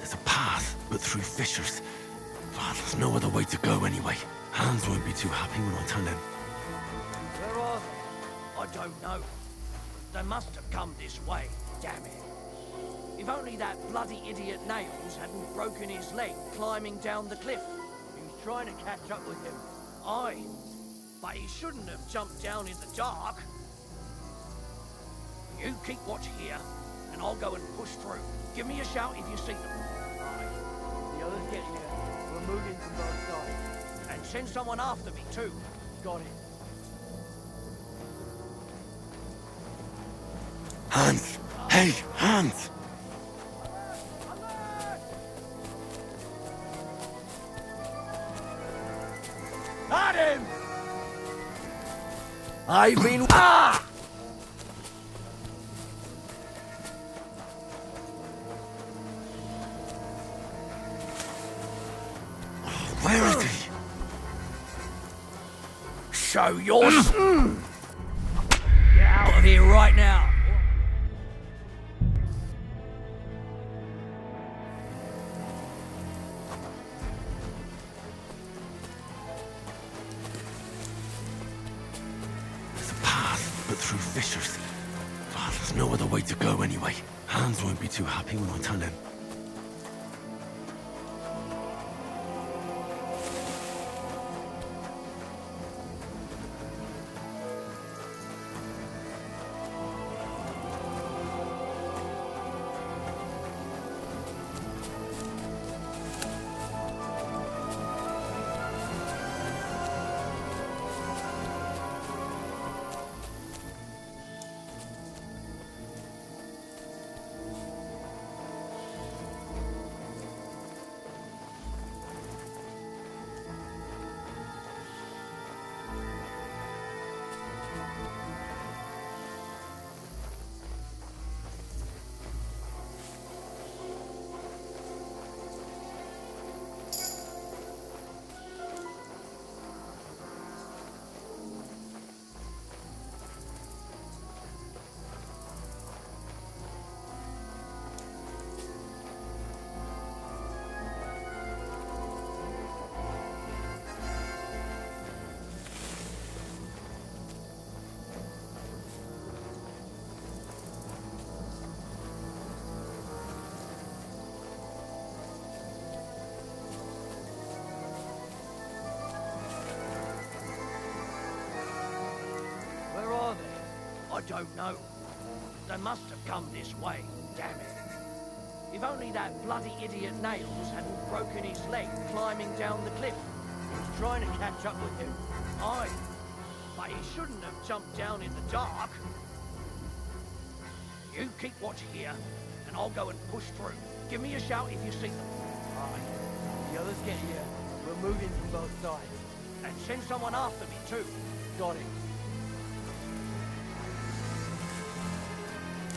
There's a path, but through fissures. Well, there's no other way to go anyway. Hans won't be too happy when I tell him. Where are they? I don't know. They must have come this way, damn it. If only that bloody idiot Nails hadn't broken his leg climbing down the cliff. He was trying to catch up with him. Aye, but he shouldn't have jumped down in the dark. You keep watch here, and I'll go and push through. Give me a shout if you see them. Aye. The others get here. We're moving from both sides. And send someone after me, too. Got it. Hans! Hey, Hans! At him! I've been... Ah! Where is he? Show yours. Get out of here right now. There's a path, but through fissures. Well, there's no other way to go anyway. Hans won't be too happy when I tell him. I don't know. They must have come this way, damn it. If only that bloody idiot Nails hadn't broken his leg climbing down the cliff. He was trying to catch up with him. Aye, but he shouldn't have jumped down in the dark. You keep watch here, and I'll go and push through. Give me a shout if you see them. Aye. The others get here. We're moving from both sides. And send someone after me, too. Got it.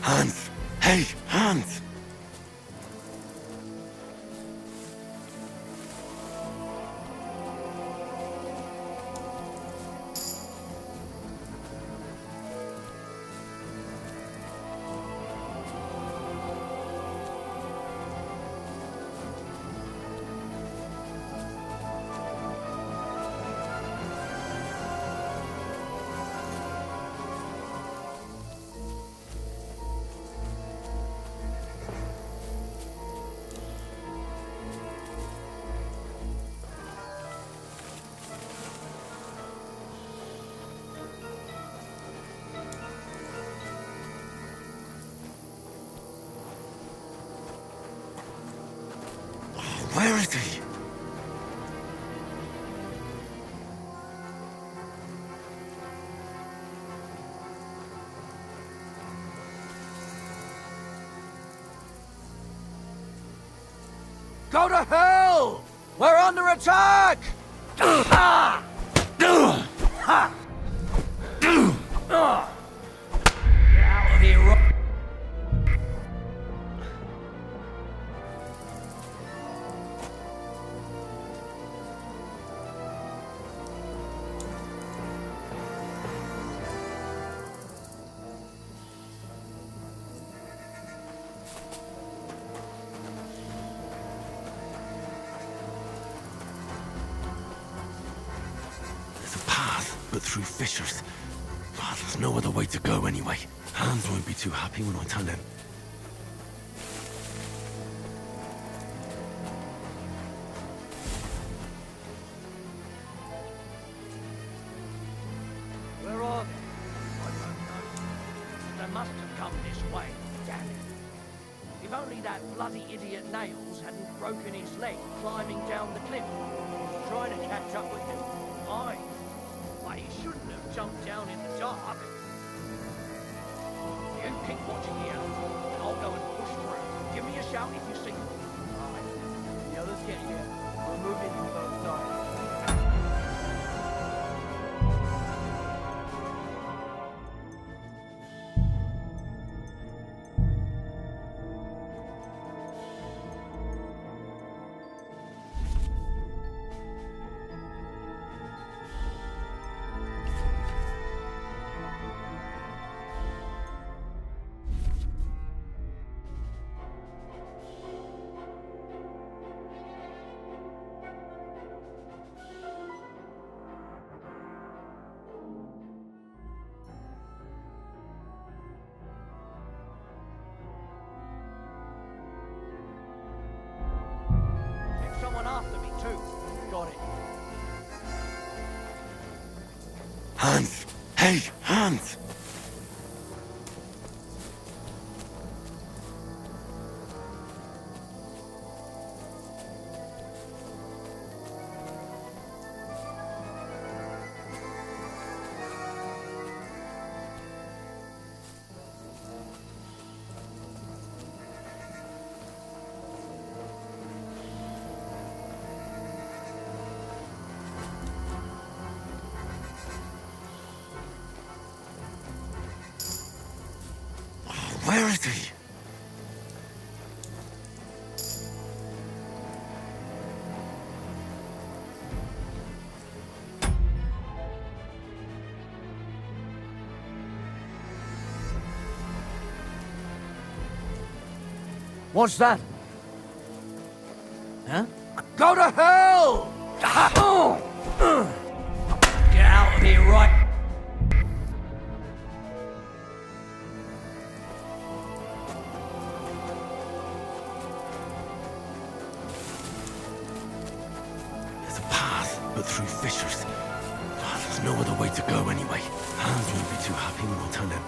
Hans! Hey, Hans! Where is he? Go to hell! We're under attack! Ah! Ha! Get out of here, but through fissures. Well, there's no other way to go anyway. Hans won't be too happy when I tell him. Where are they? I don't know. They must have come this way, damn it. If only that bloody idiot Nails hadn't broken his leg climbing down the cliff. He was trying to catch up with him. Aye. But he shouldn't have jumped down in the dark. You keep watching here, and I'll go and push through. Give me a shout if you see them. Aye. The others get here. We're moving from both sides. Someone after me too. Got it. Hans! Hey, Hans! Where is he? What's that? Huh? Go to hell! Get out of here, right? There's a path, but through fissures. Well, there's no other way to go anyway. Hans won't be too happy when I tell him.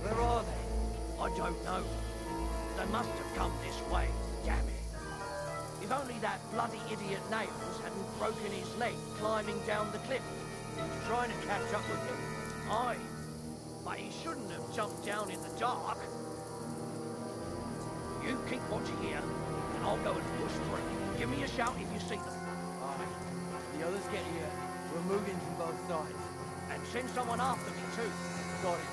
Where are they? I don't know. They must have come this way, damn it. If only that bloody idiot Nails hadn't broken his leg climbing down the cliff. He was trying to catch up with him. Aye. But he shouldn't have jumped down in the dark. You keep watching here, and I'll go and push through. Give me a shout if you see them. Aye. The others get here. We're moving from both sides. And send someone after me too. Got it.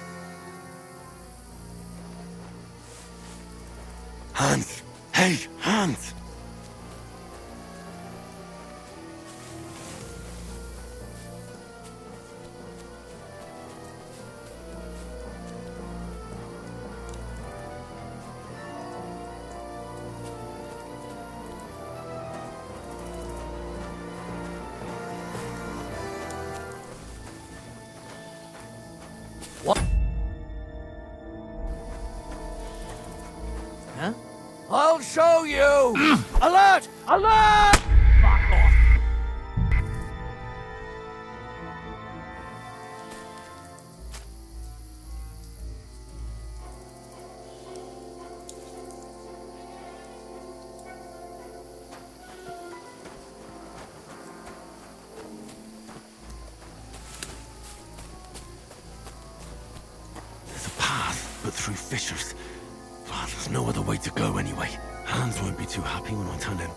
Hans! Hey, Hans! What? Huh? I'll show you! Alert! Alert! Fuck off! There's a path, but through fissures. Well, there's no other way to go anyway. Hans won't be too happy when I tell him.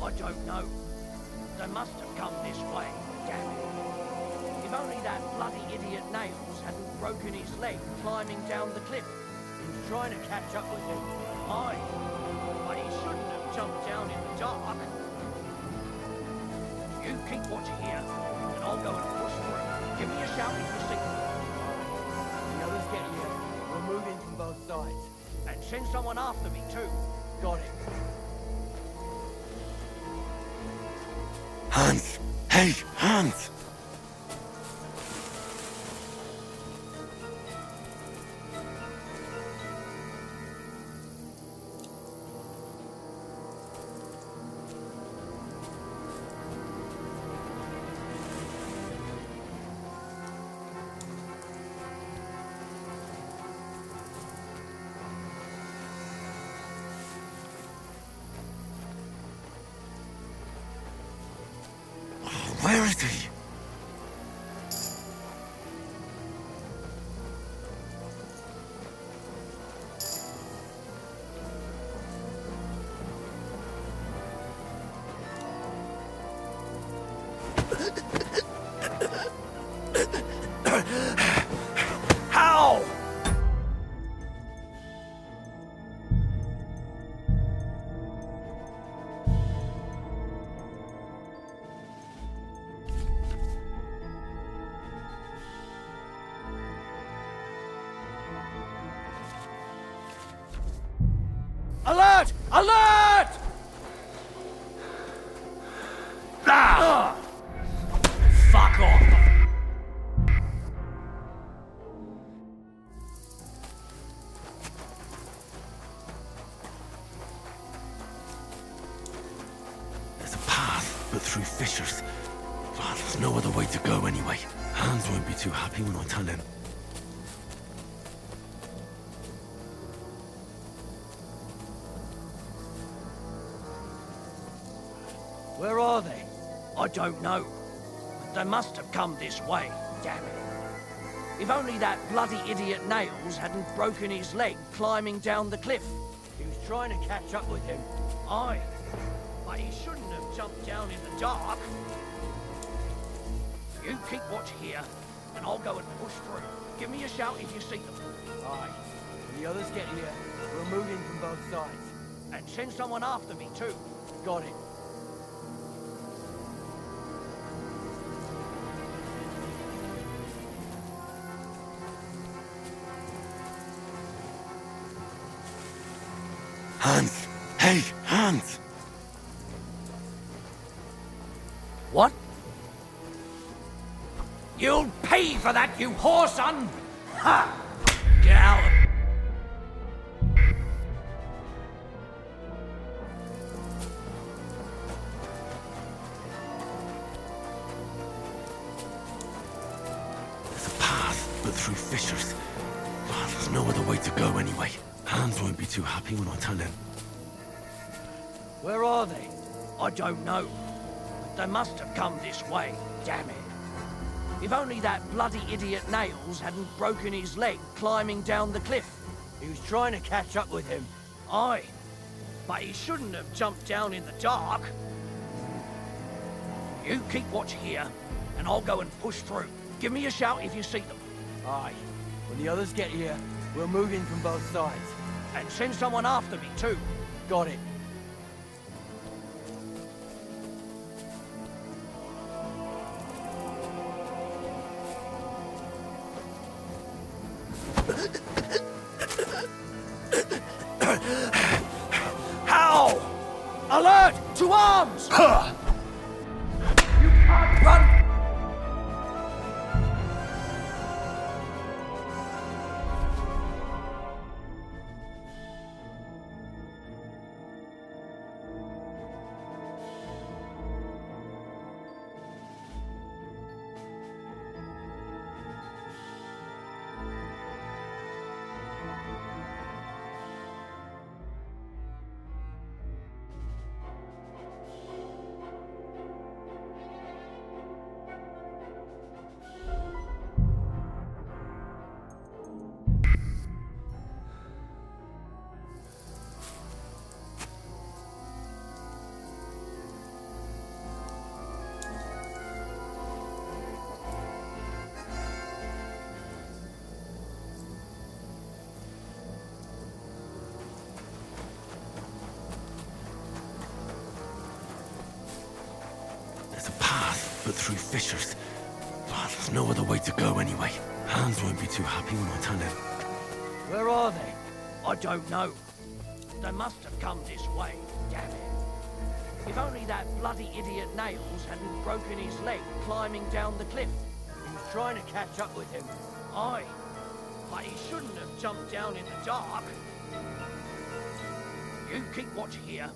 I don't know. They must have come this way, damn it. If only that bloody idiot Nails hadn't broken his leg climbing down the cliff. He was trying to catch up with him. Aye, but he shouldn't have jumped down in the dark. You keep watching here, and I'll go and push through. Give me a shout if you see them. When the others get here, we'll move in from both sides. And send someone after me too. Got it. Hans! Hey, Hans! Where is he? How? Alert! Alert! Ah! Fuck off! There's a path, but through fissures. Well, there's no other way to go anyway. Hans won't be too happy when I tell him. Where are they? I don't know. They must have come this way, damn it. If only that bloody idiot Nails hadn't broken his leg climbing down the cliff. He was trying to catch up with him. Aye, but he shouldn't have jumped down in the dark. You keep watch here, and I'll go and push through. Give me a shout if you see them. Aye. When the others get here, we'll move in from both sides. And send someone after me too. Got it. Hans! Hey, Hans! What? You'll pay for that, you whoreson! Ha! Get out! There's a path, but through fissures. Well, there's no other way to go anyway. Hans won't be too happy when I tell him. Where are they? I don't know. They must have come this way, damn it. If only that bloody idiot Nails hadn't broken his leg climbing down the cliff. He was trying to catch up with him. Aye, but he shouldn't have jumped down in the dark. You keep watch here, and I'll go and push through. Give me a shout if you see them. Aye. When the others get here, we'll move in from both sides. And send someone after me too. Got it. How? Alert! To arms! You can't run! through fissures. But there's no other way to go anyway. Hans won't be too happy when I tell him. Where are they? I don't know. They must have come this way, damn it. If only that bloody idiot Nails hadn't broken his leg climbing down the cliff. He was trying to catch up with him. Aye, but he shouldn't have jumped down in the dark. You keep watch here,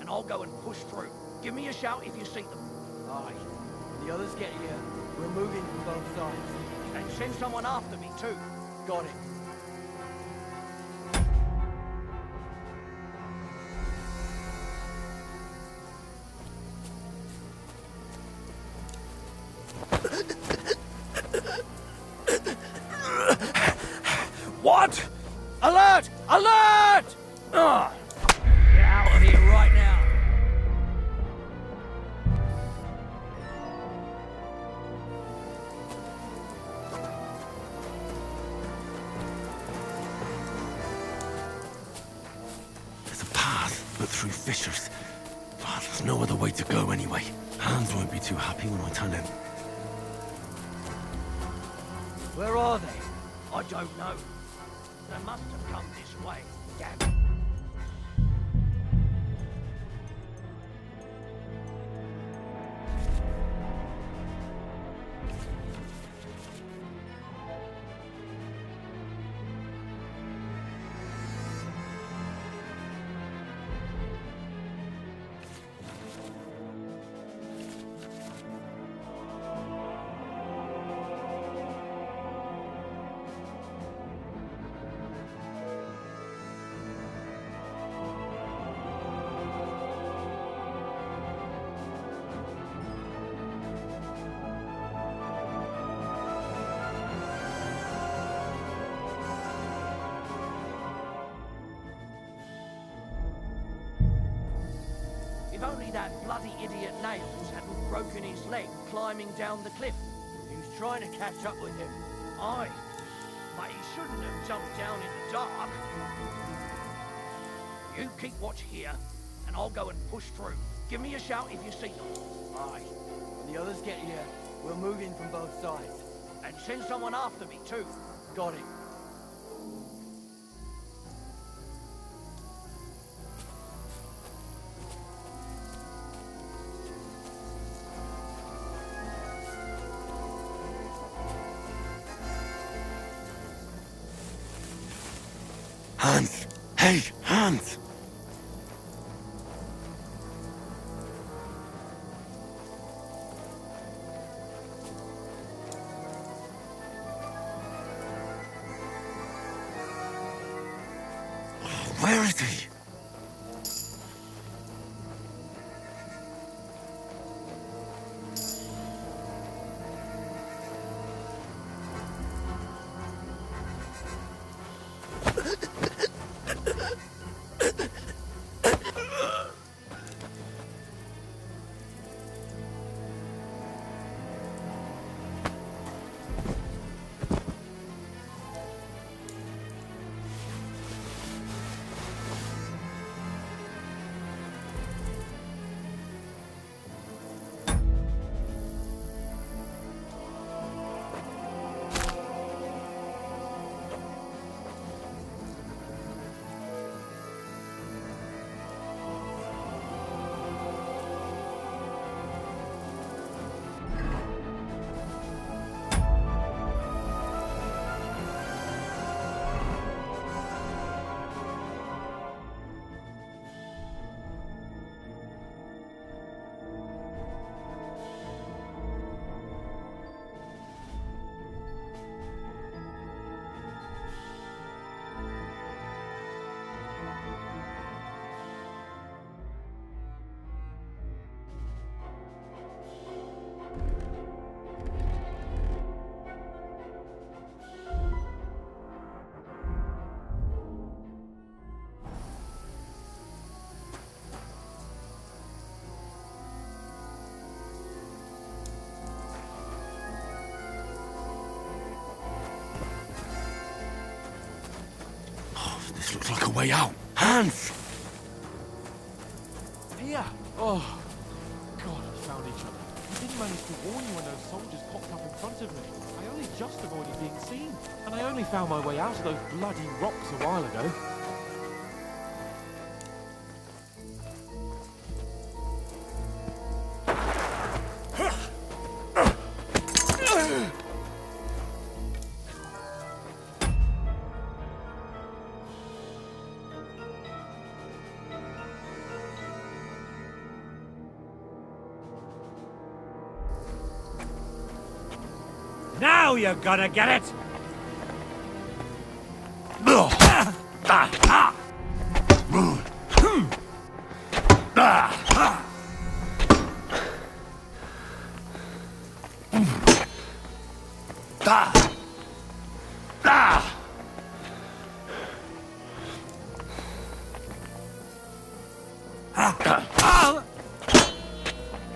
and I'll go and push through. Give me a shout if you see them. Aye. When the others get here, we're moving from both sides. And send someone after me too. Got it. What? Alert! Alert! Ugh. Get out of here right now. There's a path, but through fissures. But there's no other way to go anyway. Hans won't be too happy when I tell him. Where are they? I don't know. They must have come this way. Damn it. If only that bloody idiot Nails hadn't broken his leg climbing down the cliff. He was trying to catch up with him. Aye, but he shouldn't have jumped down in the dark. You keep watch here, and I'll go and push through. Give me a shout if you see them. Aye. When the others get here, we're moving from both sides. And send someone after me too. Got it. Hans! Hey, Hans! Where is he? This looks like a way out. Hans! Here! Oh, God, we found each other. I didn't manage to warn you when those soldiers popped up in front of me. I only just avoided being seen. And I only found my way out of those bloody rocks a while ago. Now you're gonna get it!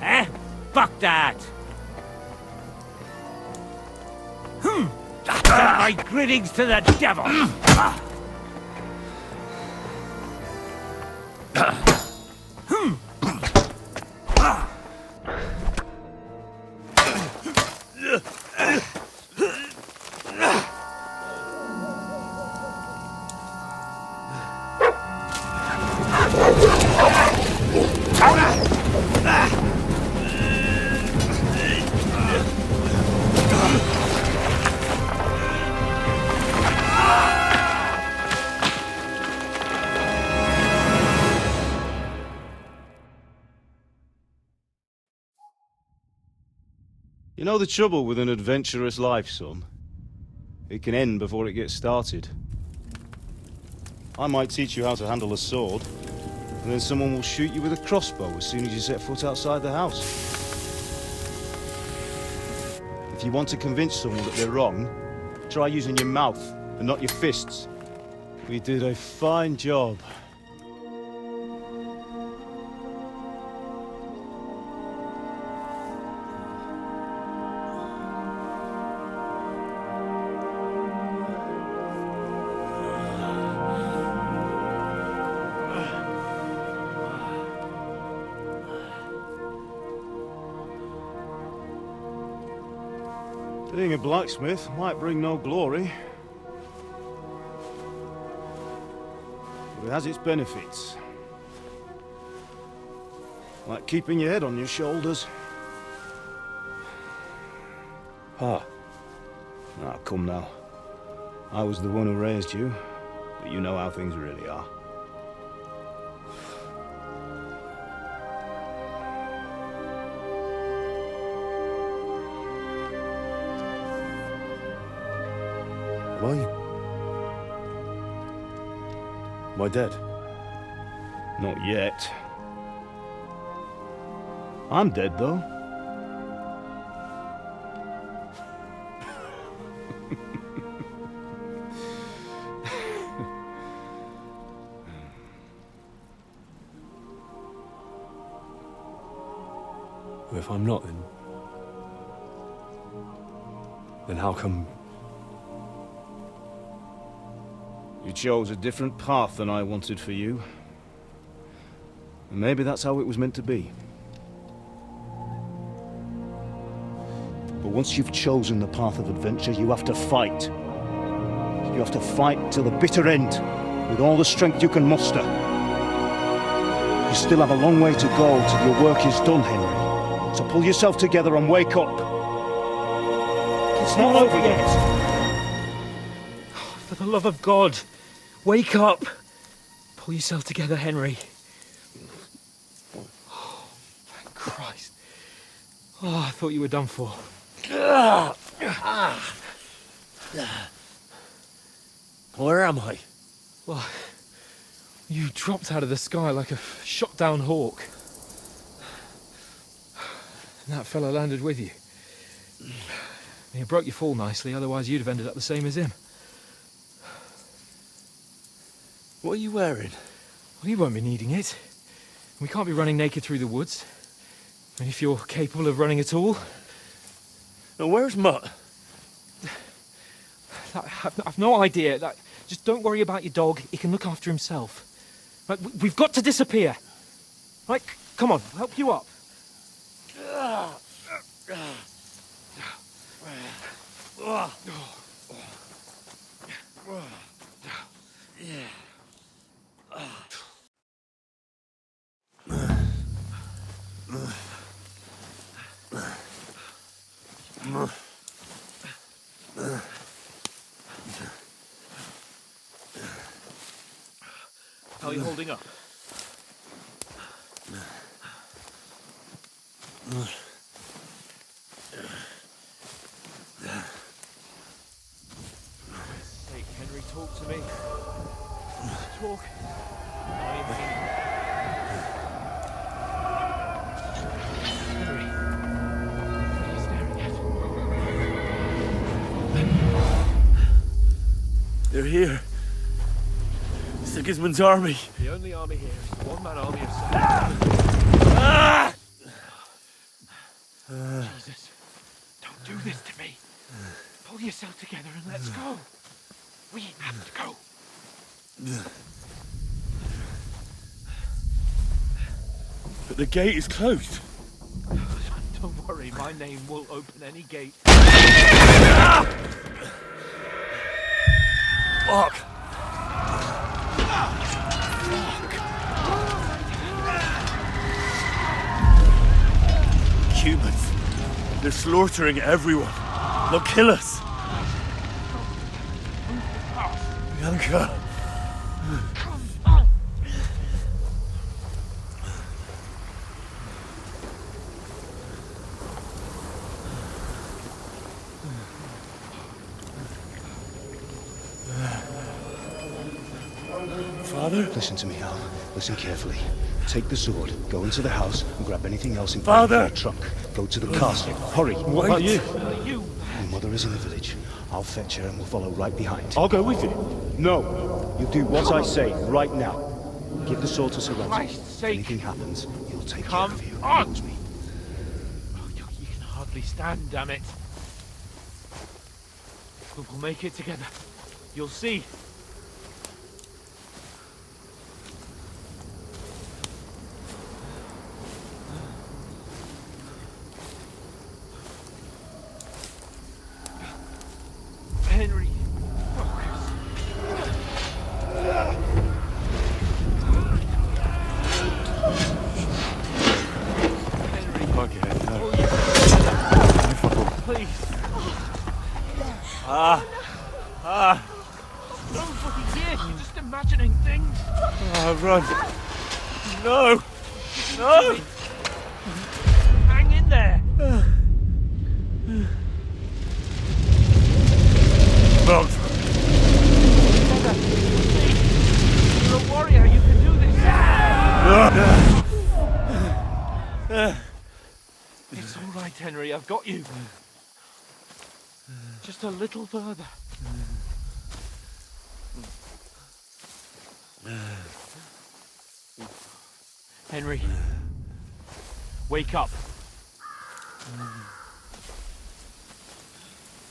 Eh? Fuck that! My greetings to the devil! You know the trouble with an adventurous life, son? It can end before it gets started. I might teach you how to handle a sword, and then someone will shoot you with a crossbow as soon as you set foot outside the house. If you want to convince someone that they're wrong, try using your mouth and not your fists. We did a fine job. Being a blacksmith might bring no glory, but it has its benefits. Like keeping your head on your shoulders. Ah, come now. I was the one who raised you, but you know how things really are. Why? Am I dead? Not yet. I'm dead, though. Well, if I'm not, then how come... You chose a different path than I wanted for you. And maybe that's how it was meant to be. But once you've chosen the path of adventure, you have to fight. You have to fight till the bitter end, with all the strength you can muster. You still have a long way to go till your work is done, Henry. So pull yourself together and wake up. It's not over yet. For the love of God, wake up! Pull yourself together, Henry. Oh, thank Christ. Oh, I thought you were done for. Where am I? Well, you dropped out of the sky like a shot-down hawk. And that fella landed with you. And he broke your fall nicely, otherwise you'd have ended up the same as him. What are you wearing? Well, you won't be needing it. We can't be running naked through the woods. And if you're capable of running at all... Now, where's Mutt? I've no idea. Just don't worry about your dog. He can look after himself. Right, we've got to disappear. Right, come on, I'll help you up. How are you holding up? Hey, Henry, talk to me. Talk. I mean, Henry, what are you staring at? They're here. Sigismund's army. The only army here is a one-man army of Jesus, don't do this to me. Pull yourself together and let's go. We have to go. But the gate is closed. Don't worry, my name will open any gate. Fuck. Humans. They're slaughtering everyone. They'll kill us. Bianca. Father? Listen to me, Al. Listen carefully. Take the sword, go into the house, and grab anything else in Father! your trunk. Go to the castle. Hurry. What about you? You. Your mother is in the village. I'll fetch her and we'll follow right behind. I'll go with you. No! You do what I say right now. Give the sword to Sir Ransom. Christ's If sake. anything happens, he'll take Come care of you. on. Promise me. Oh, you can hardly stand, damn it. We'll make it together. You'll see. Henry, focus. Henry, Okay, no. please. Nobody here. You're just imagining things. Run. No. No. Hang in there. Mount. You're a warrior. You can do this. It's all right, Henry. I've got you. Just a little further. Henry, wake up.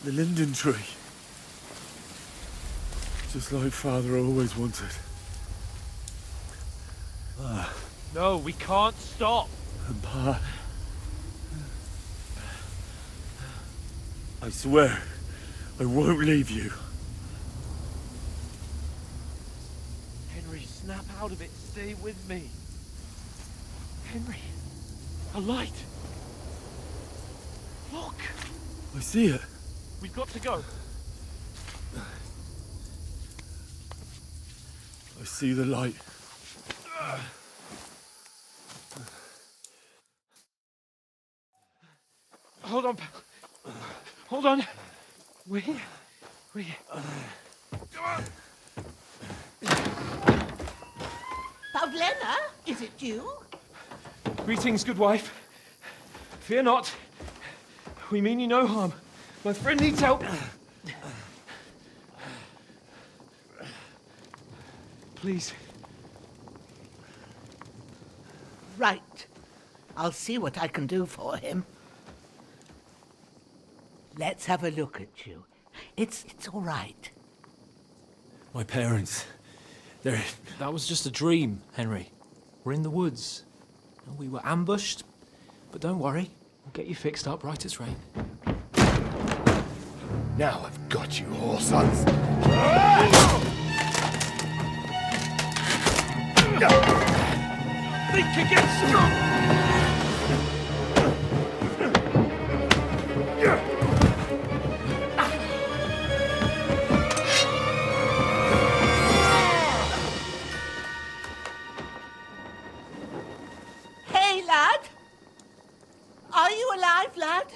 The linden tree. Just like Father always wanted. No, we can't stop. And Pa. I swear, I won't leave you. Henry, snap out of it. Stay with me. Henry, a light. Look, I see it. we've got to go. I see the light. Hold on. Hold on. We. Pavlena, is it you? Greetings, good wife. Fear not. We mean you no harm. My friend needs help. Please. Right. I'll see what I can do for him. Let's have a look at you. It's all right. My parents. They're... That was just a dream, Henry. We're in the woods. We were ambushed, but don't worry. We'll get you fixed up right as rain. Now I've got you, whore sons. Think again, strong! Hey, lad! Are you alive, lad?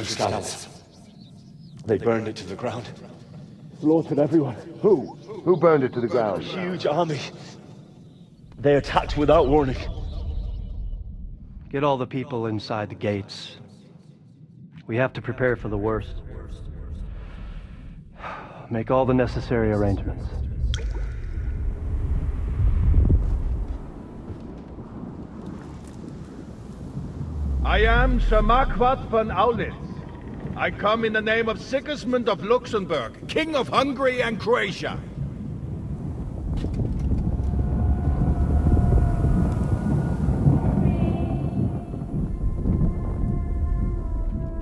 Scallops. They burned it to the ground. Slaughtered everyone. Who? Who burned it to the ground? A huge army. They attacked without warning. Get all the people inside the gates. We have to prepare for the worst. Make all the necessary arrangements. I am Sir Marquardt von Aulitz. I come in the name of Sigismund of Luxembourg, King of Hungary and Croatia.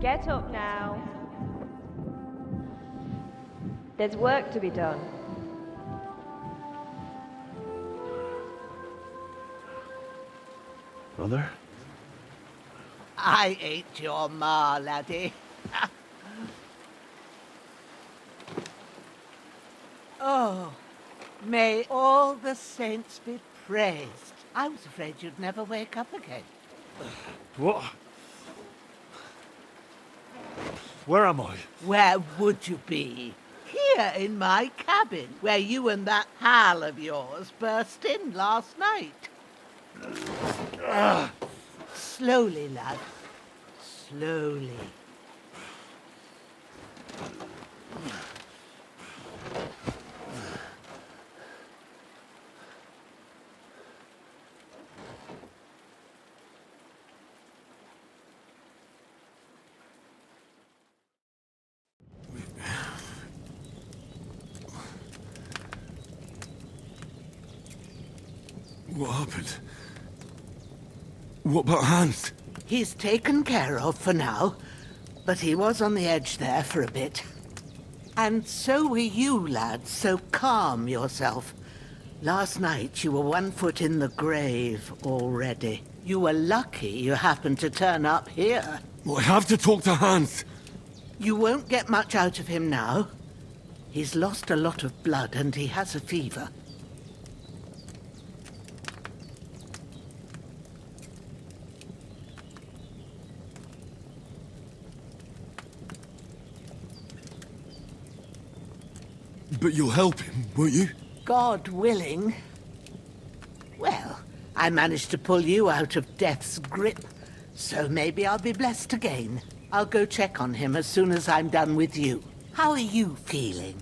Get up now. There's work to be done. Mother? I ain't your ma, laddie. Oh, may all the saints be praised. I was afraid you'd never wake up again. What? Where am I? Where would you be? Here in my cabin, where you and that pal of yours burst in last night. Slowly, lad. Slowly. What happened? What about Hans? He's taken care of for now, but he was on the edge there for a bit. And so were you, lad, so calm yourself. Last night you were 1 foot in the grave already. You were lucky you happened to turn up here. Well, I have to talk to Hans. You won't get much out of him now. He's lost a lot of blood and he has a fever. But you'll help him, won't you? God willing. Well, I managed to pull you out of death's grip, so maybe I'll be blessed again. I'll go check on him as soon as I'm done with you. How are you feeling?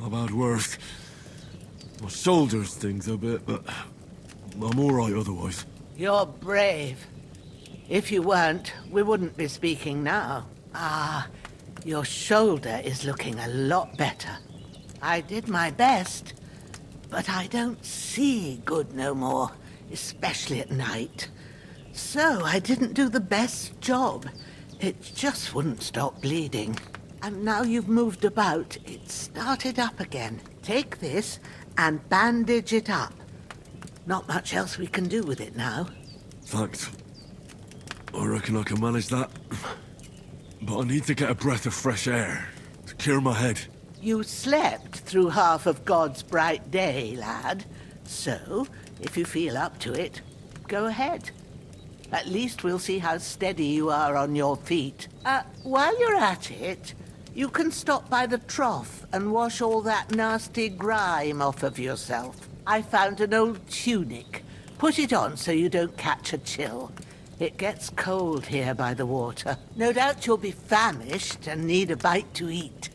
I've had worse. My shoulders stings a bit, but I'm all right otherwise. You're brave. If you weren't, we wouldn't be speaking now. Ah, your shoulder is looking a lot better. I did my best, but I don't see good no more, especially at night. So I didn't do the best job. It just wouldn't stop bleeding. And now you've moved about, it started up again. Take this and bandage it up. Not much else we can do with it now. Thanks. I reckon I can manage that. But I need to get a breath of fresh air to clear my head. You slept through half of God's bright day, lad. So, if you feel up to it, go ahead. At least we'll see how steady you are on your feet. While you're at it, you can stop by the trough and wash all that nasty grime off of yourself. I found an old tunic. Put it on so you don't catch a chill. It gets cold here by the water. No doubt you'll be famished and need a bite to eat.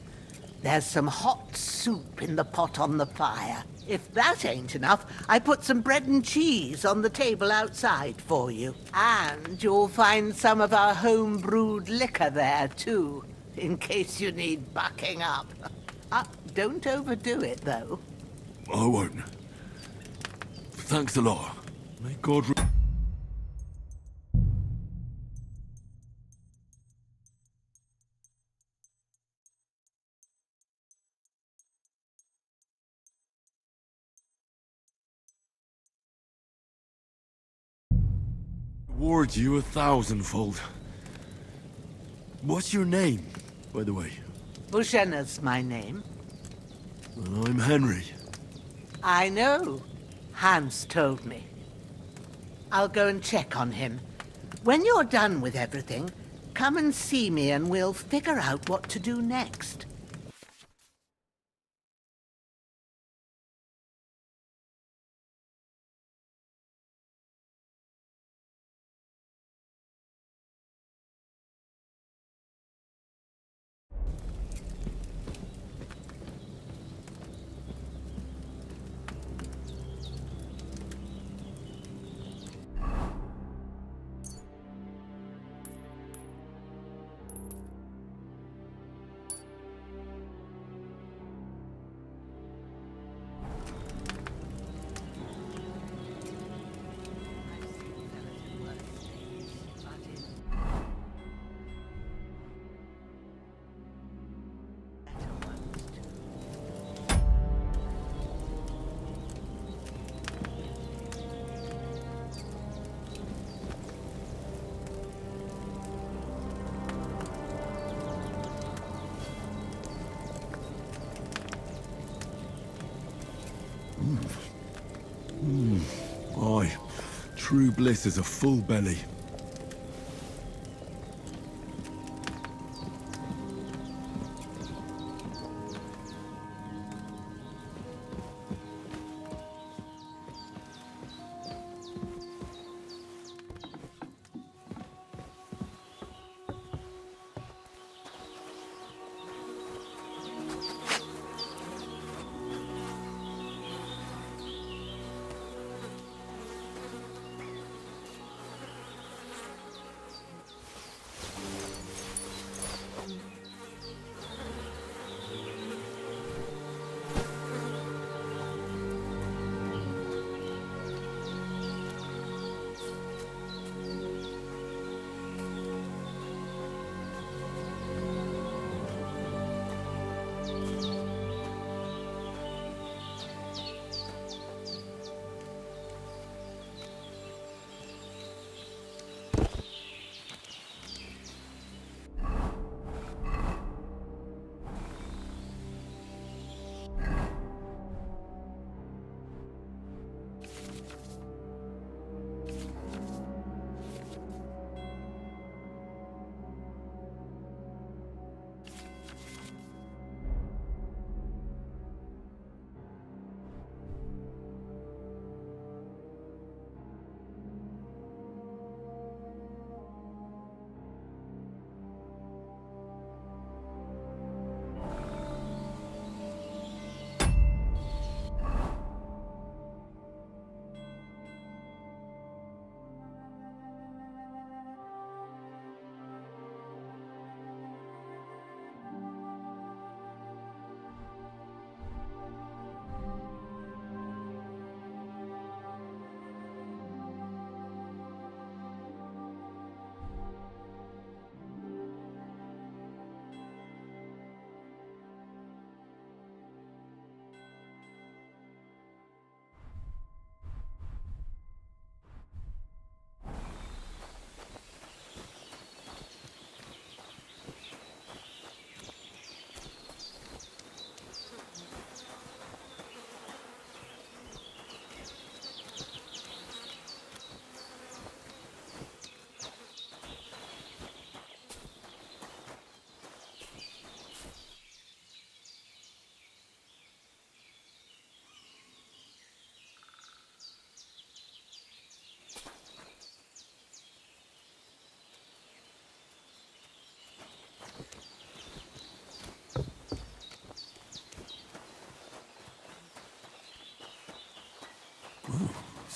There's some hot soup in the pot on the fire. If that ain't enough, I put some bread and cheese on the table outside for you. And you'll find some of our home-brewed liquor there, too, in case you need bucking up. Don't overdo it, though. I won't. Thanks a lot. May God... reward you 1,000-fold. What's your name, by the way? Bushenna's my name. Well, I'm Henry. I know. Hans told me. I'll go and check on him. When you're done with everything, come and see me and we'll figure out what to do next. Aye. True bliss is a full belly.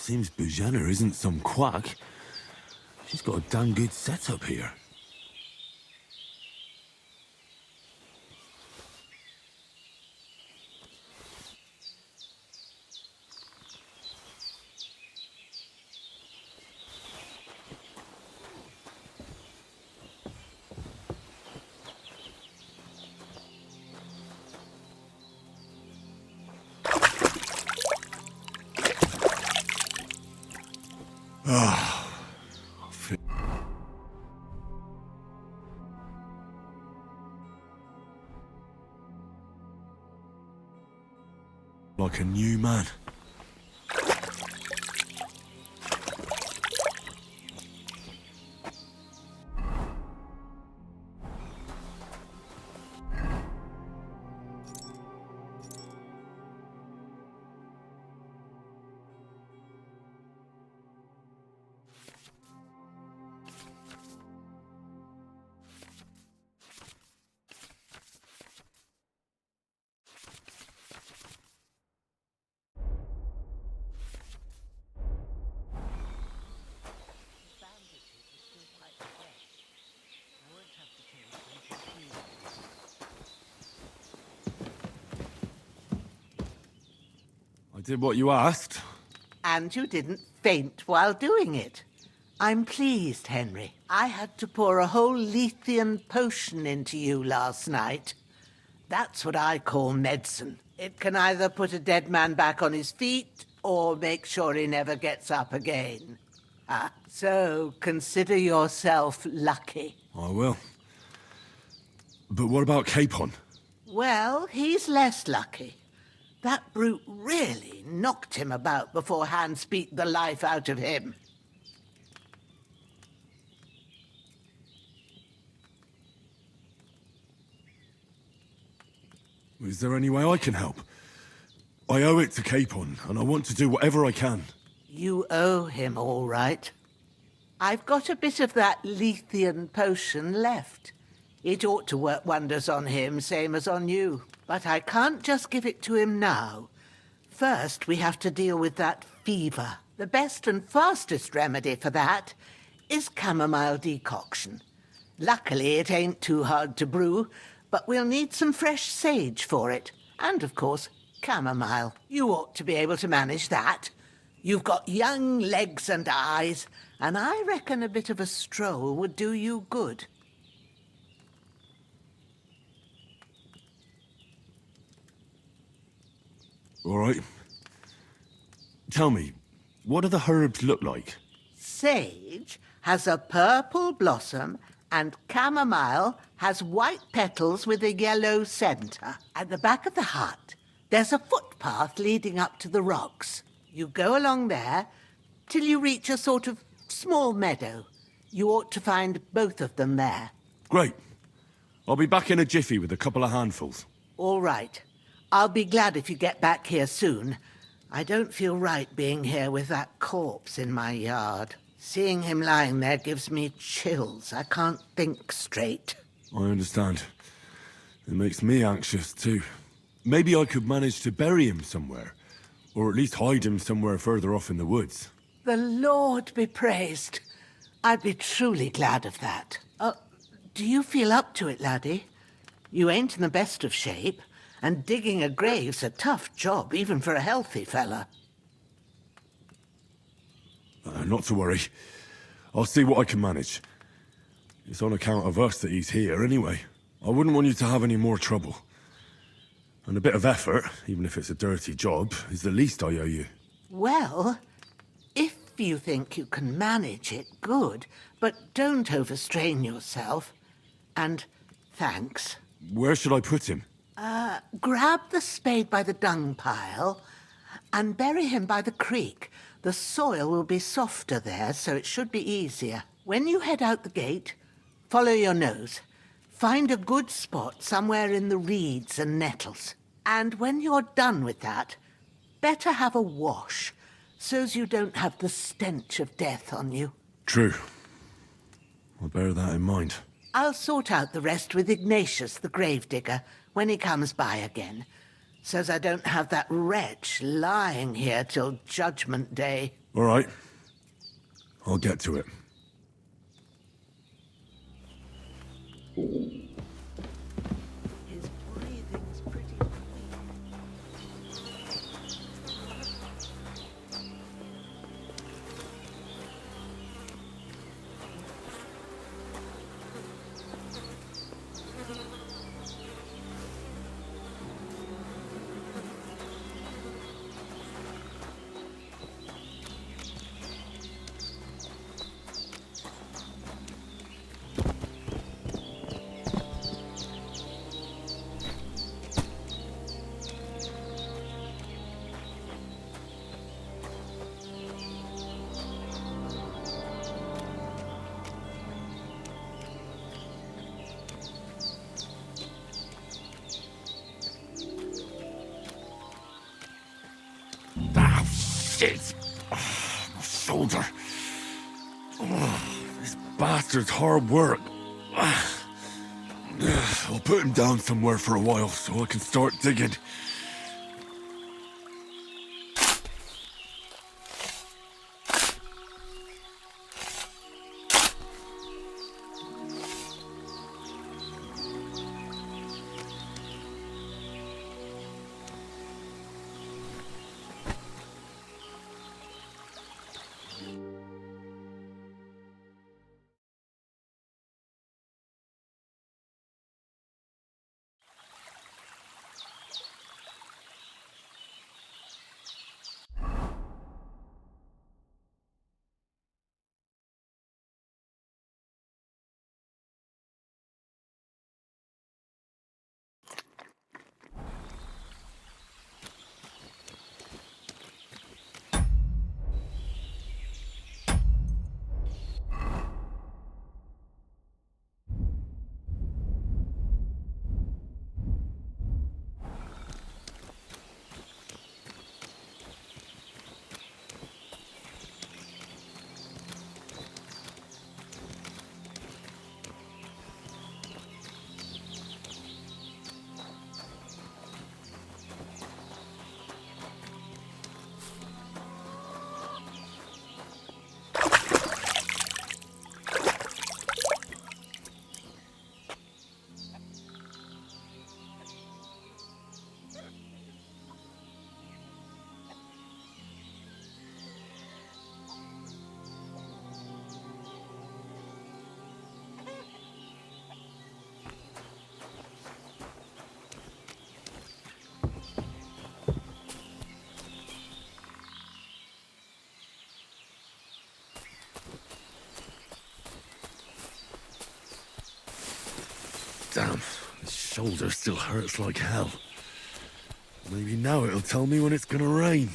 Seems Bujana isn't some quack. She's got a damn good setup here. Like a new man. I did what you asked. And you didn't faint while doing it. I'm pleased, Henry. I had to pour a whole Lethean potion into you last night. That's what I call medicine. It can either put a dead man back on his feet or make sure he never gets up again. So consider yourself lucky. I will. But what about Capon? Well, he's less lucky. That brute really knocked him about before Hans beat the life out of him. Is there any way I can help? I owe it to Capon, and I want to do whatever I can. You owe him, all right. I've got a bit of that Lethean potion left. It ought to work wonders on him, same as on you. But I can't just give it to him now. First, we have to deal with that fever. The best and fastest remedy for that is chamomile decoction. Luckily, it ain't too hard to brew, but we'll need some fresh sage for it. And, of course, chamomile. You ought to be able to manage that. You've got young legs and eyes, and I reckon a bit of a stroll would do you good. All right. Tell me, what do the herbs look like? Sage has a purple blossom, and chamomile has white petals with a yellow centre. At the back of the hut, there's a footpath leading up to the rocks. You go along there till you reach a sort of small meadow. You ought to find both of them there. Great. I'll be back in a jiffy with a couple of handfuls. All right. I'll be glad if you get back here soon. I don't feel right being here with that corpse in my yard. Seeing him lying there gives me chills. I can't think straight. I understand. It makes me anxious, too. Maybe I could manage to bury him somewhere. Or at least hide him somewhere further off in the woods. The Lord be praised. I'd be truly glad of that. Do you feel up to it, laddie? You ain't in the best of shape, and digging a grave's a tough job, even for a healthy fella. Not to worry. I'll see what I can manage. It's on account of us that he's here, anyway. I wouldn't want you to have any more trouble. And a bit of effort, even if it's a dirty job, is the least I owe you. Well, if you think you can manage it, good. But don't overstrain yourself. And thanks. Where should I put him? Grab the spade by the dung pile and bury him by the creek. The soil will be softer there, so it should be easier. When you head out the gate, follow your nose. Find a good spot somewhere in the reeds and nettles. And when you're done with that, better have a wash, so's you don't have the stench of death on you. True. I'll bear that in mind. I'll sort out the rest with Ignatius, the gravedigger, when he comes by again, so's I don't have that wretch lying here till Judgment Day. All right. I'll get to it. His breathing's pretty Ah, shit! My shoulder. This bastard's hard work. I'll put him down somewhere for a while so I can start digging. Damn, his shoulder still hurts like hell. Maybe now it'll tell me when it's gonna rain.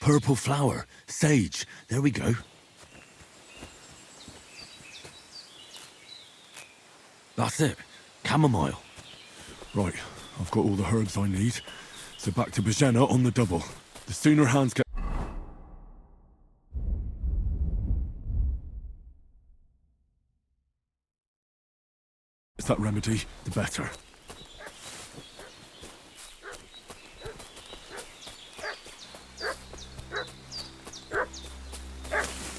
Purple flower, sage, there we go. That's it, chamomile. Right, I've got all the herbs I need, so back to Bajena on the double. The sooner hands get... that remedy, the better.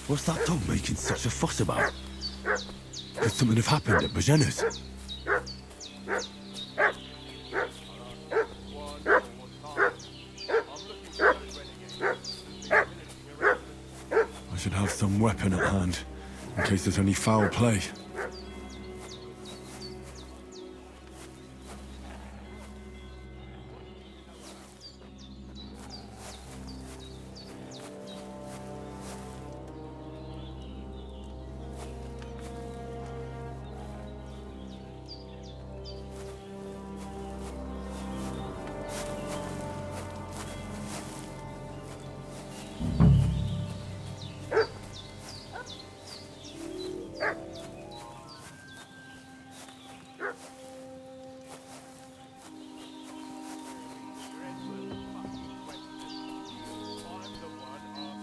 What's that dog making such a fuss about? Could something have happened at Bajena's? I should have some weapon at hand, in case there's any foul play.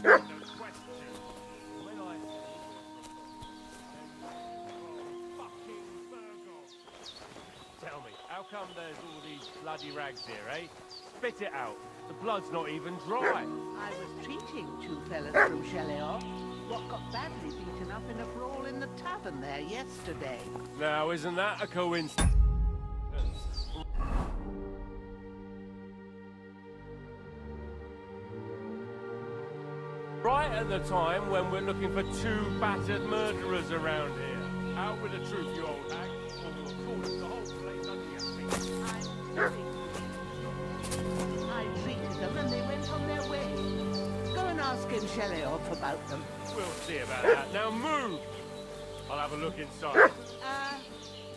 Tell me, how come there's all these bloody rags here, eh? Spit it out. The blood's not even dry. I was treating two fellas from Cheleor, what got badly beaten up in a brawl in the tavern there yesterday. Now, isn't that a coincidence? Right at the time when we're looking for two battered murderers around here. Out with the truth, you old hag, or we'll call it the whole place under your feet. I treated them and they went on their way. Go and ask him Cheleor about them. We'll see about that. Now move! I'll have a look inside.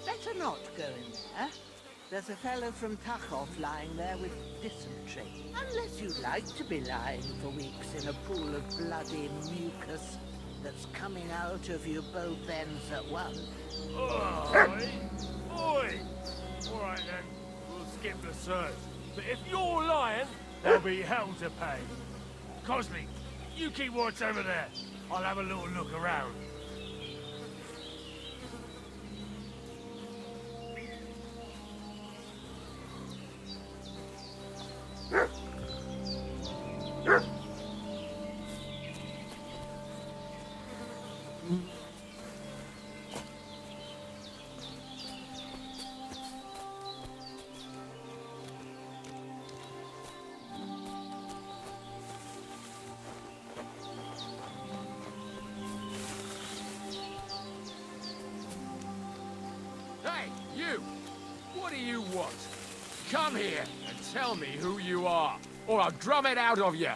Better not go in there. There's a fellow from Takhov lying there with dysentery. Unless you'd like to be lying for weeks in a pool of bloody mucus that's coming out of you both ends at once. Oi! Oi! All right then, we'll skip the search. But if you're lying, there'll be hell to pay. Cosley, you keep watch over there. I'll have a little look around. Hey, you! What do you want? Come here and tell me who you are, or I'll drum it out of you.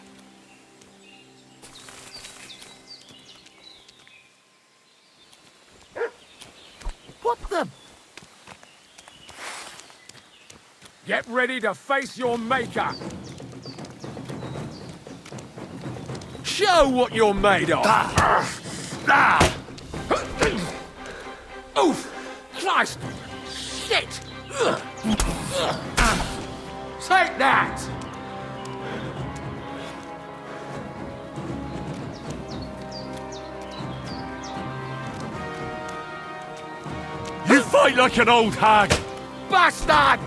What the? Get ready to face your maker. Show what you're made of. Oof! Christ! Shit! Take that! You fight like an old hag! Bastard!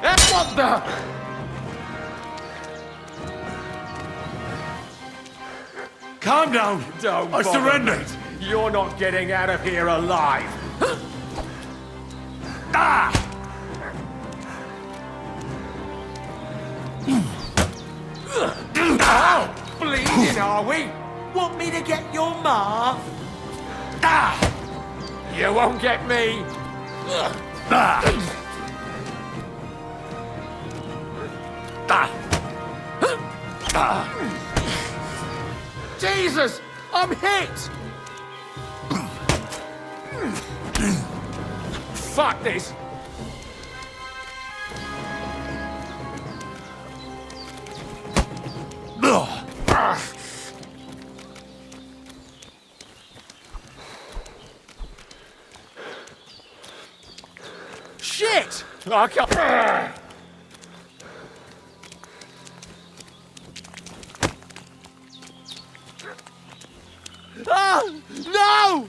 And what the? Calm down! Don't I bother surrendered! me. You're not getting out of here alive! Oh, bleeding, are we? Want me to get your ma? You won't get me! Jesus! I'm hit! Fuck this! Shit! I can't... Ah! No!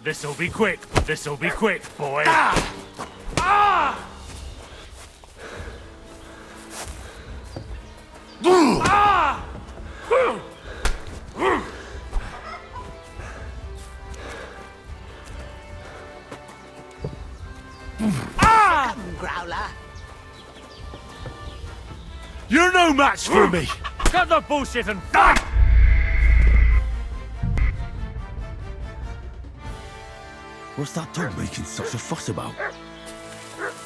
This'll be quick. This'll be quick, boy. Come, Growler. You're no match for me! Cut the bullshit and fight! What's that dog making such a fuss about?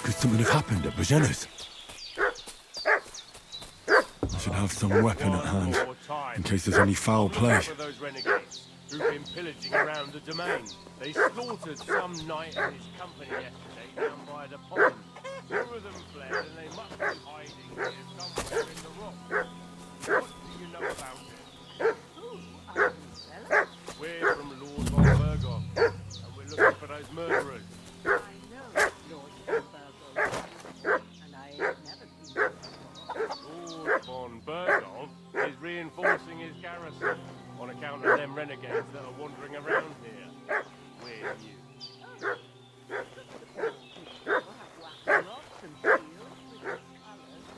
Could something have happened at Bajena's? I should have some weapon at hand, in case there's any foul play. For those renegades who've been pillaging around the domain. They slaughtered some knight and his company yesterday down by the pond. Two of them fled and they must be hiding here somewhere in the rock. What do you know about it? Who are you, fella? We're from Lord von Burgov, and we're looking for those murderers. I know Lord Burgle, and I ain't never seen him before. Lord von Burgov is reinforcing his garrison on account of them renegades that are wandering around here. We're you.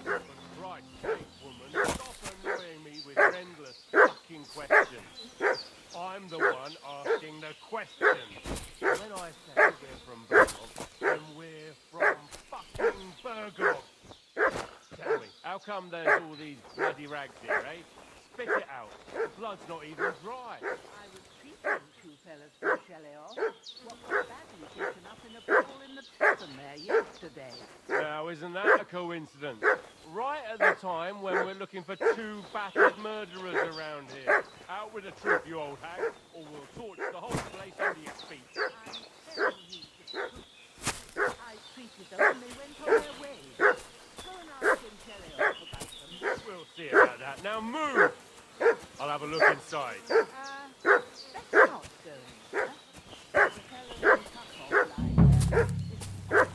For Christ's sake, woman, stop annoying me with endless fucking questions. I'm the one asking the questions. When I say we're from Burgov, then we're from fucking Burgov. Tell me, how come there's all these bloody rags here, eh? Spit it out. The blood's not even dry. I was treating two fellas from Shelley-off. What was badly taken up in a pool in the tavern there yesterday. Now, isn't that a coincidence? Right at the time when we're looking for two battered murderers around here. Out with the truth, you old hag, or we'll torch the whole place under your feet. I'm telling you the truth. I treated them and they went on their way. Go and ask him Shelley-off about them. We'll see about that. Now move! I'll have a look inside. Better not go in there. The fellow in cut-off line there is unless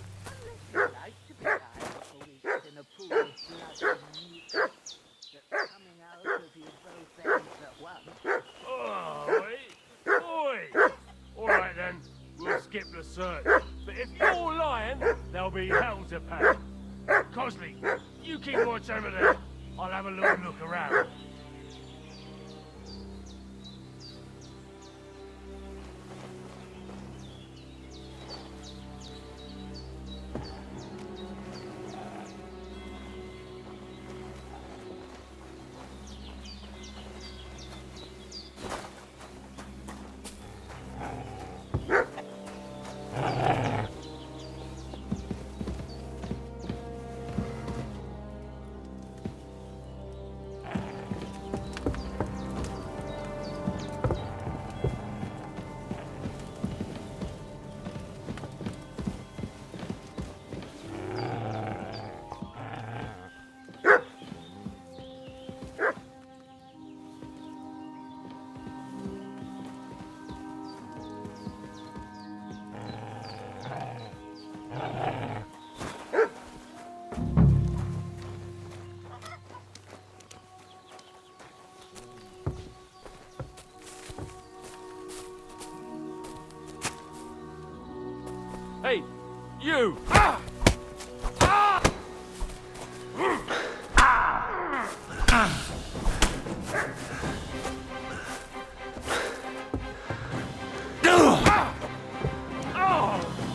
you like to be lying for weeks in a pool of blood and meat that's coming out of you both ends at once. Oi! All right then, we'll skip the search. But if you're lying, there'll be hell to pay. Cosley, you keep watch over there. I'll have a little look around. Hey, you! Oh,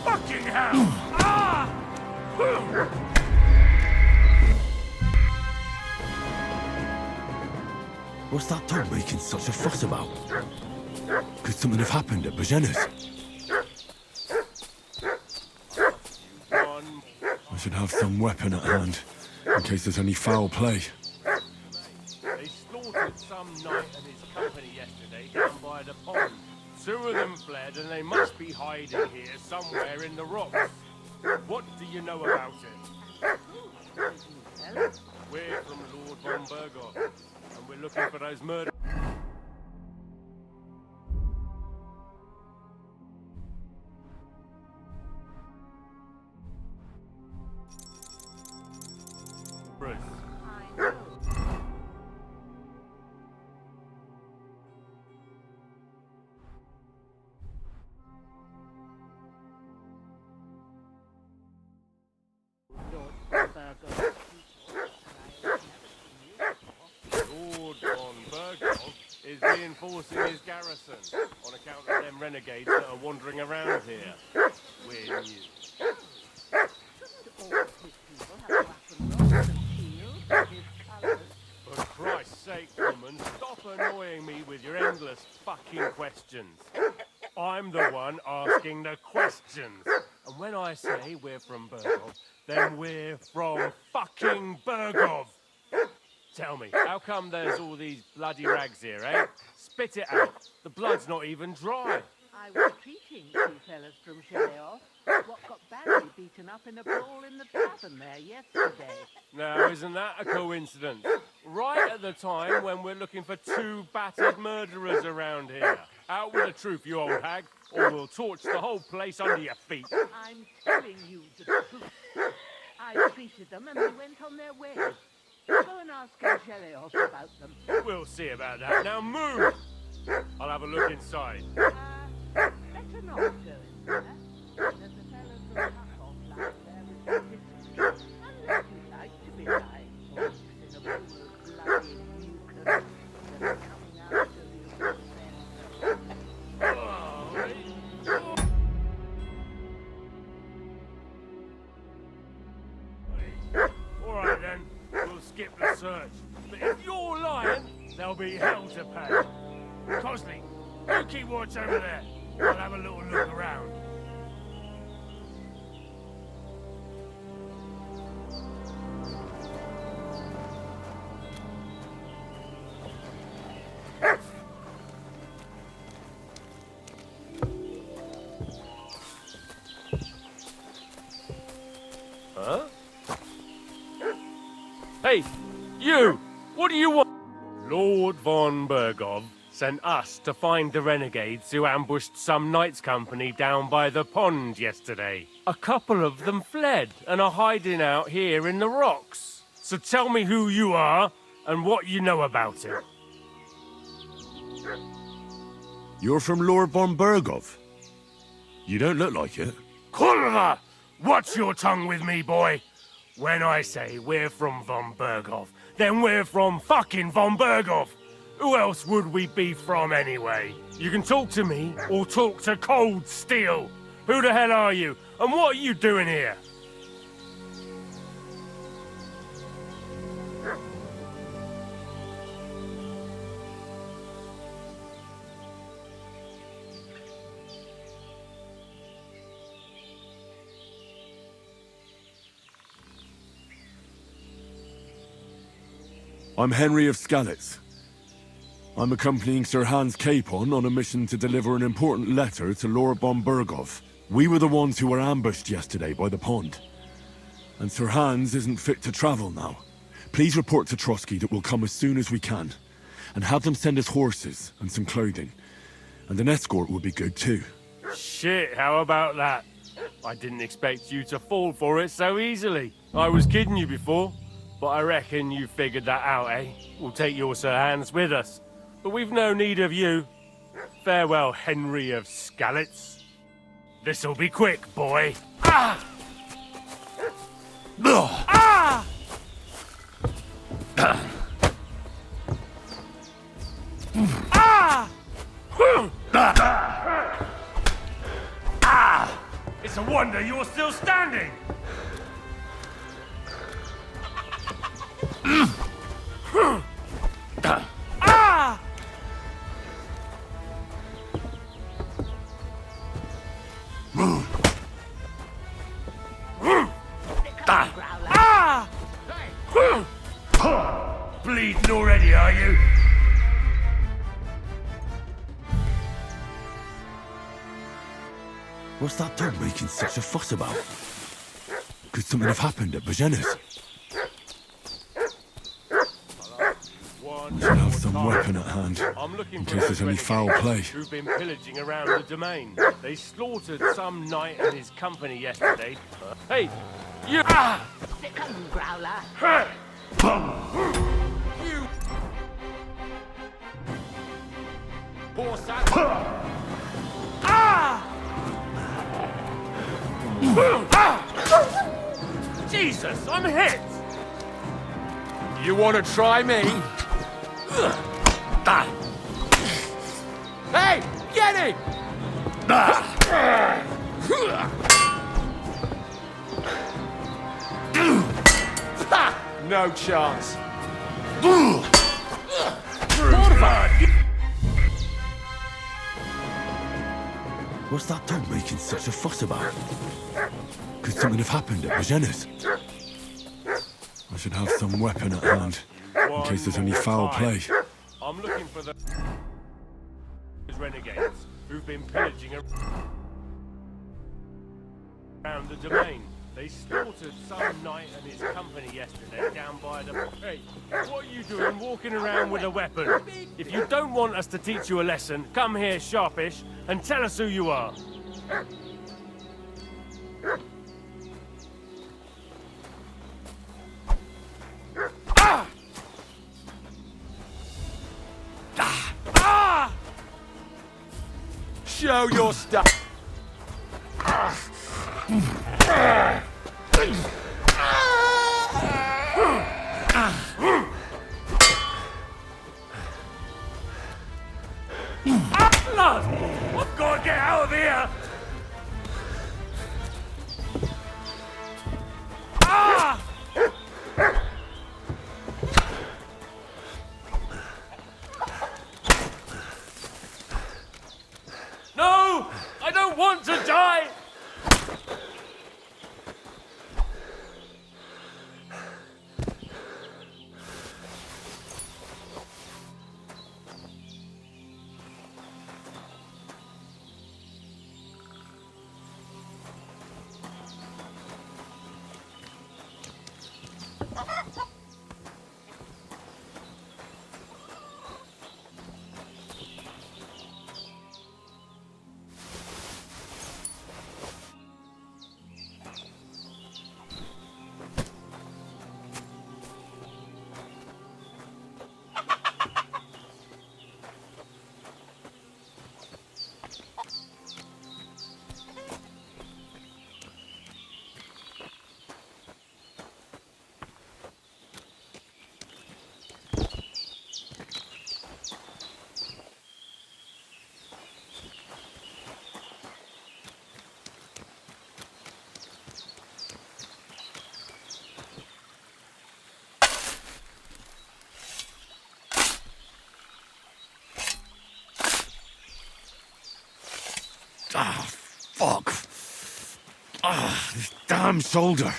fucking hell! What's that dog making such a fuss about? Could something have happened at Bajena's? I should have some weapon at hand, in case there's any foul play. They slaughtered some knight and his company yesterday down by the pond. Two of them fled and they must be hiding here somewhere in the rocks. What do you know about it? We're from Lord von Burgov, and we're looking for those murderers. reinforcing his garrison on account of them renegades that are wandering around here. We're new. For Christ's sake, woman, stop annoying me with your endless fucking questions. I'm the one asking the questions. And when I say we're from Burgov, then we're from fucking Burgov. Tell me, how come there's all these bloody rags here, eh? Spit it out. The blood's not even dry. I was treating two fellas from Shaleoff, what got badly beaten up in a brawl in the tavern there yesterday. Now, isn't that a coincidence? Right at the time when we're looking for two battered murderers around here. Out with the truth, you old hag, or we'll torch the whole place under your feet. I'm telling you the truth. I treated them and they went on their way. Go and ask Shaleoff about them. We'll see about that. Now move! I'll have a look inside. Better not go in there. There's a fellow from Cut-Off lying there with the pistol. Unless you like to be lying folks in a pool of bloody mucus that are coming out of your Alright then, we'll skip the search. But if you're lying, there'll be hell to pay. Cosley, you keep watch over there. I'll have a little look around. Huh? Hey, you! What do you want? Lord von Burgov sent us to find the renegades who ambushed some knights' company down by the pond yesterday. A couple of them fled and are hiding out here in the rocks. So tell me who you are and what you know about it. You're from Lord von Burgov? You don't look like it. Kurva! Watch your tongue with me, boy. When I say we're from von Burgov, then we're from fucking von Burgov. Who else would we be from anyway? You can talk to me or talk to cold steel. Who the hell are you? And what are you doing here? I'm Henry of Skalitz. I'm accompanying Sir Hans Capon on a mission to deliver an important letter to Lord von Burgov. We were the ones who were ambushed yesterday by the pond. And Sir Hans isn't fit to travel now. Please report to Trotsky that we'll come as soon as we can. And have them send us horses and some clothing. And an escort would be good too. Shit, how about that? I didn't expect you to fall for it so easily. I was kidding you before, but I reckon you figured that out, eh? We'll take your Sir Hans with us. But we've no need of you. Farewell, Henry of Skalitz. This'll be quick, boy. Ah! Ah! Ah! Ah! It's a wonder you're still standing. Ah! Bleeding already, are you? What's that dog making such a fuss about? Could something have happened at Bajena's? Should have some weapon at hand, in case there's any foul play. Who've been pillaging around the domain. They slaughtered some knight and his company yesterday. Hey, you! Ah! Sick 'em, Growler. You! Poor son! Ah! Jesus, I'm hit! You want to try me? me! No chance. What's that dog making such a fuss about? Could something have happened at Bajena's? I should have some weapon at hand, in case there's any foul play. I'm looking for the renegades who've been pillaging around the domain. They slaughtered some knight and his company yesterday down by the... Hey, what are you doing walking around with a weapon? If you don't want us to teach you a lesson, come here sharpish and tell us who you are. Ah! Ah! Show your stuff. Blood! I've got to get out of here! Ah! No! I don't want to die! Ah, fuck. Ah, this damn shoulder.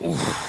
Oof.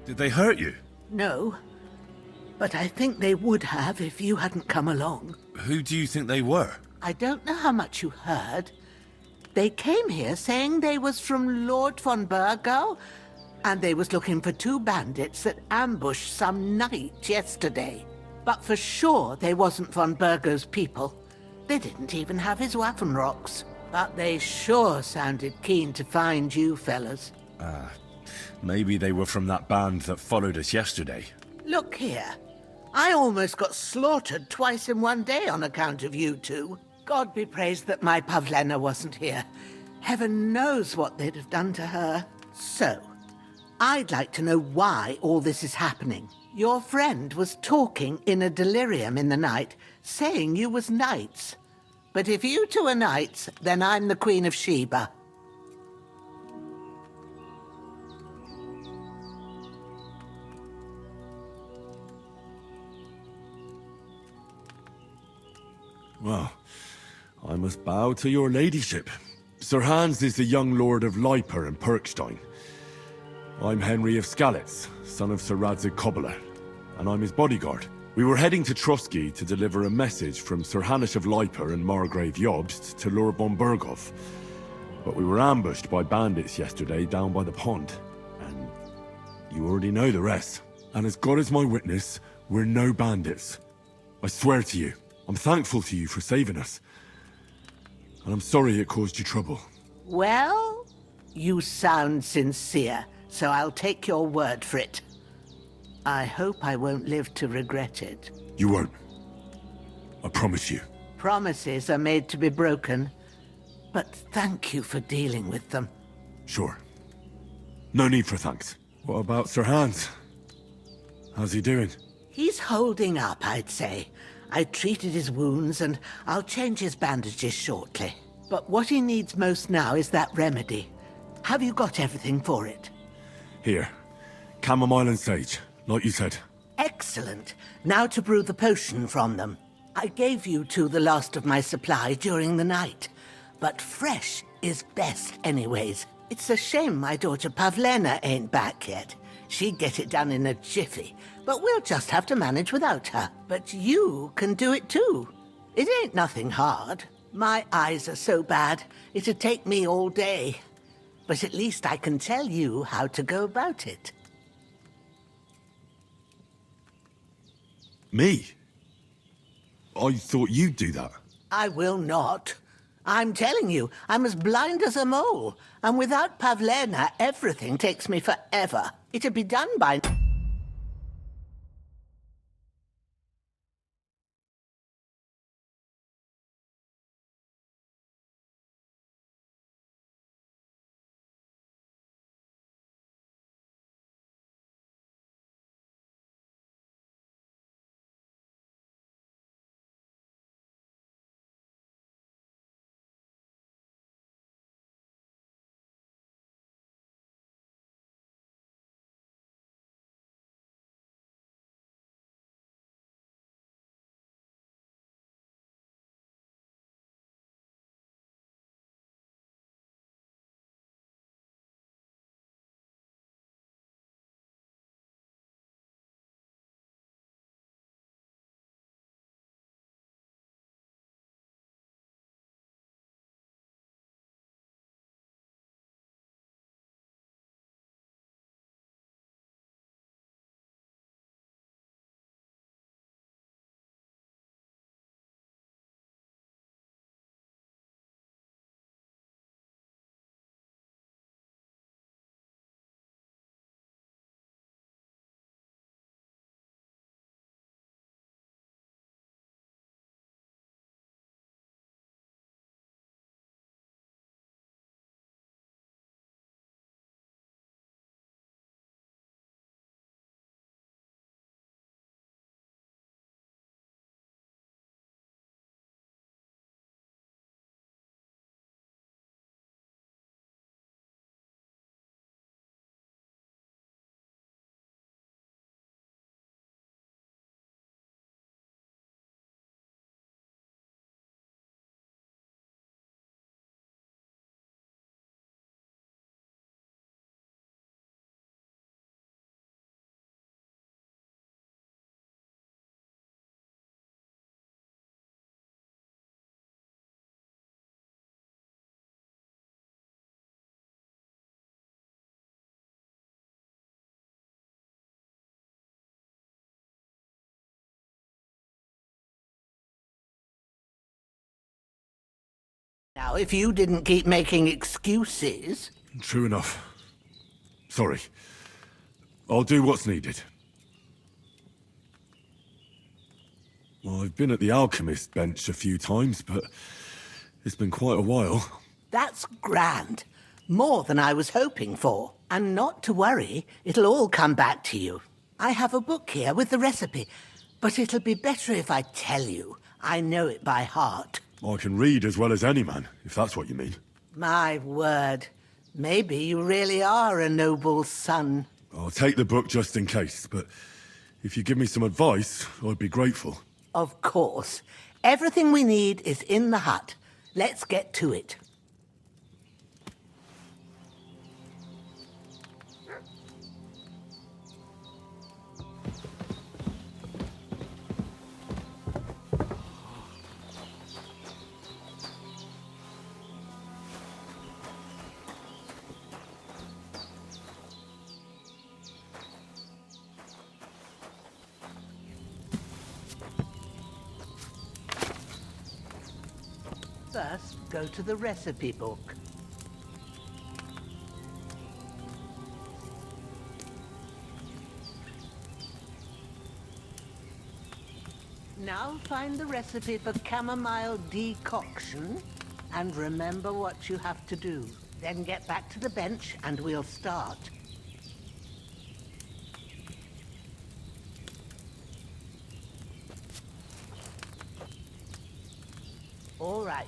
Did they hurt you? No, but I think they would have if you hadn't come along. Who do you think they were? I don't know how much you heard. They came here saying they was from Lord von Burgo, and they was looking for 2 bandits that ambushed some knight yesterday. But for sure they wasn't von Burgo's people. They didn't even have his Waffenrocks. But they sure sounded keen to find you fellas. Maybe they were from that band that followed us yesterday. Look here. I almost got slaughtered twice in one day on account of you two. God be praised that my Pavlena wasn't here. Heaven knows what they'd have done to her. So, I'd like to know why all this is happening. Your friend was talking in a delirium in the night, saying you was knights. But if you two are knights, then I'm the Queen of Sheba. Well, I must bow to your ladyship. Sir Hans is the young lord of Leiper and Perkstein. I'm Henry of Skalitz, son of Sir Radzig Kobyla, and I'm his bodyguard. We were heading to Trusky to deliver a message from Sir Hanish of Leiper and Margrave Jobst to Lord von Burgov. But we were ambushed by bandits yesterday down by the pond, and you already know the rest. And as God is my witness, we're no bandits. I swear to you. I'm thankful to you for saving us. And I'm sorry it caused you trouble. Well, you sound sincere, so I'll take your word for it. I hope I won't live to regret it. You won't. I promise you. Promises are made to be broken, but thank you for dealing with them. Sure. No need for thanks. What about Sir Hans? How's he doing? He's holding up, I'd say. I treated his wounds, and I'll change his bandages shortly. But what he needs most now is that remedy. Have you got everything for it? Here. Chamomile and sage, like you said. Excellent. Now to brew the potion from them. I gave you two the last of my supply during the night. But fresh is best anyways. It's a shame my daughter Pavlena ain't back yet. She'd get it done in a jiffy, but we'll just have to manage without her. But you can do it too. It ain't nothing hard. My eyes are so bad, it'd take me all day. But at least I can tell you how to go about it. Me? I thought you'd do that. I will not. I'm telling you, I'm as blind as a mole. And without Pavlena, everything takes me forever. It'd be done by... Now, if you didn't keep making excuses... True enough. Sorry. I'll do what's needed. Well, I've been at the alchemist bench a few times, but it's been quite a while. That's grand. More than I was hoping for. And not to worry, it'll all come back to you. I have a book here with the recipe, but it'll be better if I tell you. I know it by heart. I can read as well as any man, if that's what you mean. My word. Maybe you really are a noble son. I'll take the book just in case, but if you give me some advice, I'd be grateful. Of course. Everything we need is in the hut. Let's get to it. First, go to the recipe book. Now find the recipe for chamomile decoction and remember what you have to do. Then get back to the bench and we'll start. All right.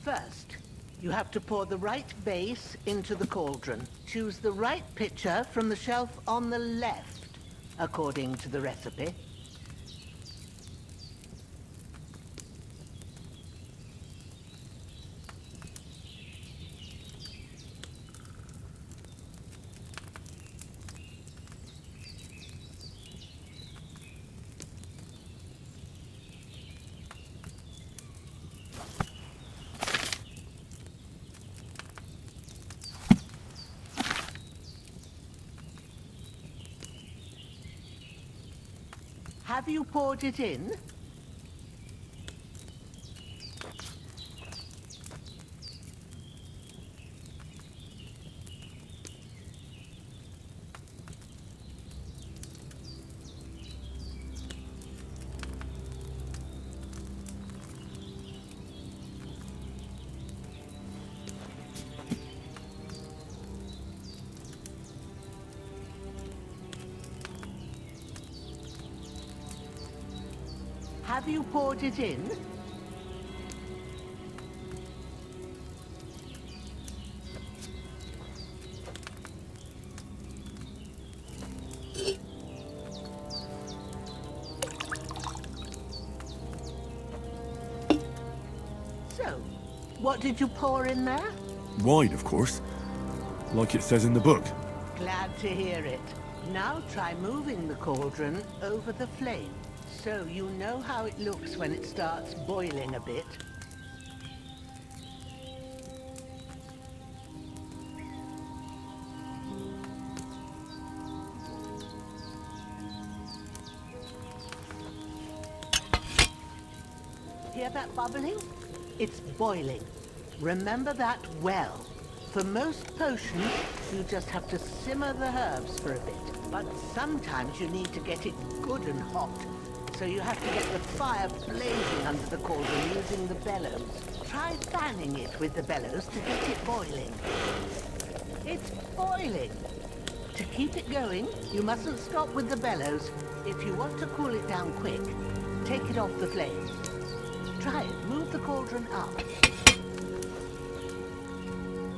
First, you have to pour the right base into the cauldron. Choose the right pitcher from the shelf on the left, according to the recipe. Have you poured it in? Have you poured it in? So, what did you pour in there? Wine, of course. Like it says in the book. Glad to hear it. Now try moving the cauldron over the flame. So you know how it looks when it starts boiling a bit. Hear that bubbling? It's boiling. Remember that well. For most potions, you just have to simmer the herbs for a bit. But sometimes you need to get it good and hot. So you have to get the fire blazing under the cauldron using the bellows. Try fanning it with the bellows to get it boiling. It's boiling! To keep it going, you mustn't stop with the bellows. If you want to cool it down quick, take it off the flame. Try it. Move the cauldron up.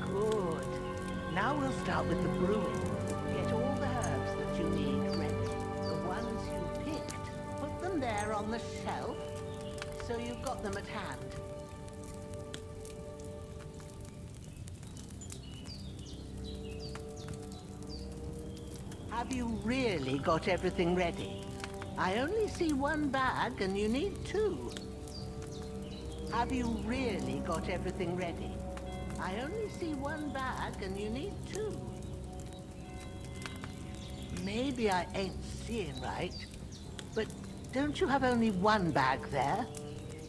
Good. Now we'll start with the brewing. Get all the herbs that you need ready. The ones you picked. Put them there on the shelf, so you've got them at hand. Have you really got everything ready? I only see one bag and you need two. Have you really got everything ready? I only see one bag and you need two. Maybe I ain't seeing right, but don't you have only one bag there?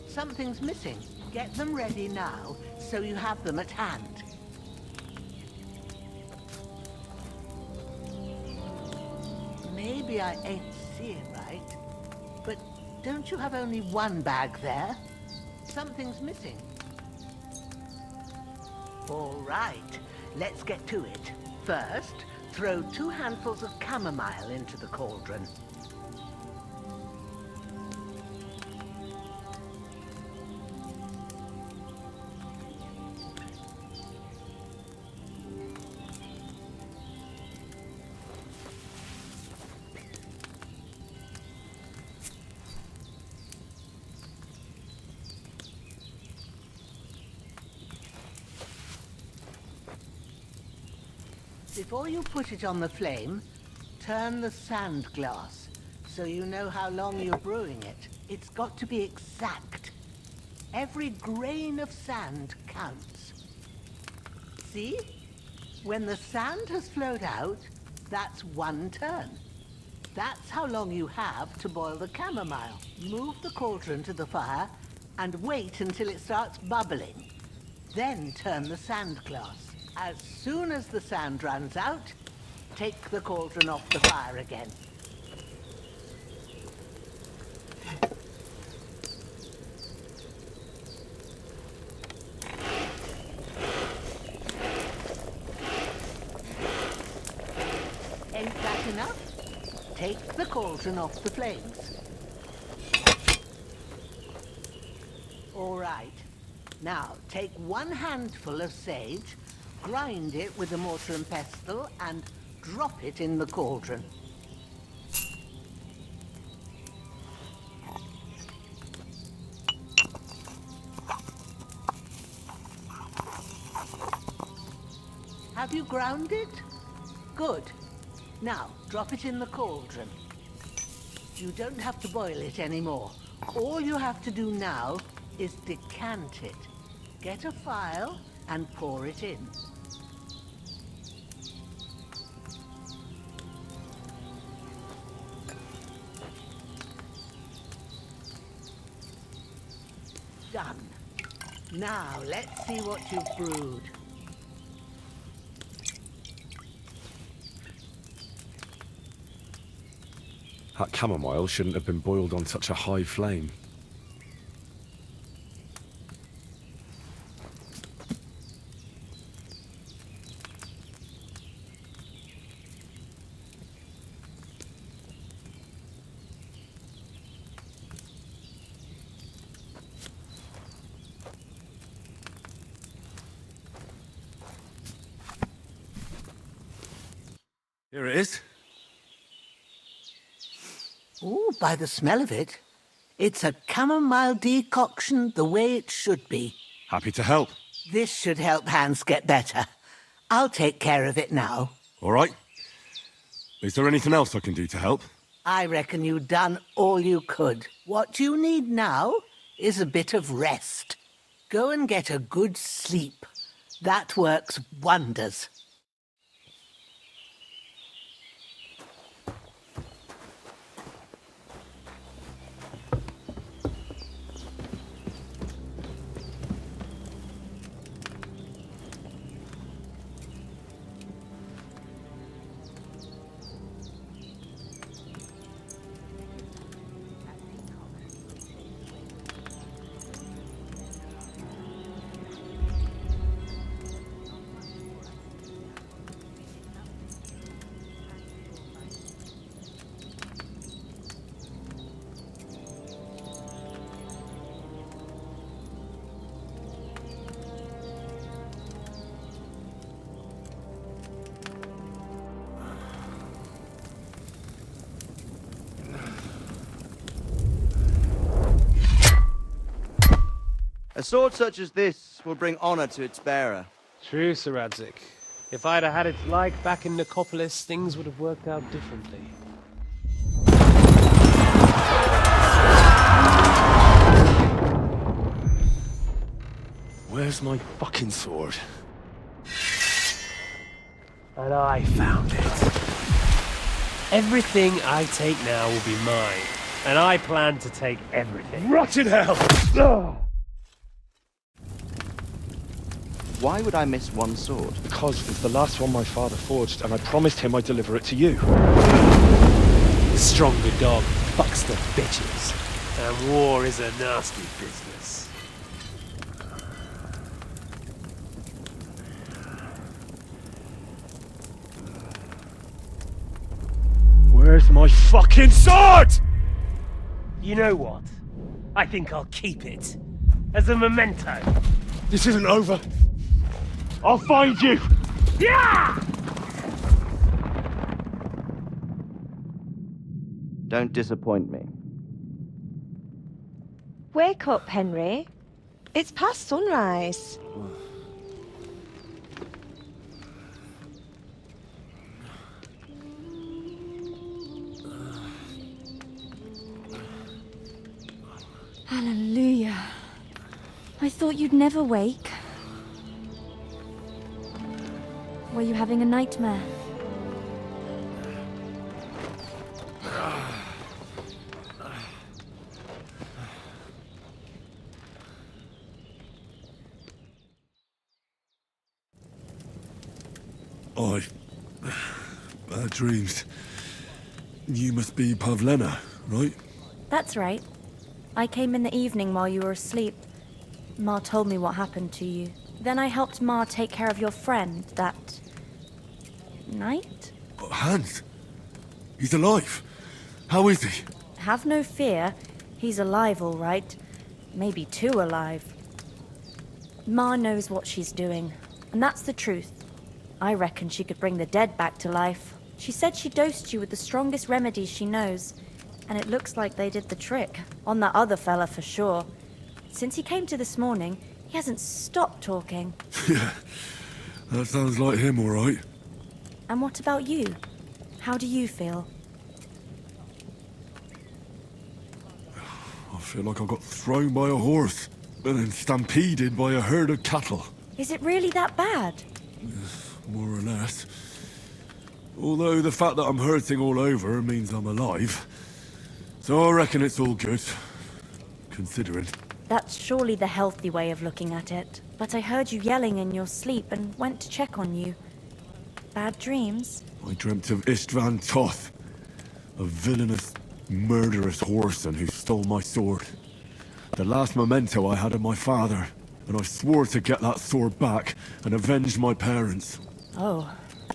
Something's missing. Get them ready now, so you have them at hand. Maybe I ain't seeing right, but don't you have only one bag there? Something's missing. All right, let's get to it. First, throw 2 handfuls of chamomile into the cauldron. Before you put it on the flame, turn the sand glass so you know how long you're brewing it. It's got to be exact. Every grain of sand counts. See? When the sand has flowed out, that's 1 turn. That's how long you have to boil the chamomile. Move the cauldron to the fire and wait until it starts bubbling. Then turn the sand glass. As soon as the sand runs out, take the cauldron off the fire again. Ain't that enough? Take the cauldron off the flames. All right. Now, take 1 handful of sage, grind it with a mortar and pestle, and drop it in the cauldron. Have you ground it? Good. Now, drop it in the cauldron. You don't have to boil it anymore. All you have to do now is decant it. Get a phial and pour it in. Done. Now, let's see what you've brewed. That chamomile shouldn't have been boiled on such a high flame. Here it is. Ooh, by the smell of it, it's a chamomile decoction the way it should be. Happy to help. This should help Hans get better. I'll take care of it now. All right. Is there anything else I can do to help? I reckon you've done all you could. What you need now is a bit of rest. Go and get a good sleep. That works wonders. A sword such as this will bring honor to its bearer. True, Sir Radzik. If I'd have had its like back in Nicopolis, things would have worked out differently. Where's my fucking sword? And I found it. Everything I take now will be mine, and I plan to take everything. Rot in hell! Why would I miss one sword? Because it's the last one my father forged, and I promised him I'd deliver it to you. The stronger dog fucks the bitches. And war is a nasty business. Where's my fucking sword? You know what? I think I'll keep it. As a memento. This isn't over. I'll find you! Yeah! Don't disappoint me. Wake up, Henry. It's past sunrise. Hallelujah. I thought you'd never wake. Were you having a nightmare? Bad dreams. You must be Pavlena, right? That's right. I came in the evening while you were asleep. Ma told me what happened to you. Then I helped Ma take care of your friend that night? Hans? He's alive. How is he? Have no fear. He's alive, all right. Maybe too alive. Ma knows what she's doing, and that's the truth. I reckon she could bring the dead back to life. She said she dosed you with the strongest remedies she knows, and it looks like they did the trick. On that other fella for sure. Since he came to this morning, he hasn't stopped talking. Yeah, that sounds like him, all right. And what about you? How do you feel? I feel like I got thrown by a horse, and then stampeded by a herd of cattle. Is it really that bad? More or less. Although the fact that I'm hurting all over means I'm alive. So I reckon it's all good. Considering. That's surely the healthy way of looking at it. But I heard you yelling in your sleep and went to check on you. Bad dreams? I dreamt of Istvan Toth, a villainous, murderous whoreson who stole my sword. The last memento I had of my father, and I swore to get that sword back and avenge my parents. Oh,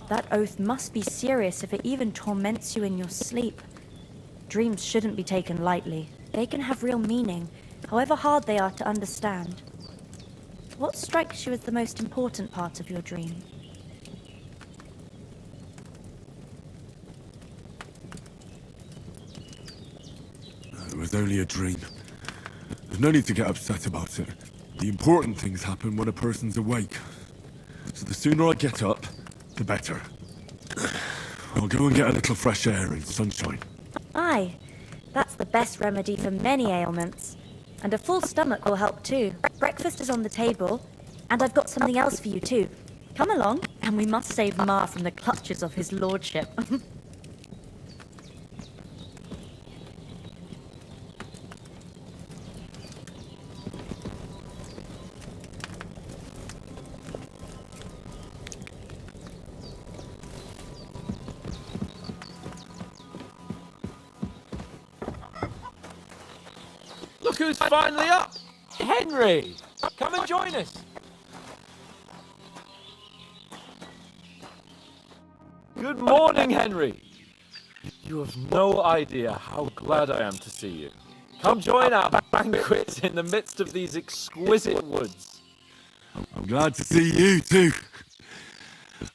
that oath must be serious if it even torments you in your sleep. Dreams shouldn't be taken lightly. They can have real meaning, however hard they are to understand. What strikes you as the most important part of your dream? It was only a dream. There's no need to get upset about it. The important things happen when a person's awake. So the sooner I get up, the better. I'll go and get a little fresh air and sunshine. Aye, that's the best remedy for many ailments. And a full stomach will help too. Breakfast is on the table, and I've got something else for you too. Come along, and we must save Ma from the clutches of his lordship. Look who's finally up! Henry! Come and join us! Good morning, Henry! You have no idea how glad I am to see you. Come join our banquet in the midst of these exquisite woods. I'm glad to see you too.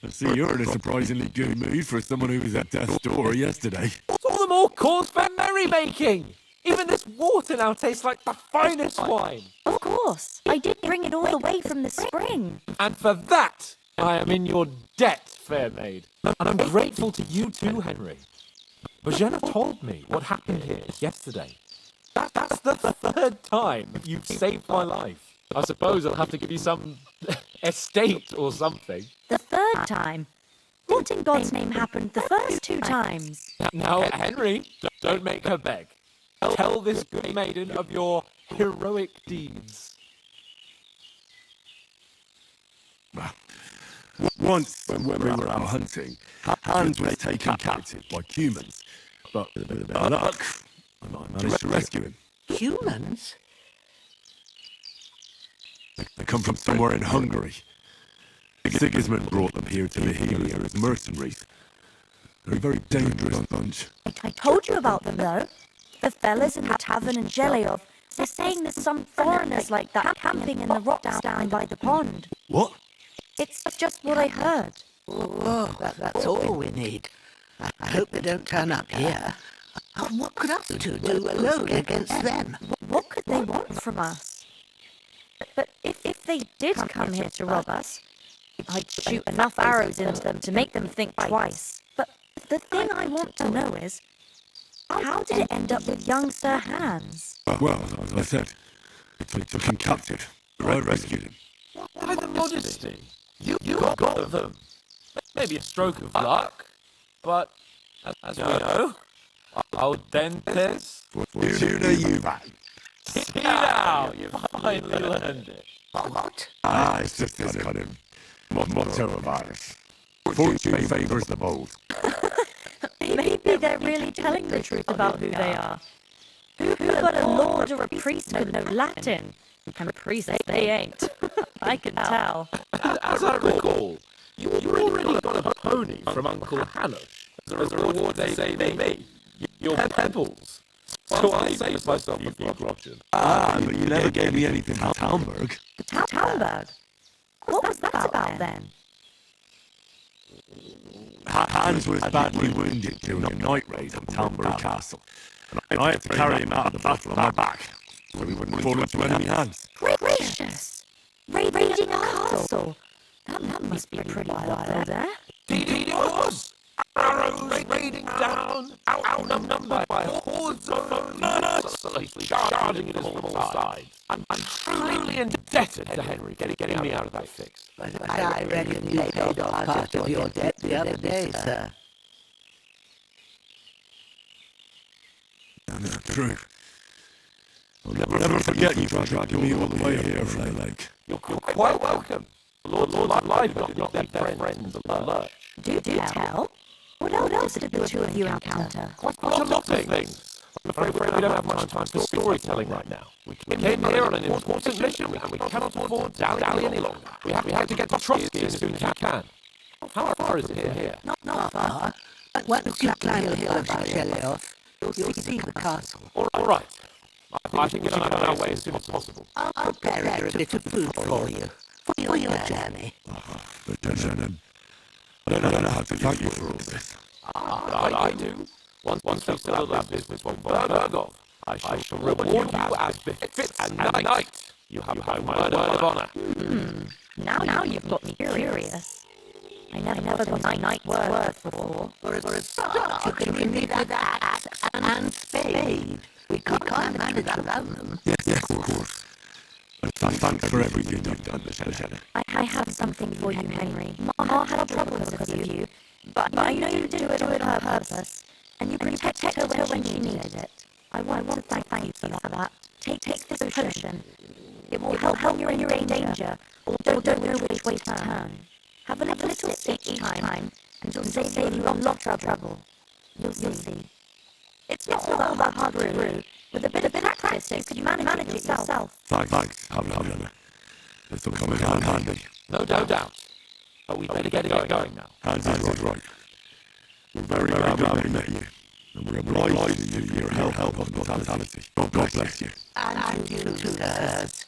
I see you're in a surprisingly good mood for someone who was at death's door yesterday. All the more cause for merrymaking! Even this water now tastes like the finest wine. Of course. I did bring it all the way from the spring. And for that, I am in your debt, fair maid. And I'm grateful to you too, Henry. Bojana told me what happened here yesterday. That's the third time you've saved my life. I suppose I'll have to give you some estate or something. The third time? What in God's name happened the first two times? Now, Henry, don't make her beg. Tell this good maiden of your heroic deeds. Once, when we were out hunting, Hans was taken captive by humans. But with a bit of luck, I managed to rescue him. Humans? They come from somewhere in Hungary. Sigismund brought them here to live here as mercenaries. They're a very dangerous bunch. I told you about them, though. The fellas in the tavern in Zheleov. They're saying there's some foreigners like that camping in the rocks down by the pond. What? It's just what I heard. Oh, that's all we need. I hope they don't turn up here. What could us two do alone against them? What could they want from us? But if they did come here to rob us, I'd shoot enough arrows into them to make them think twice. But the thing I want to know is, how did it end up with young Sir Hans? Well, as I said, they took him captive. I rescued him. Why the modesty? You got them. Maybe a stroke of luck, but as we know, al dentes. Fortuna juvat. See now, you finally learned it. What? It's just this kind of motto of ours. Fortune favours the bold. Maybe they're really telling the truth about who they are. Who but a lord or a priest could know Latin? And priests, they ain't. I can tell. As I recall, you already got a pony from Uncle Hanush as a reward they say me. Your pebbles. So I saved myself a few groschen. But you never gave me anything from Talmberg. Talmberg? What was that about then? Hans was badly wounded during a night raid on Talmberg Castle, and I had to carry him out of the battle on my back, so he wouldn't fall into enemy hands. Gracious! Raiding a castle? That must be pretty wild there. Indeed it was! Arrows raining down, outnumbered by hordes of murderers, charging it from all sides. I'm truly indebted to Henry getting me out of that fix. I reckon you paid off part of your debt the other day, sir. True. I'll never forget you for dragging me all the way here from the lake. You're quite welcome. Lord Lively did not leave their friends alert. Do tell? What else did the two of you encounter? Quite a lot of things. I'm afraid we don't have much time for storytelling right now. We came here on an important mission, and we cannot afford to dally any longer. We have to get to Trotsky as soon as we can. How far is it here? Not far. Once you climb the hill of Zheleov, you'll see the castle. All right. I think it's on our way as soon as possible. I'll prepare a bit of food for you. For your journey. But then, I don't know how to thank you for all this. I do. Once we settle that business from Bergov, I shall reward you as befits a knight. You have my word of honor. Now you've got me curious. I never got my knight's word before. For a start, you can give me that axe and spade. We can't manage without them. Yes, of course. Thanks for everything you've done, Lieutenant. I have something for you, Henry. Ma had trouble because of you, but I know you did it on purpose, and you protected her when she needed it. I want to thank you for that. Take this potion. It will help you when you're in danger, or don't know which way to turn. Have a little sip each time, and it'll save you a lot of trouble. You'll see. It's not all that hard to do. With a bit of practice, you can manage it yourself. Thanks. This will come in handy. No doubt. But we better get going now. Hans is right. We're very glad we met you. And we're obliged to you for your help on hospitality. God bless you. And you too, sirs.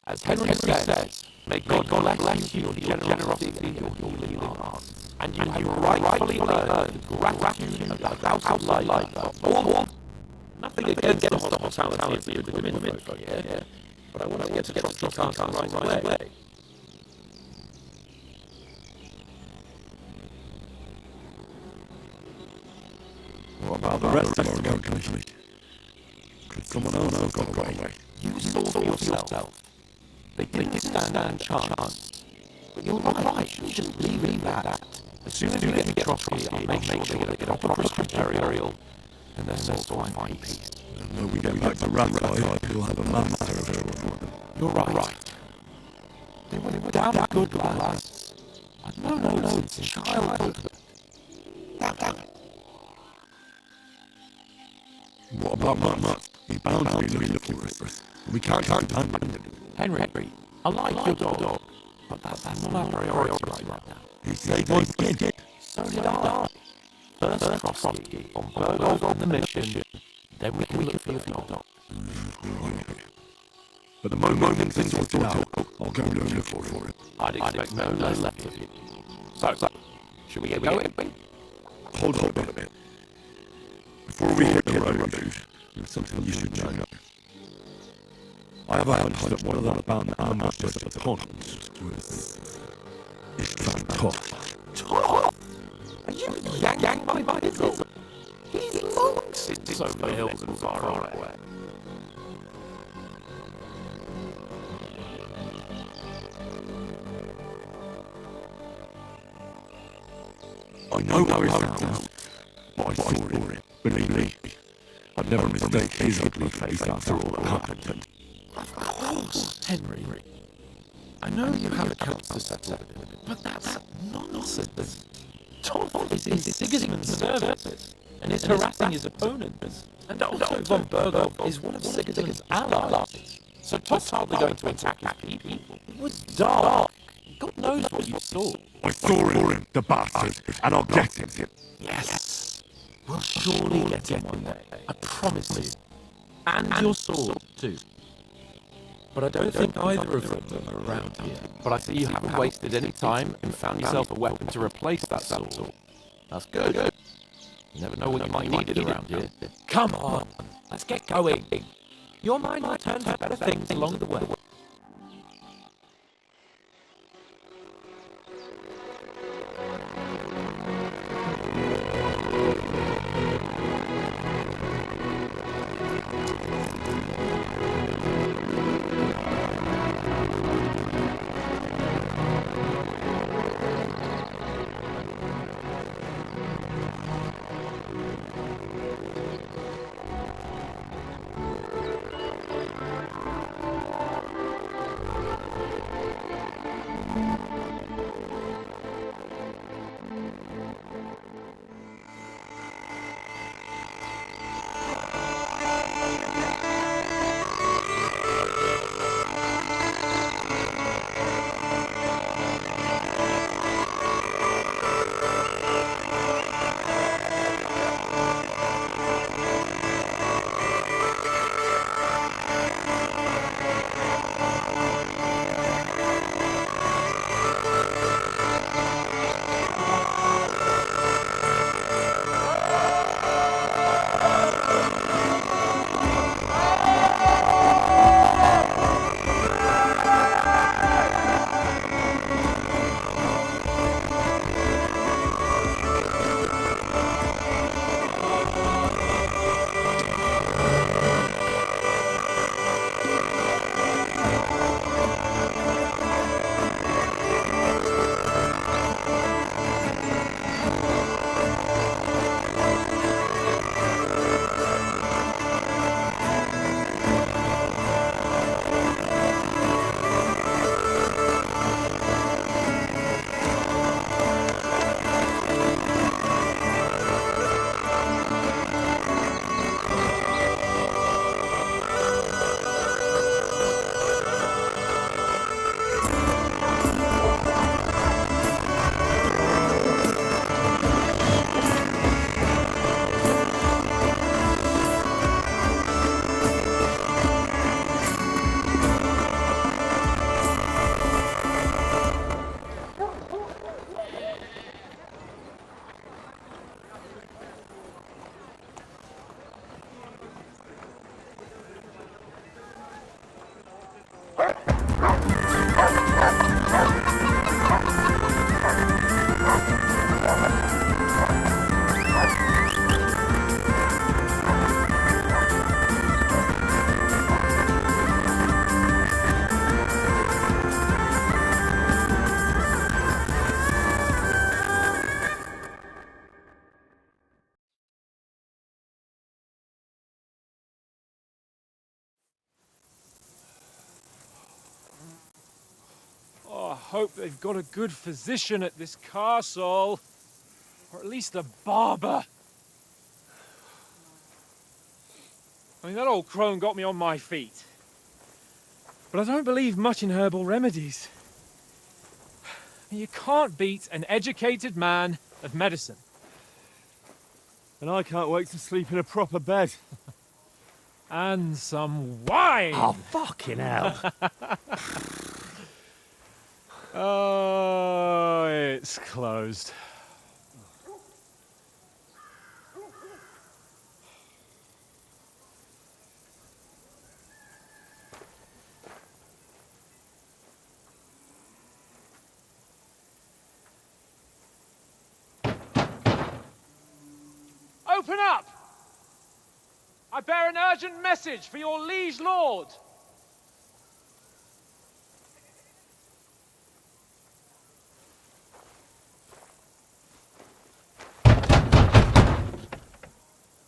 As Henry says, may God bless you for your generosity and your healing heart. And you rightfully earned gratitude of the House of Light for all. Nothing against the hospitality of the women folk here, but I want to get to Trotsky Castle right away. What about the rest of our company? Could someone else have got away? You saw for yourself. They didn't stand a chance. But you're right, you shouldn't leave it at that. As soon as you get to Trotsky, I'll make sure they get a proper Christian burial, and their souls find peace. And when we get back to Ratseye, we'll have a mass territory for them. You're right. They were damn good lads. I'd known those since childhood. What about Matt? He's bound to be looking for us. We can't abandon him. Henry, I like your dog, but that's not our priority right now. He saved my skin. So did I. First Frosty, on Burgo on the mission, then we can look for your dog. But the moment things are sorted out, I'll go look for him. I'd expect no less left of you. So, should we get going? Hold on a bit. Before we hit the road, there's something you should know. I have a hunch that one of them bound animals just at the pond is fantastic. Are you yang my business? He's long since over the hills and far away. I know how it sounds, but I saw it. Believe me, I'd never mistake his ugly face after all that happened. Of course, Henry. I know you have accounts to settle, but that's nonsense. Tom is in Sigismund's service and is harassing his opponents. And also von Burgov is one of Sigismund's allies. So Tom's hardly going to attack his people. It was dark. God knows what you saw. I saw him, the bastard, and I'll get him. Yes. We'll surely get him one day. I promise you. And your sword, too. But I don't think either of them are around here. But I see you haven't wasted any time and found yourself a weapon to replace that sword. That's good. You never know what you might need it around here. Come on, let's get going. Your mind will turn to better things along the way. hope they've got a good physician at this castle. Or at least a barber. I mean, that old crone got me on my feet. But I don't believe much in herbal remedies. You can't beat an educated man of medicine. And I can't wait to sleep in a proper bed. And some wine! Oh, fucking hell. Oh, it's closed. Open up! I bear an urgent message for your liege lord.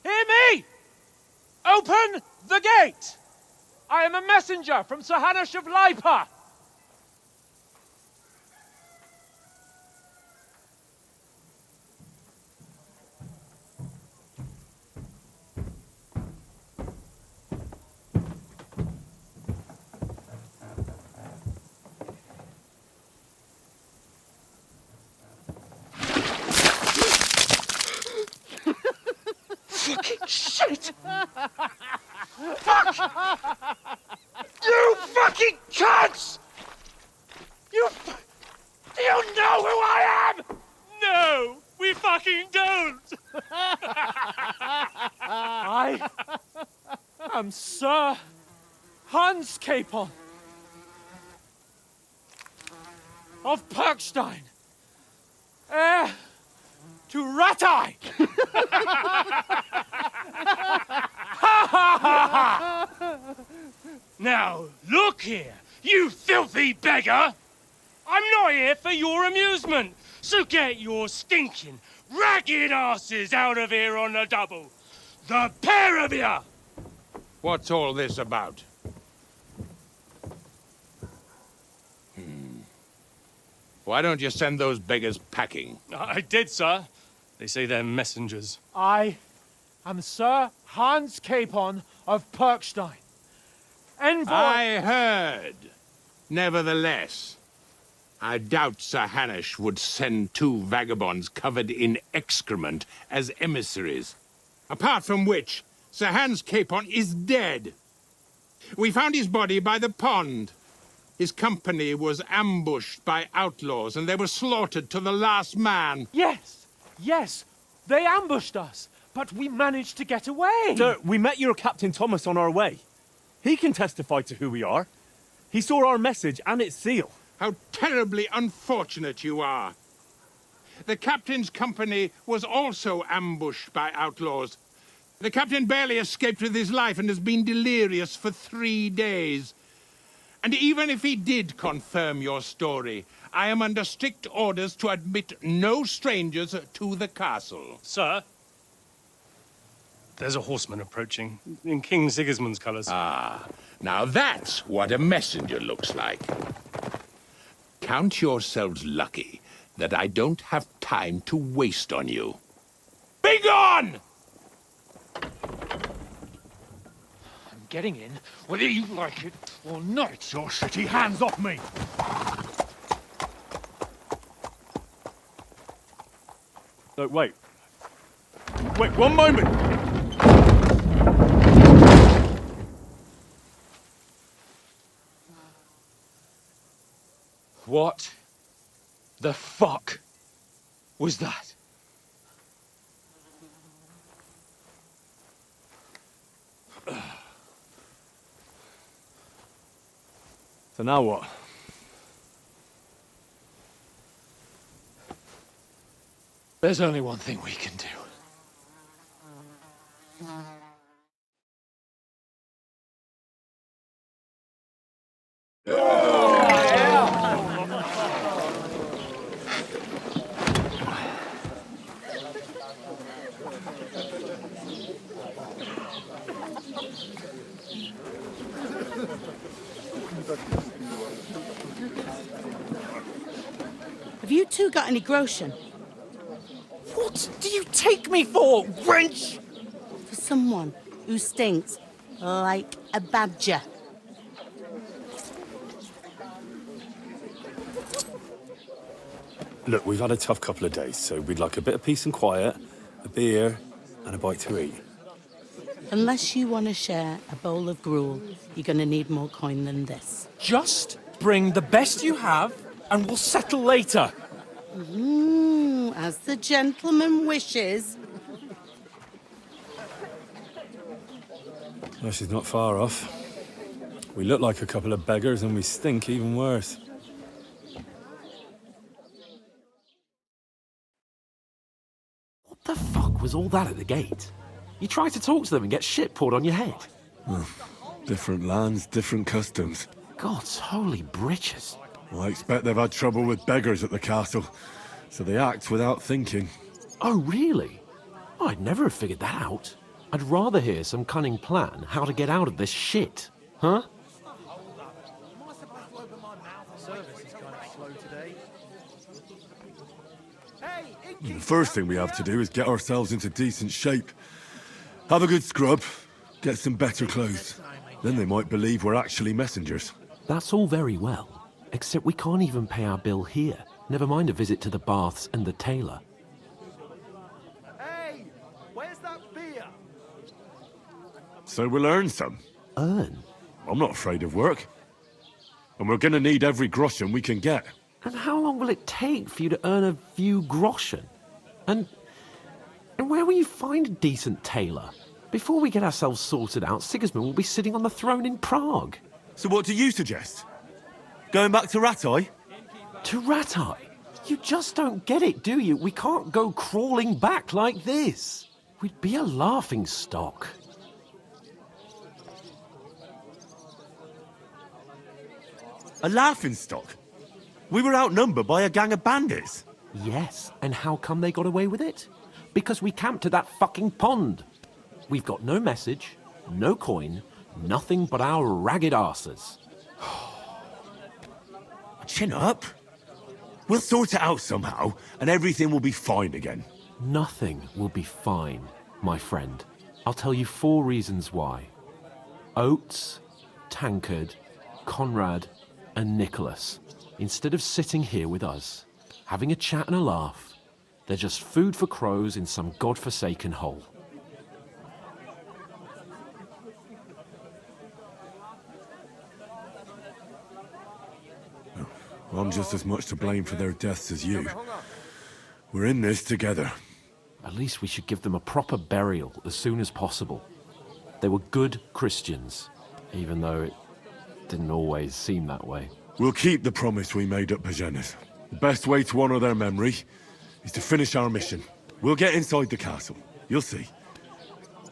Hear me! Open the gate! I am a messenger from Sir Hanush of Lipa. Fucking shit! Fuck! You fucking cunts! Do you know who I am? No, we fucking don't! I am Sir Hans Capon of Perkstein, heir to Ratai! Now, look here, you filthy beggar! I'm not here for your amusement, so get your stinking, ragged asses out of here on the double. The pair of you! What's all this about? Why don't you send those beggars packing? I did, sir. They say they're messengers. I am Sir Hans Capon of Perkstein, envoy... I heard. Nevertheless, I doubt Sir Hanush would send two vagabonds covered in excrement as emissaries. Apart from which, Sir Hans Capon is dead. We found his body by the pond. His company was ambushed by outlaws, and they were slaughtered to the last man. Yes, yes, they ambushed us, but we managed to get away. Sir, we met your Captain Thomas on our way. He can testify to who we are. He saw our message and its seal. How terribly unfortunate you are. The captain's company was also ambushed by outlaws. The captain barely escaped with his life and has been delirious for 3 days. And even if he did confirm your story, I am under strict orders to admit no strangers to the castle. Sir, there's a horseman approaching, in King Sigismund's colours. Ah, now that's what a messenger looks like. Count yourselves lucky that I don't have time to waste on you. Be gone! I'm getting in, whether you like it or not. Your shitty hands off me! No, wait. Wait, one moment! What the fuck was that? So now what? There's only one thing we can do. two got any groschen? What do you take me for, wench? For someone who stinks like a badger. Look, we've had a tough couple of days, so we'd like a bit of peace and quiet, a beer, and a bite to eat. Unless you want to share a bowl of gruel, you're going to need more coin than this. Just bring the best you have, and we'll settle later. As the gentleman wishes. Well, she's not far off. We look like a couple of beggars, and we stink even worse. What the fuck was all that at the gate? You try to talk to them and get shit poured on your head. Well, different lands, different customs. God's holy britches. Well, I expect they've had trouble with beggars at the castle, so they act without thinking. Oh, really? I'd never have figured that out. I'd rather hear some cunning plan how to get out of this shit. Huh? The first thing we have to do is get ourselves into decent shape. Have a good scrub, get some better clothes. Then they might believe we're actually messengers. That's all very well, except we can't even pay our bill here. Never mind a visit to the baths and the tailor. Hey, where's that beer? So we'll earn some. Earn? I'm not afraid of work. And we're gonna need every groschen we can get. And how long will it take for you to earn a few groschen? And where will you find a decent tailor? Before we get ourselves sorted out, Sigismund will be sitting on the throne in Prague. So what do you suggest? Going back to Ratai? To Ratai? You just don't get it, do you? We can't go crawling back like this. We'd be a laughing stock. A laughing stock? We were outnumbered by a gang of bandits. Yes, and how come they got away with it? Because we camped at that fucking pond. We've got no message, no coin, nothing but our ragged arses. Chin up. We'll sort it out somehow, and everything will be fine again. Nothing will be fine, my friend. I'll tell you 4 reasons why. Oates, Tankard, Conrad, and Nicholas, instead of sitting here with us, having a chat and a laugh, they're just food for crows in some godforsaken hole. I'm just as much to blame for their deaths as you. We're in this together. At least we should give them a proper burial as soon as possible. They were good Christians, even though it didn't always seem that way. We'll keep the promise we made at Pagenes. The best way to honor their memory is to finish our mission. We'll get inside the castle. You'll see.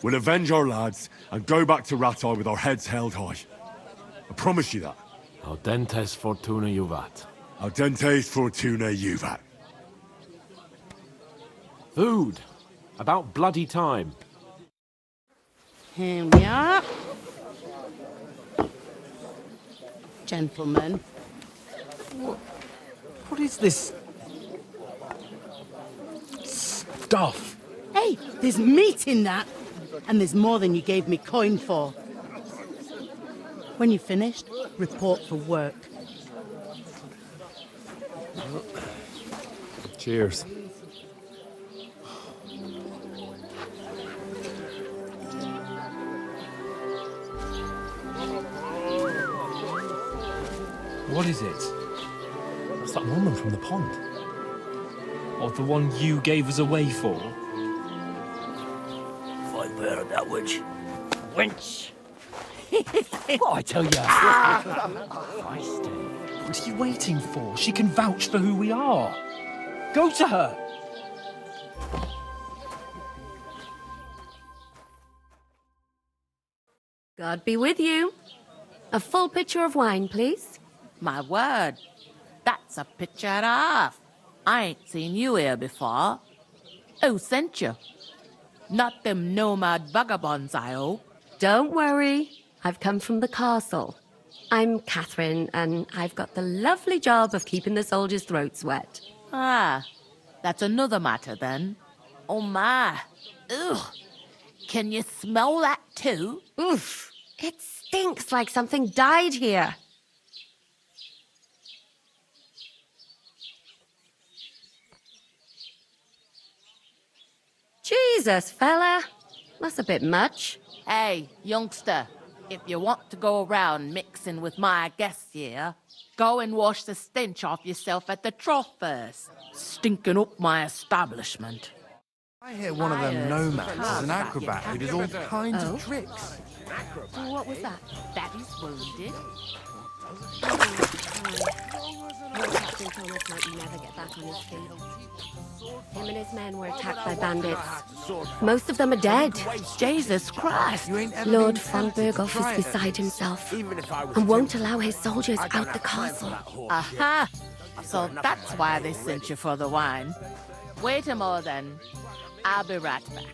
We'll avenge our lads and go back to Ratai with our heads held high. I promise you that. Audentes fortuna juvat. Audentes fortuna juvat. Food. About bloody time. Here we are. Gentlemen. What is this stuff? Hey, there's meat in that. And there's more than you gave me coin for. When you're finished, report for work. Cheers. What is it? It's that woman from the pond. Or the one you gave us away for? Fight better that witch. Wench! What I tell ya? What are you waiting for? She can vouch for who we are. Go to her. God be with you. A full pitcher of wine, please. My word, that's a picture and a half. I ain't seen you here before. Who sent you? Not them nomad vagabonds, I hope. Don't worry. I've come from the castle. I'm Catherine, and I've got the lovely job of keeping the soldiers' throats wet. Ah, that's another matter then. Oh my. Ugh. Can you smell that too? Oof. It stinks like something died here. Jesus, fella. That's a bit much. Hey, youngster. If you want to go around mixing with my guests here, go and wash the stench off yourself at the trough first. Stinking up my establishment. I hear one of them nomads is an acrobat who does all kinds of tricks. What was that? That is wounded. Poor Captain Thomas might never get back on his feet. Him and his men were attacked by bandits. Most of them are dead. Jesus Christ! Lord von Berghoff is beside himself and won't allow his soldiers out the castle. Aha! So that's why they sent you for the wine. Wait a moment then. I'll be right back.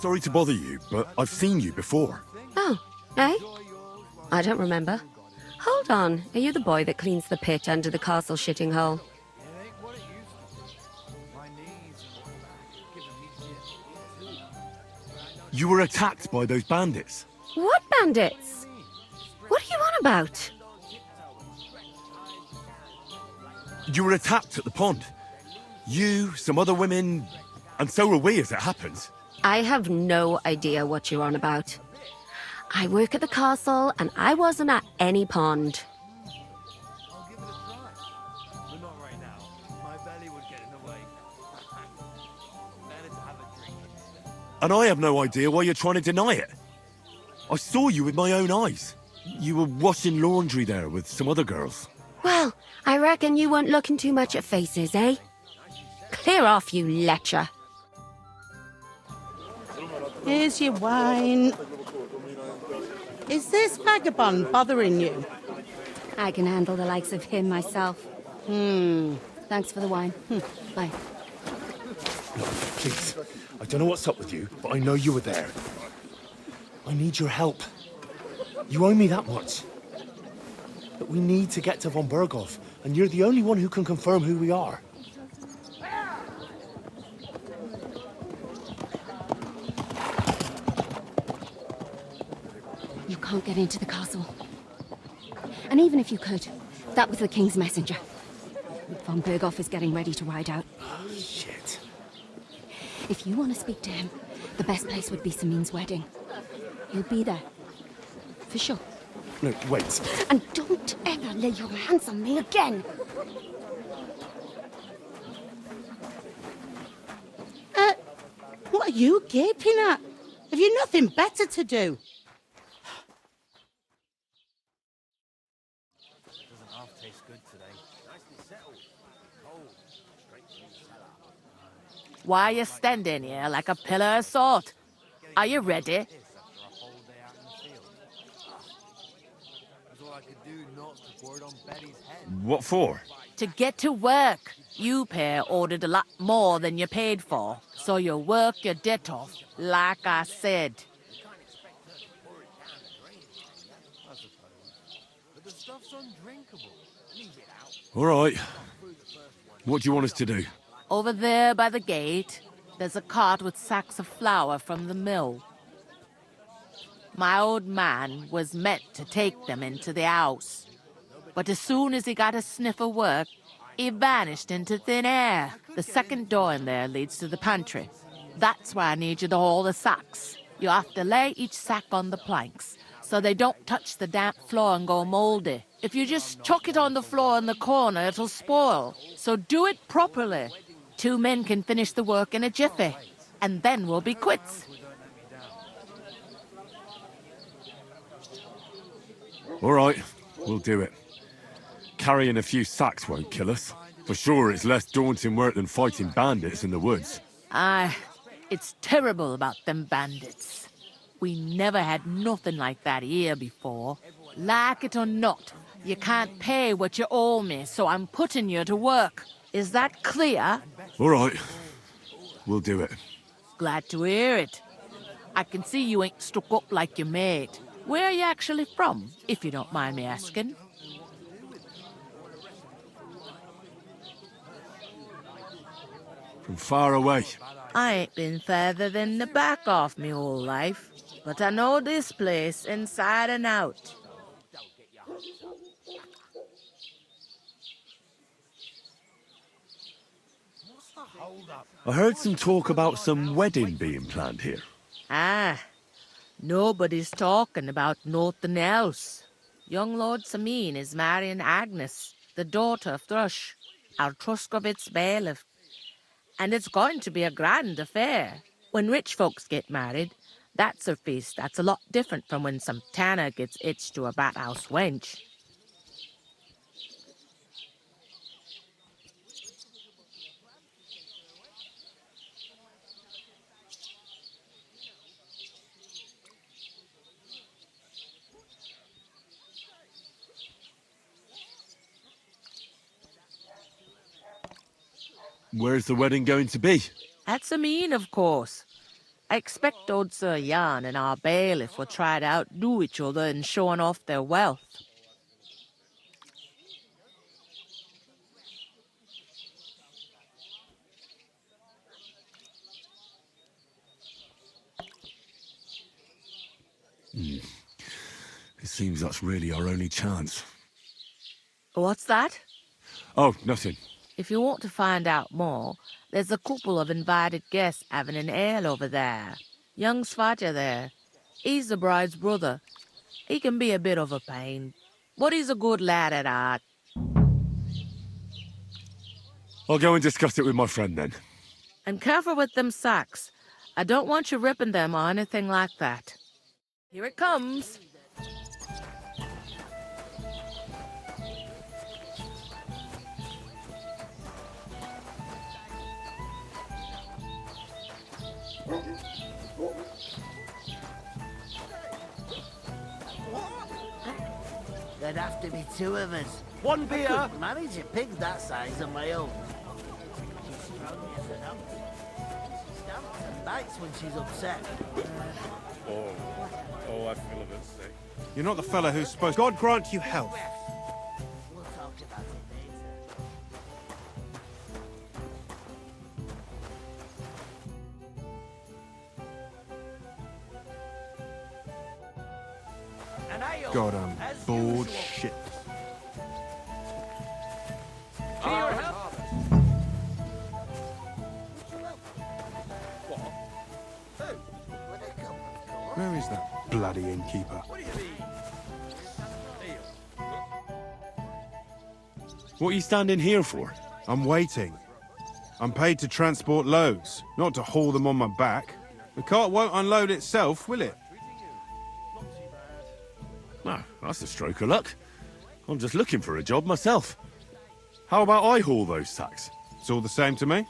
Sorry to bother you, but I've seen you before. Oh, eh? I don't remember. Hold on, are you the boy that cleans the pit under the castle shitting hole? You were attacked by those bandits. What bandits? What are you on about? You were attacked at the pond. You, some other women, and so were we, as it happens. I have no idea what you're on about. I work at the castle, and I wasn't at any pond. And I have no idea why you're trying to deny it. I saw you with my own eyes. You were washing laundry there with some other girls. Well, I reckon you weren't looking too much at faces, eh? Clear off, you lecher. Here's your wine. Is this vagabond bothering you? I can handle the likes of him myself. Thanks for the wine. Bye. Please, I don't know what's up with you, but I know you were there. I need your help. You owe me that much. But we need to get to von Berghoff, and you're the only one who can confirm who we are. You can't get into the castle. And even if you could, that was the king's messenger. Von Berghoff is getting ready to ride out. Oh, shit. If you want to speak to him, the best place would be Samin's wedding. He'll be there. For sure. No, wait. And don't ever lay your hands on me again! What are you gaping at? Have you nothing better to do? Why are you standing here like a pillar of salt? Are you ready? What for? To get to work. You pair ordered a lot more than you paid for, so you work your debt off, like I said. All right. What do you want us to do? Over there by the gate, there's a cart with sacks of flour from the mill. My old man was meant to take them into the house. But as soon as he got a sniff of work, he vanished into thin air. The second door in there leads to the pantry. That's why I need you to haul the sacks. You have to lay each sack on the planks, so they don't touch the damp floor and go moldy. If you just chuck it on the floor in the corner, it'll spoil. So do it properly. 2 men can finish the work in a jiffy, and then we'll be quits. All right, we'll do it. Carrying a few sacks won't kill us. For sure, it's less daunting work than fighting bandits in the woods. Aye, it's terrible about them bandits. We never had nothing like that here before. Like it or not, you can't pay what you owe me, so I'm putting you to work. Is that clear? All right, we'll do it. Glad to hear it. I can see you ain't stuck up like your mate. Where are you actually from, if you don't mind me asking? From far away. I ain't been further than the back off me whole life, but I know this place inside and out. I heard some talk about some wedding being planned here. Ah, nobody's talking about nothing else. Young Lord Samin is marrying Agnes, the daughter of Thrush, our Truscovitz bailiff. And it's going to be a grand affair. When rich folks get married, that's a feast that's a lot different from when some tanner gets hitched to a bathhouse wench. Where's the wedding going to be? At Samin, of course. I expect old Sir Jan and our bailiff will try to outdo each other in showing off their wealth. It seems that's really our only chance. What's that? Oh, nothing. If you want to find out more, there's a couple of invited guests having an ale over there. Young Svaja there. He's the bride's brother. He can be a bit of a pain, but he's a good lad at heart. I'll go and discuss it with my friend then. And careful with them sacks. I don't want you ripping them or anything like that. Here it comes. There'd have to be two of us. One beer. I couldn't manage a pig that size on my own. She's strong as an oak. She stamps and bites when she's upset. Oh, I feel a bit sick. You're not the fella who's supposed... God grant you health. We'll talk about it later. An ale. God, I'm as bored usual. shit. To your health. Where is that bloody innkeeper? What are you standing here for? I'm waiting. I'm paid to transport loads, not to haul them on my back. The cart won't unload itself, will it? No, that's a stroke of luck. I'm just looking for a job myself. How about I haul those sacks? It's all the same to me.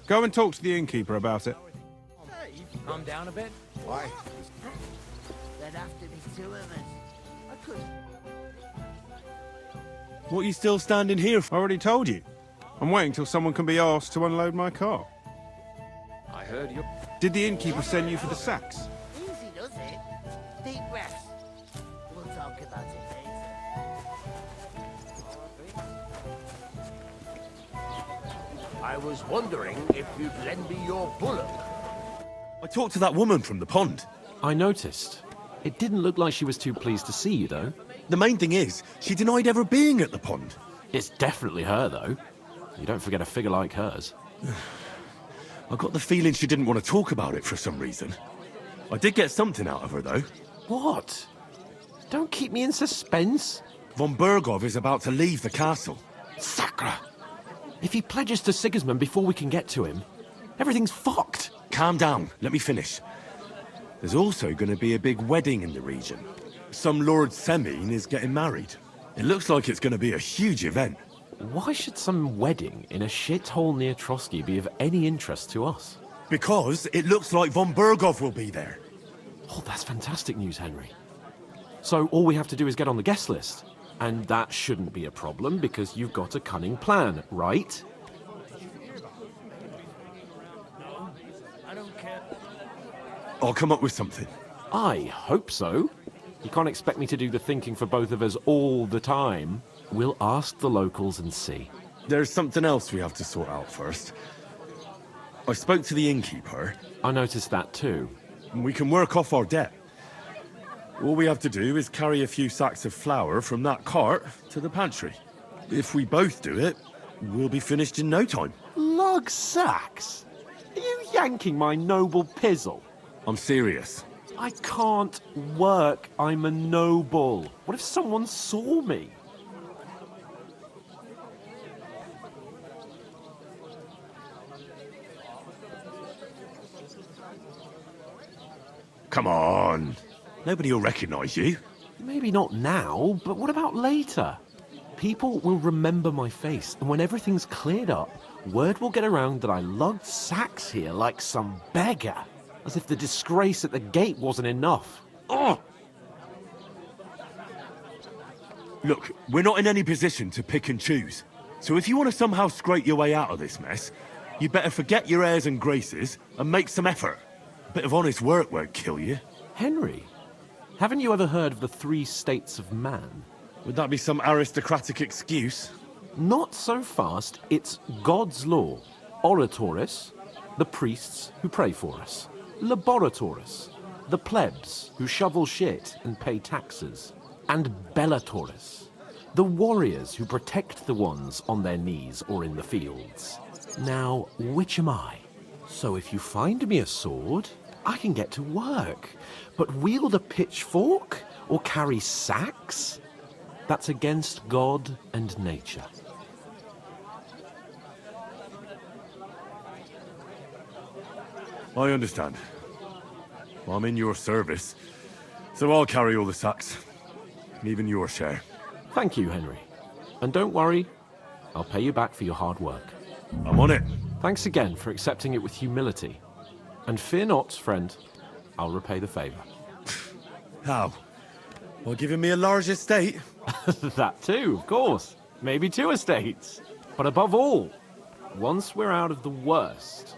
Go and talk to the innkeeper about it. Calm down a bit. Why? There'd have to be two of us. I couldn't. What are you still standing here for? I already told you. I'm waiting till someone can be asked to unload my car. I heard you. Did the innkeeper send you for the sacks? Easy does it. Deep breaths. We'll talk about it later. I was wondering if you'd lend me your bullock. I talked to that woman from the pond. I noticed. It didn't look like she was too pleased to see you, though. The main thing is, she denied ever being at the pond. It's definitely her, though. You don't forget a figure like hers. I got the feeling she didn't want to talk about it for some reason. I did get something out of her, though. What? Don't keep me in suspense. Von Bergov is about to leave the castle. Sacre! If he pledges to Sigismund before we can get to him, everything's fucked. Calm down, let me finish. There's also going to be a big wedding in the region. Some Lord Semin is getting married. It looks like it's going to be a huge event. Why should some wedding in a shithole near Trotsky be of any interest to us? Because it looks like Von Bergov will be there. Oh, that's fantastic news, Henry. So all we have to do is get on the guest list. And that shouldn't be a problem because you've got a cunning plan, right? I don't care. I'll come up with something. I hope so. You can't expect me to do the thinking for both of us all the time. We'll ask the locals and see. There's something else we have to sort out first. I spoke to the innkeeper. I noticed that too. And we can work off our debt. All we have to do is carry a few sacks of flour from that cart to the pantry. If we both do it, we'll be finished in no time. Lug sacks? Are you yanking my noble pizzle? I'm serious. I can't work. I'm a noble. What if someone saw me? Come on. Nobody will recognize you. Maybe not now, but what about later? People will remember my face, and when everything's cleared up, word will get around that I lugged sacks here like some beggar. As if the disgrace at the gate wasn't enough. Ugh! Look, we're not in any position to pick and choose. So if you want to somehow scrape your way out of this mess, you better forget your airs and graces and make some effort. A bit of honest work won't kill you. Henry, haven't you ever heard of the 3 states of man? Would that be some aristocratic excuse? Not so fast. It's God's law. Oratoris, the priests who pray for us. Laboratoris, the plebs who shovel shit and pay taxes. And Bellatoris, the warriors who protect the ones on their knees or in the fields. Now, which am I? So if you find me a sword, I can get to work. But wield a pitchfork or carry sacks? That's against God and nature. I understand. I'm in your service, so I'll carry all the sacks. Even your share. Thank you, Henry. And don't worry, I'll pay you back for your hard work. I'm on it. Thanks again for accepting it with humility. And fear not, friend, I'll repay the favor. How? By giving me a large estate? That too, of course. Maybe 2 estates. But above all, once we're out of the worst,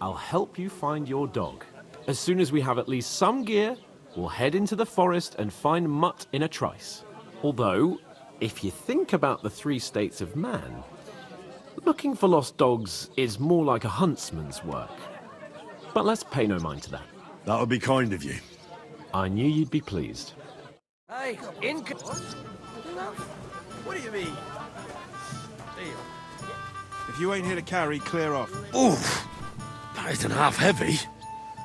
I'll help you find your dog. As soon as we have at least some gear, we'll head into the forest and find Mutt in a trice. Although, if you think about the 3 states of man, looking for lost dogs is more like a huntsman's work. But let's pay no mind to that. That would be kind of you. I knew you'd be pleased. Hey, What do you mean? If you ain't here to carry, clear off. Oof! That isn't half heavy.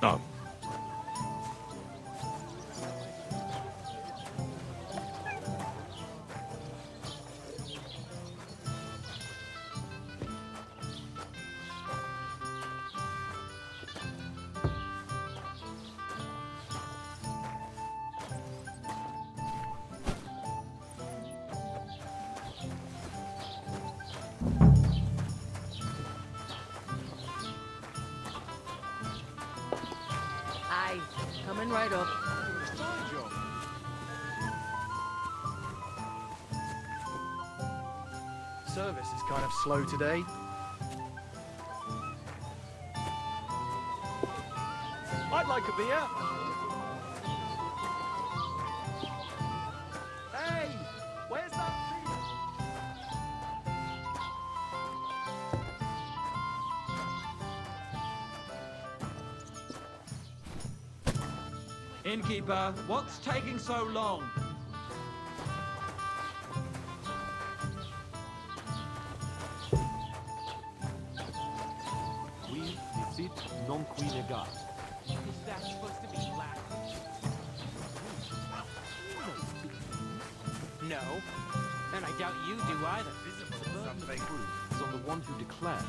Oh. Aye, coming right up. Service is kind of slow today. I'd like a beer. Hey, where's that Innkeeper, what's taking so long? We visit non qui negat. Is that supposed to be Latin? No. And I doubt you do either. Something is on the one who declares,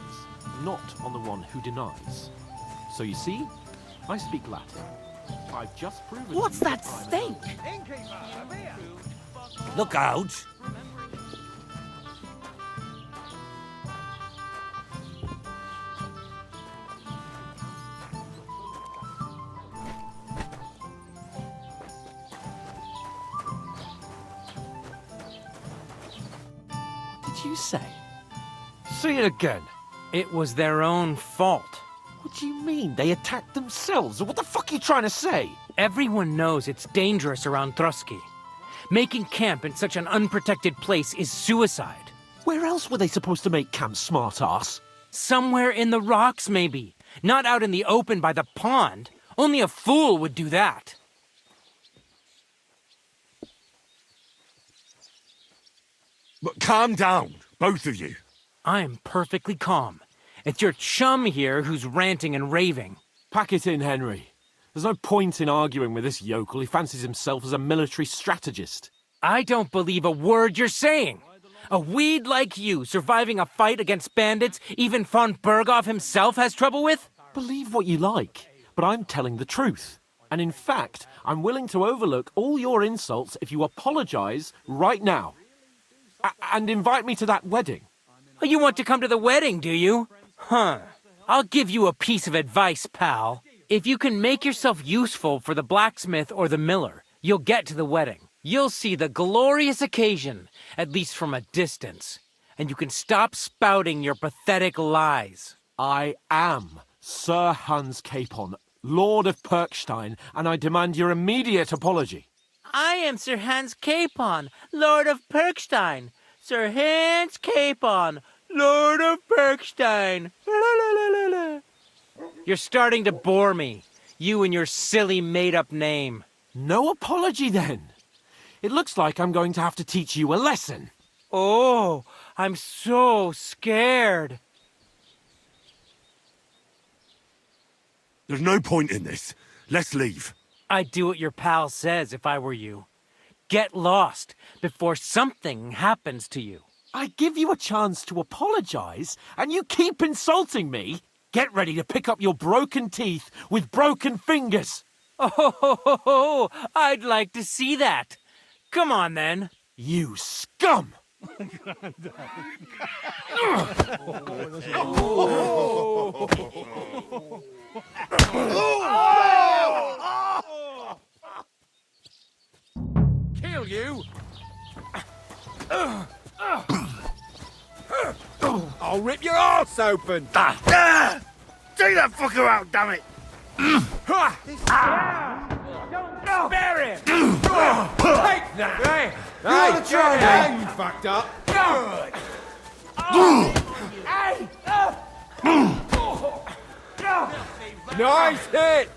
not on the one who denies. So you see, I speak Latin. I've just proven. What's that stink? Look out! What did you say? Say it again. It was their own fault. What do you mean? They attacked themselves? What the fuck are you trying to say? Everyone knows it's dangerous around Trotsky. Making camp in such an unprotected place is suicide. Where else were they supposed to make camp, smart-ass? Somewhere in the rocks, maybe. Not out in the open by the pond. Only a fool would do that. But calm down, both of you. I'm perfectly calm. It's your chum here who's ranting and raving. Pack it in, Henry. There's no point in arguing with this yokel. He fancies himself as a military strategist. I don't believe a word you're saying. A weed like you surviving a fight against bandits even von Berghoff himself has trouble with? Believe what you like, but I'm telling the truth. And in fact, I'm willing to overlook all your insults if you apologize right now. And invite me to that wedding. Oh, you want to come to the wedding, do you? Huh. I'll give you a piece of advice, pal. If you can make yourself useful for the blacksmith or the miller, you'll get to the wedding. You'll see the glorious occasion, at least from a distance. And you can stop spouting your pathetic lies. I am Sir Hans Capon, Lord of Perkstein, and I demand your immediate apology. I am Sir Hans Capon, Lord of Perkstein. Sir Hans Capon, Lord of Perkstein. You're starting to bore me. You and your silly made-up name. No apology, then. It looks like I'm going to have to teach you a lesson. Oh, I'm so scared. There's no point in this. Let's leave. I'd do what your pal says if I were you. Get lost before something happens to you. I give you a chance to apologize, and you keep insulting me. Get ready to pick up your broken teeth with broken fingers. Oh, I'd like to see that. Come on, then. You scum! Kill you! I'll rip your arse open! Take that fucker out, damn it! Don't spare him! Take that! Hey, You wanna try me? You fucked up. Good! Nice hit!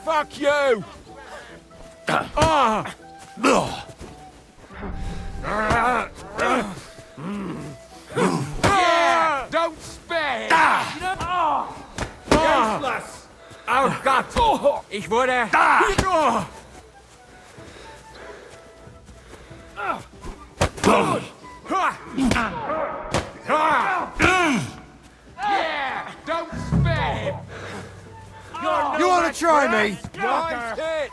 Fuck you! Yeah! Don't spare him! Useless! Oh Gott! Ich wurde... Yeah! Don't spare him! You wanna try me? Nice hit!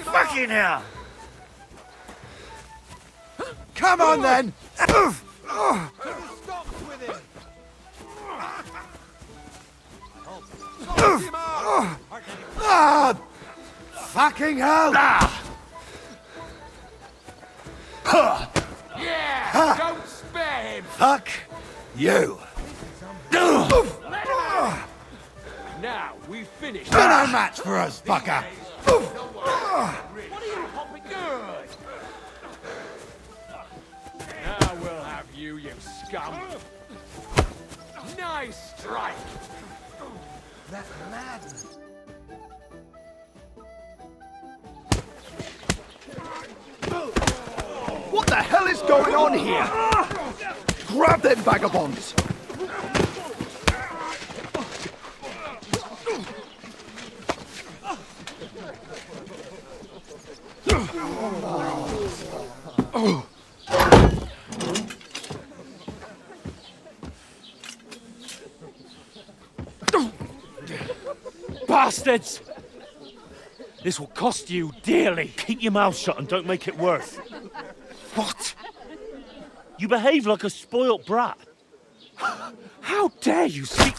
Fucking hell! Come on then! Fucking hell! Yeah! Don't spare him! Fuck you! Now we've finished. You're no match for us, fucker! What are you popping good? Now we'll have you, you scum! Nice strike! That's madness. What the hell is going on here? Grab them vagabonds! Bastards! This will cost you dearly. Keep your mouth shut and don't make it worse. What? You behave like a spoilt brat. How dare you speak...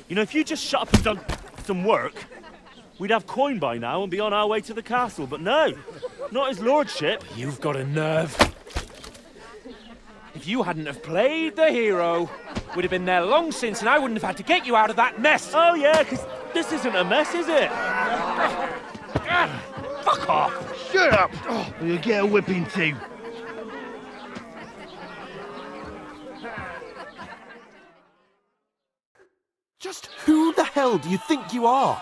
You know, if you just shut up and done some work, we'd have coin by now and be on our way to the castle, but no, not his lordship. You've got a nerve. If you hadn't have played the hero, we'd have been there long since and I wouldn't have had to get you out of that mess. Oh yeah, because this isn't a mess, is it? Fuck off. Shut up! Or you'll get a whipping too. Just who the hell do you think you are?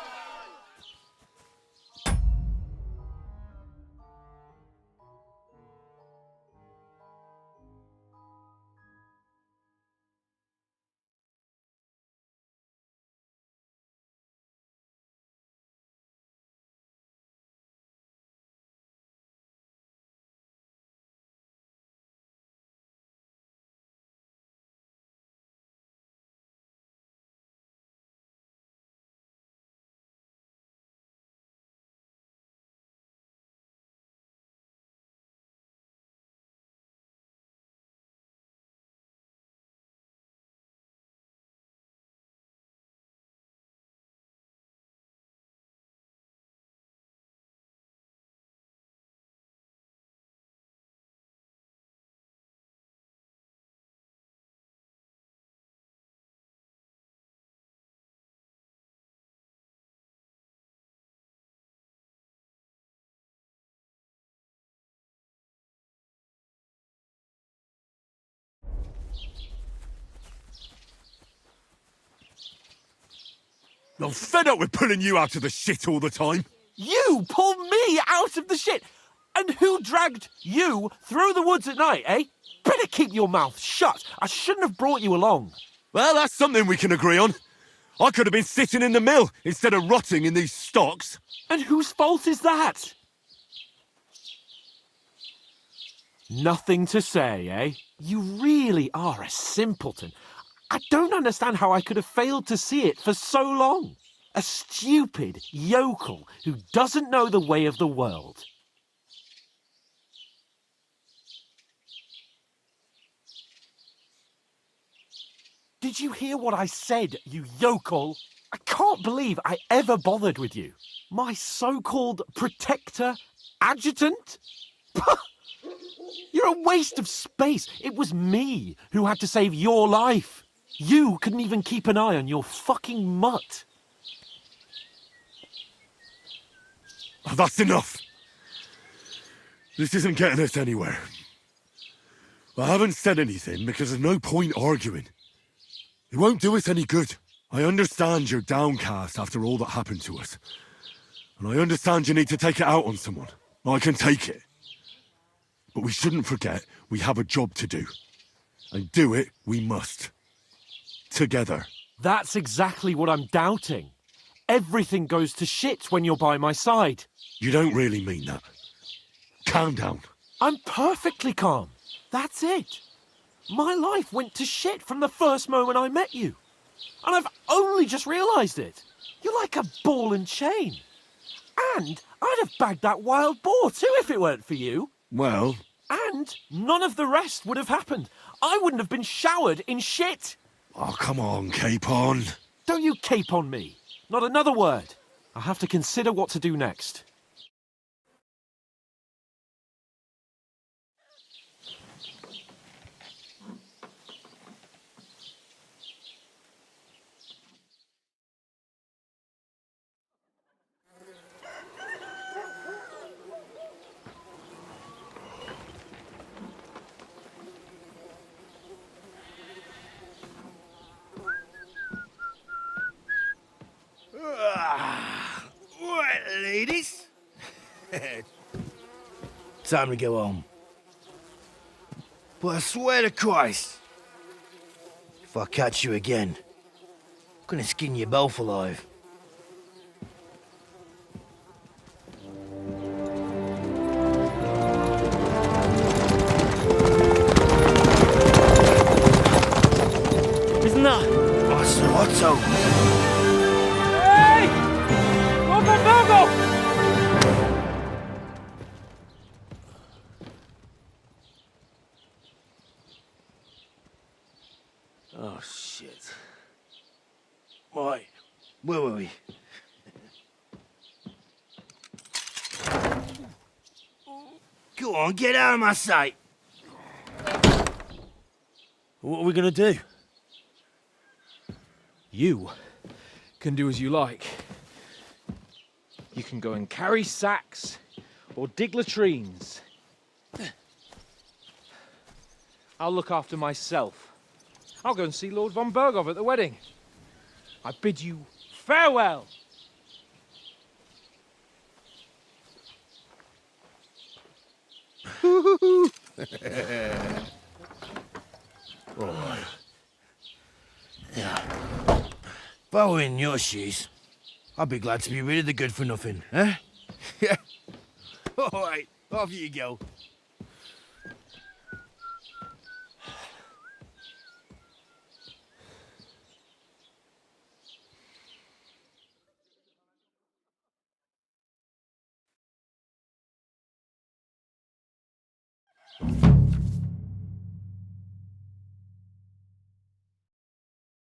I'm fed up with pulling you out of the shit all the time. You pull me out of the shit? And who dragged you through the woods at night, eh? Better keep your mouth shut. I shouldn't have brought you along. Well, that's something we can agree on. I could have been sitting in the mill instead of rotting in these stocks. And whose fault is that? Nothing to say, eh? You really are a simpleton. I don't understand how I could have failed to see it for so long. A stupid yokel who doesn't know the way of the world. Did you hear what I said, you yokel? I can't believe I ever bothered with you. My so-called protector, adjutant? You're a waste of space. It was me who had to save your life. You couldn't even keep an eye on your fucking mutt. Oh, that's enough. This isn't getting us anywhere. I haven't said anything because there's no point arguing. It won't do us any good. I understand you're downcast after all that happened to us. And I understand you need to take it out on someone. I can take it. But we shouldn't forget we have a job to do. And do it we must. Together. That's exactly what I'm doubting. Everything goes to shit when you're by my side. You don't really mean that. Calm down. I'm perfectly calm. That's it. My life went to shit from the first moment I met you. And I've only just realised it. You're like a ball and chain. And I'd have bagged that wild boar too if it weren't for you. Well... And none of the rest would have happened. I wouldn't have been showered in shit. Oh, come on, Capon. Don't you cape on me. Not another word. I have to consider what to do next. Right, ladies. Time to go home. But I swear to Christ, if I catch you again, I'm gonna skin you both alive. Isn't that? Otto! Hey! Go! Oh, shit. Right, where were we? Go on, get out of my sight. What are we gonna do? You can do as you like. You can go and carry sacks or dig latrines. I'll look after myself. I'll go and see Lord von Berghoff at the wedding. I bid you farewell. Alright. Yeah. If I were in your shoes, I'd be glad to be rid of the good for nothing, eh? Yeah. Alright, off you go.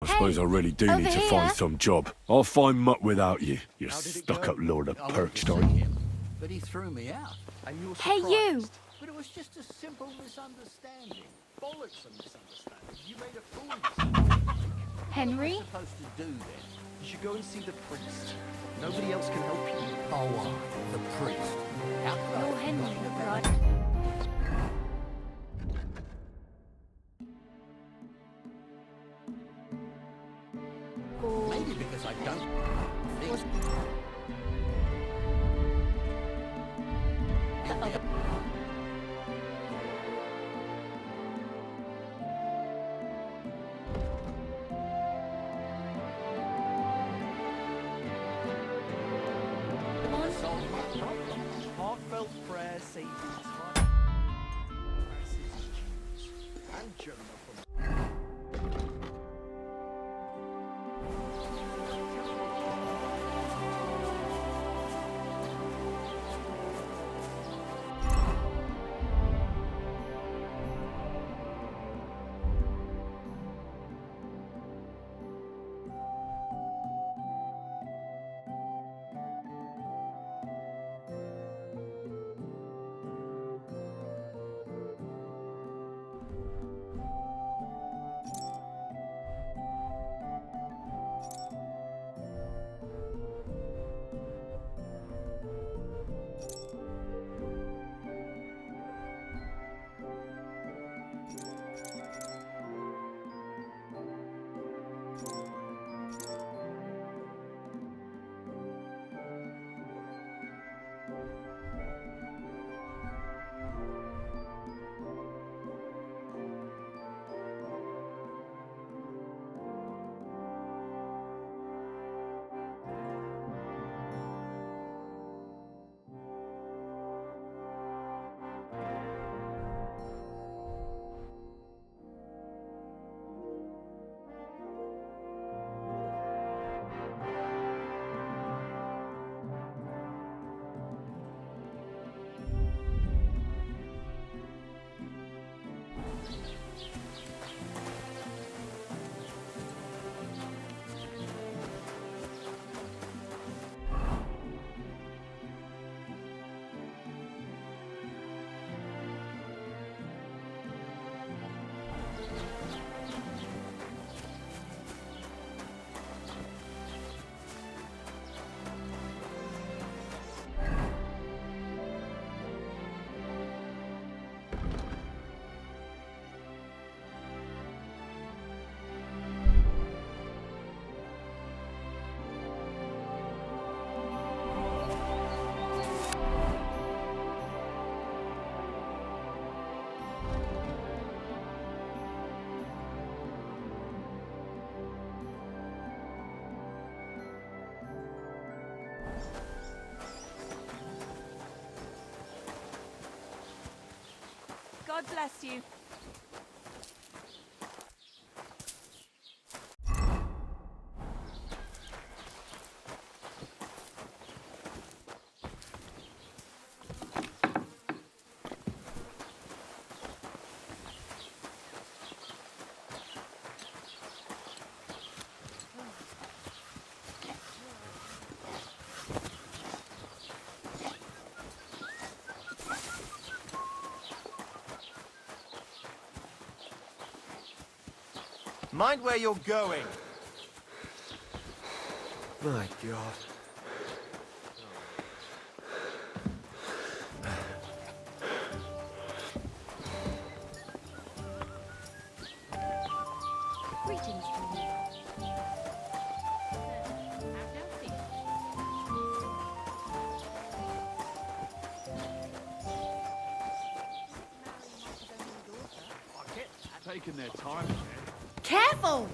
I suppose I really do need to find some job. I'll find mutt without you, you stuck-up lord of Perkstein. But he threw me out. And you're Hey, you! But it was just a simple misunderstanding. Bollocks a misunderstanding. You made a fool of yourself. Henry? What am I supposed to do then? You should go and see the priest. Nobody else can help you. Oh, the priest. How could I You're have Henry, forgotten about right? Maybe because I don't think... Solve my problem. Heartfelt prayer saves time. And Jonah from... God bless you. Mind where you're going. My God. Greetings, Taking their time again. Careful!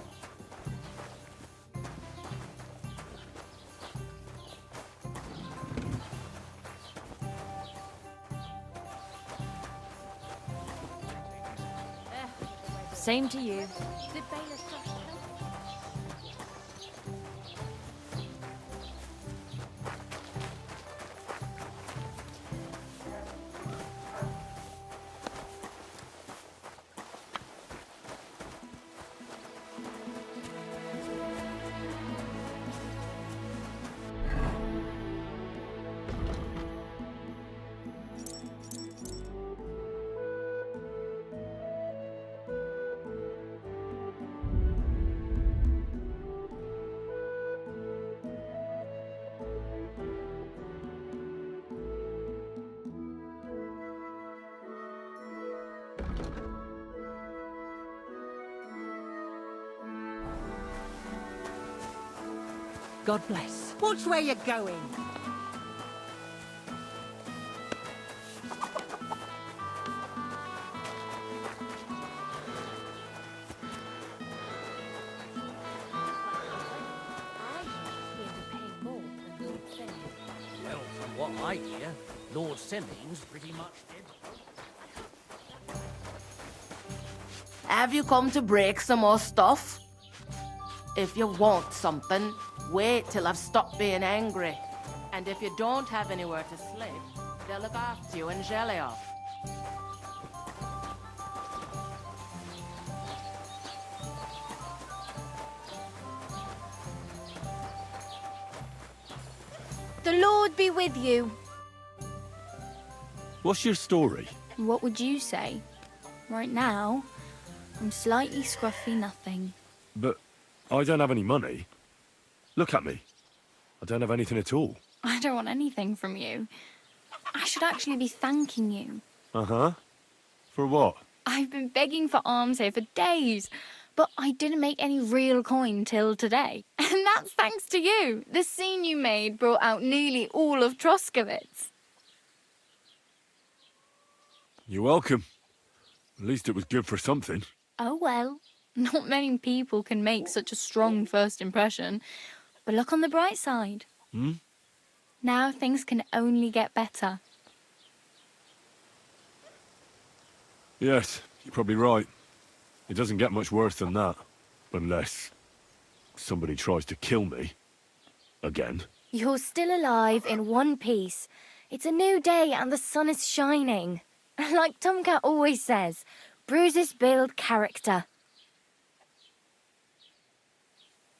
Same to you. God bless. Watch where you're going. Well, from what I hear, Lord Semming's pretty much dead. Have you come to break some more stuff? If you want something, wait till I've stopped being angry. And if you don't have anywhere to sleep, they'll look after you in Gelioff. The Lord be with you. What's your story? What would you say? Right now, I'm slightly scruffy nothing. But I don't have any money. Look at me. I don't have anything at all. I don't want anything from you. I should actually be thanking you. Uh-huh. For what? I've been begging for alms here for days, but I didn't make any real coin till today. And that's thanks to you. The scene you made brought out nearly all of Troskowitz. You're welcome. At least it was good for something. Oh well, not many people can make such a strong first impression. But look on the bright side. Hmm? Now things can only get better. Yes, you're probably right. It doesn't get much worse than that. Unless somebody tries to kill me. Again. You're still alive in one piece. It's a new day and the sun is shining. Like Tomcat always says, bruises build character.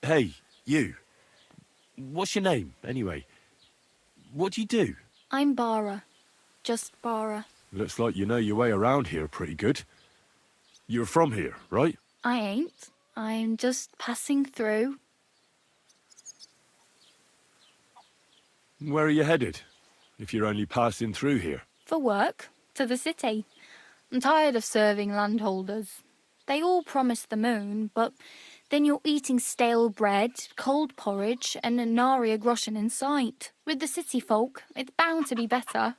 Hey, you. What's your name, anyway? What do you do? I'm Bara. Just Bara. Looks like you know your way around here pretty good. You're from here, right? I ain't. I'm just passing through. Where are you headed? If you're only passing through here. For work. To the city. I'm tired of serving landholders. They all promise the moon, but then you're eating stale bread, cold porridge, and a nary a groschen in sight. With the city folk, it's bound to be better.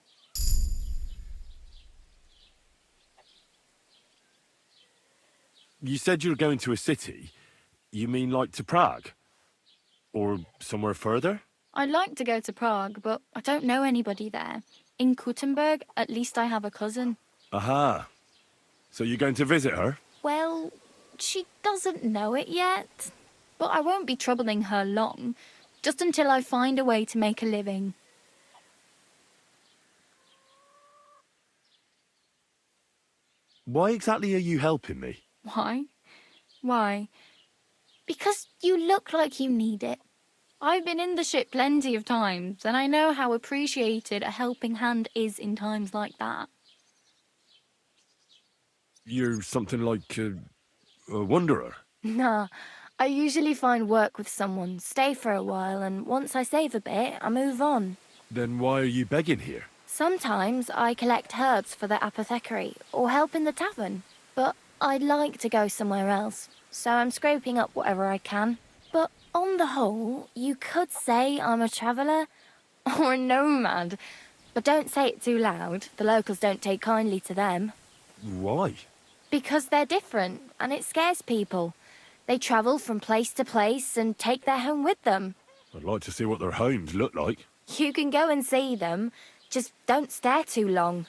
You said you're going to a city. You mean like to Prague? Or somewhere further? I'd like to go to Prague, but I don't know anybody there. In Kuttenberg, at least I have a cousin. Aha. So you're going to visit her? Well, she doesn't know it yet. But I won't be troubling her long, just until I find a way to make a living. Why exactly are you helping me? Why? Why? Because you look like you need it. I've been in the ship plenty of times, and I know how appreciated a helping hand is in times like that. You're something like a wanderer? Nah, I usually find work with someone, stay for a while, and once I save a bit, I move on. Then why are you begging here? Sometimes I collect herbs for the apothecary or help in the tavern, but I'd like to go somewhere else, so I'm scraping up whatever I can. But on the whole, you could say I'm a traveller or a nomad. But don't say it too loud. The locals don't take kindly to them. Why? Because they're different, and it scares people. They travel from place to place and take their home with them. I'd like to see what their homes look like. You can go and see them, just don't stare too long.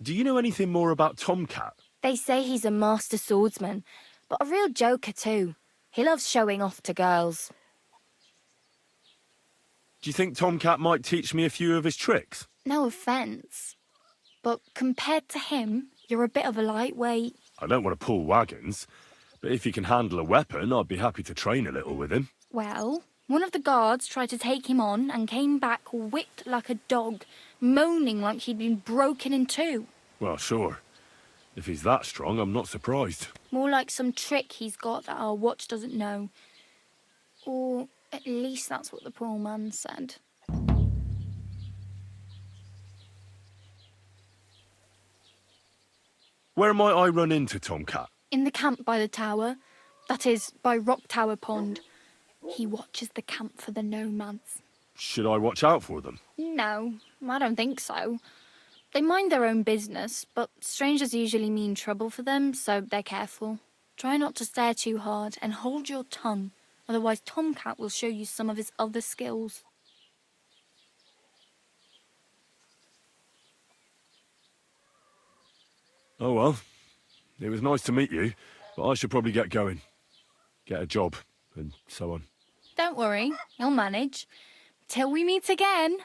Do you know anything more about Tomcat? They say he's a master swordsman, but a real joker too. He loves showing off to girls. Do you think Tomcat might teach me a few of his tricks? No offence, but compared to him, you're a bit of a lightweight. I don't want to pull wagons, but if he can handle a weapon, I'd be happy to train a little with him. Well, one of the guards tried to take him on and came back whipped like a dog, moaning like he'd been broken in two. Well, sure. If he's that strong, I'm not surprised. More like some trick he's got that our watch doesn't know. Or at least that's what the poor man said. Where might I run into Tomcat? In the camp by the tower. That is, by Rock Tower Pond. He watches the camp for the nomads. Should I watch out for them? No, I don't think so. They mind their own business, but strangers usually mean trouble for them, so they're careful. Try not to stare too hard and hold your tongue, otherwise Tomcat will show you some of his other skills. Oh well, it was nice to meet you, but I should probably get going. Get a job, and so on. Don't worry, you'll manage. Till we meet again.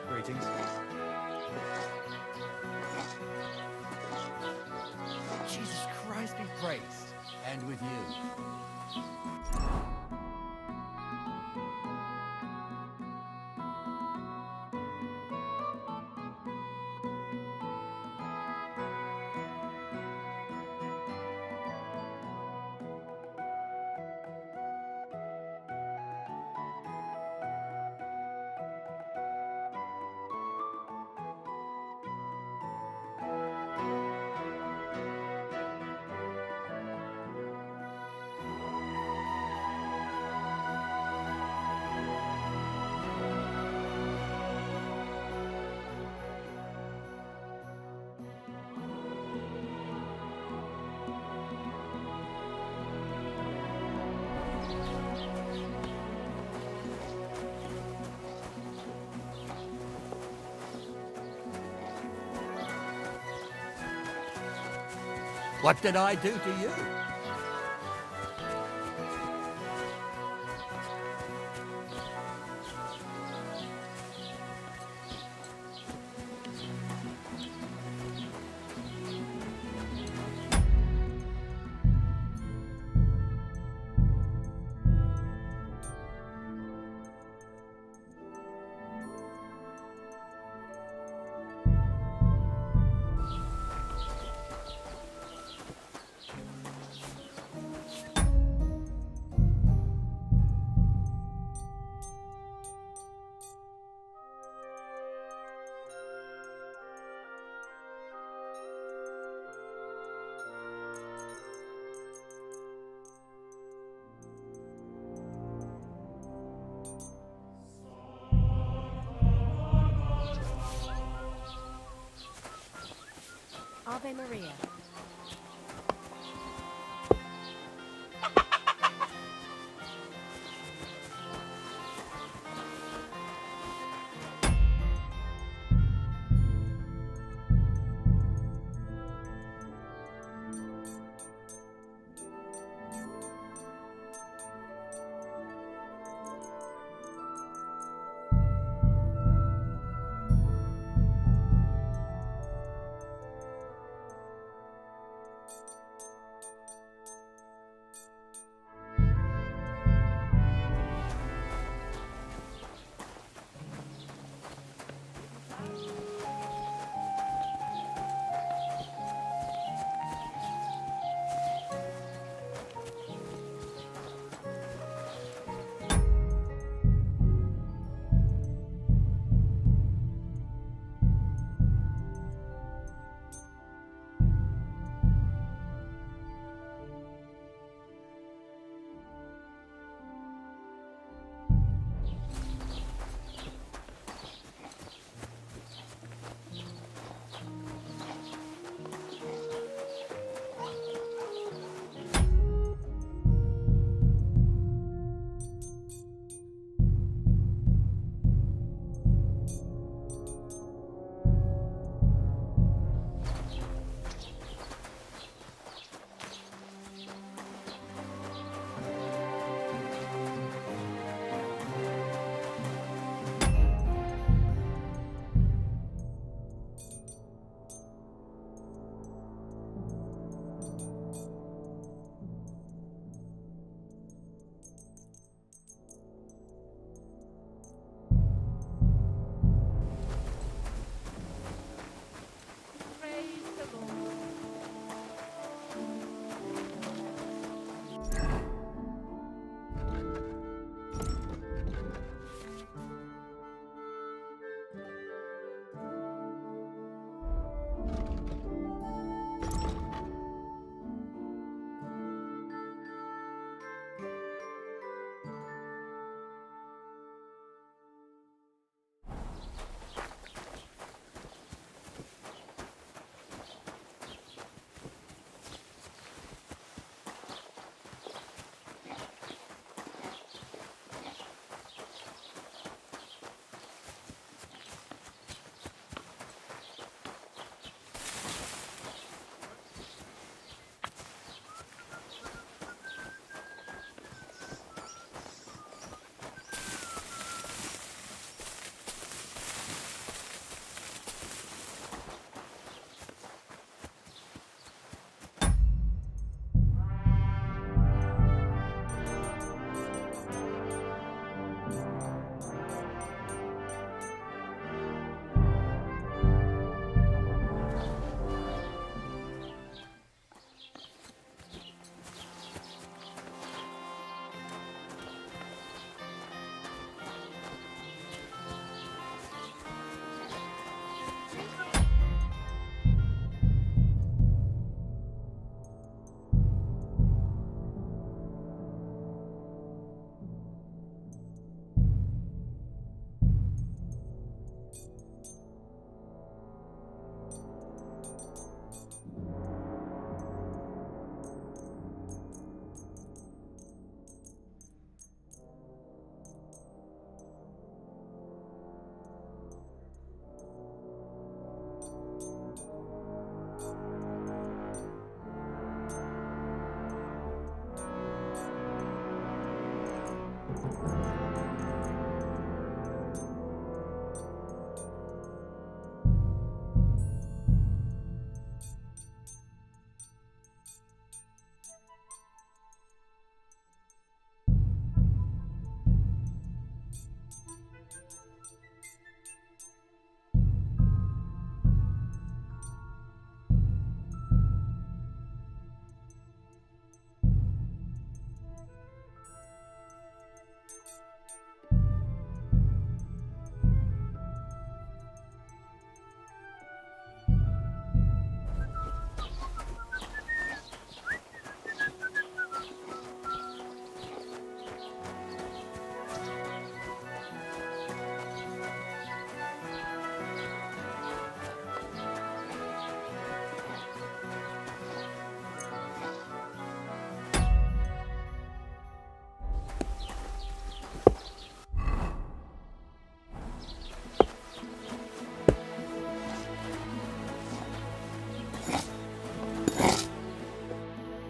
Greetings. Jesus Christ be praised, and with you. What did I do to you? Ave Maria.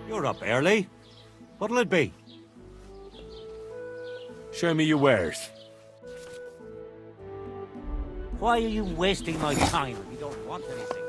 You're up early. What'll it be? Show me your wares. Why are you wasting my time if you don't want anything?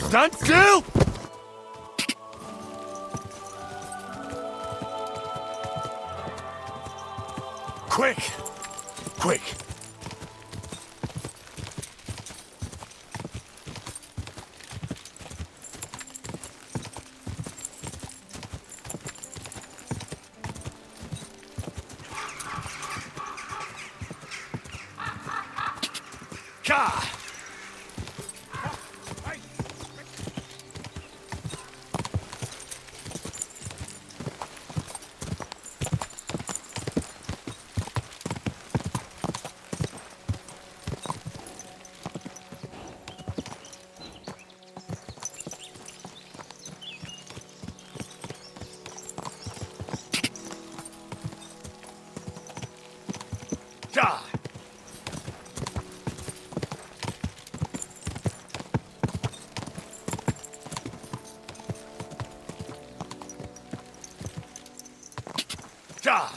Stand still! Quick! Quick! Ka! Ka! Ka!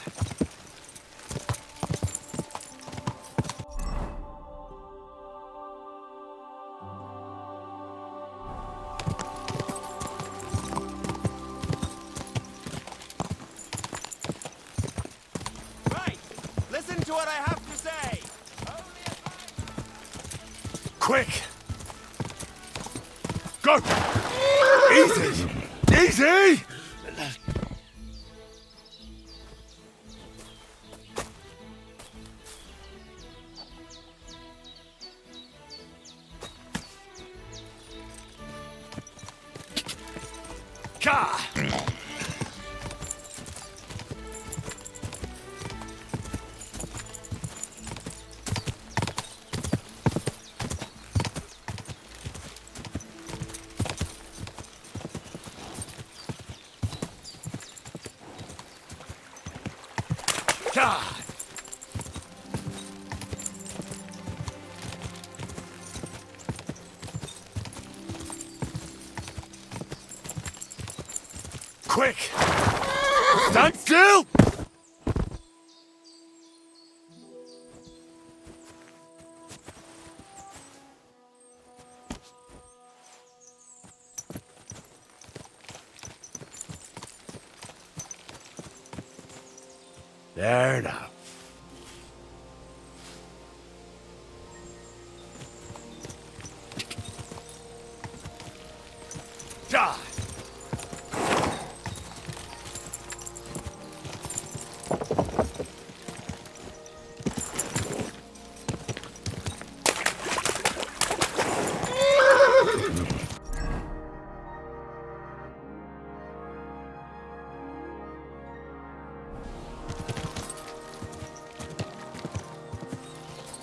Right! Listen to what I have to say! Quick! Go! Easy! Easy! Ka! Ka! Quick! Stand still! There now. Die!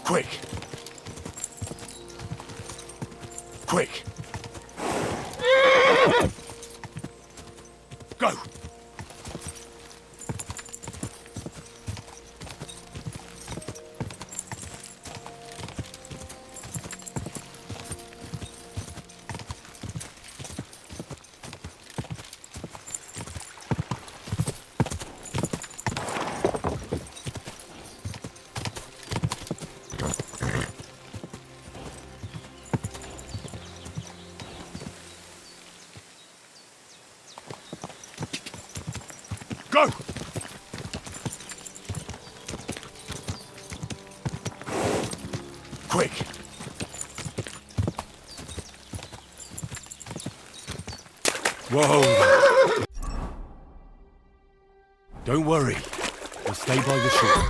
Quick! Quick! Go! Whoa! Don't worry. We'll stay by the shore.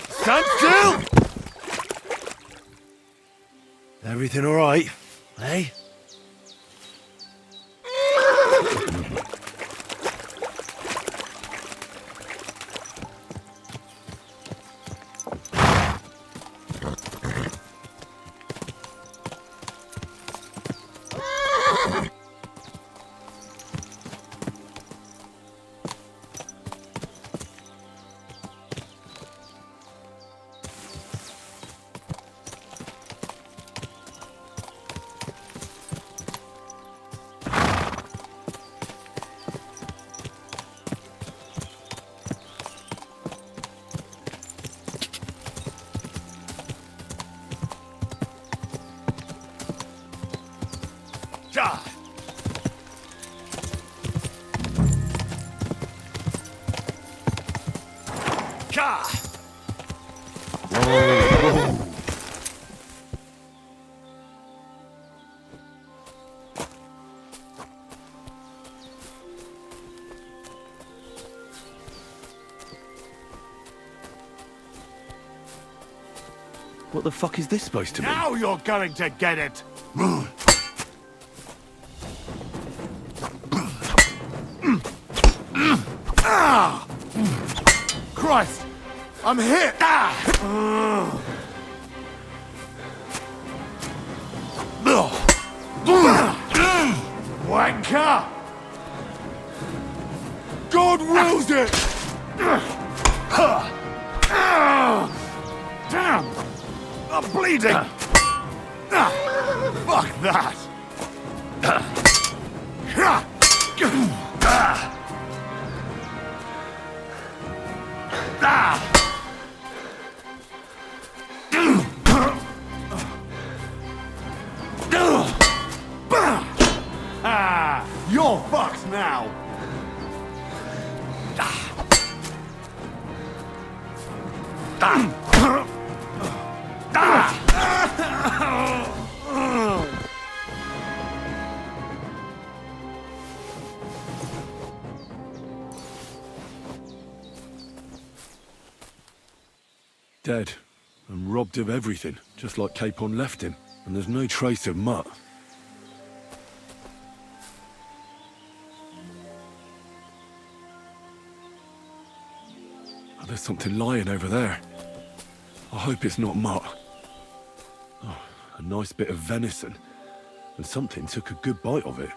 Stand still! Everything all right, eh? Ja! Ja! What the fuck is this supposed to be? Now you're going to get it! Christ! I'm hit! Wanker! God wills it! Damn! I'm bleeding! Fuck that! You're fucked now! Dead. And robbed of everything, just like Capon left him. And there's no trace of Mutt. Oh, there's something lying over there. I hope it's not Mutt. Oh, a nice bit of venison. And something took a good bite of it.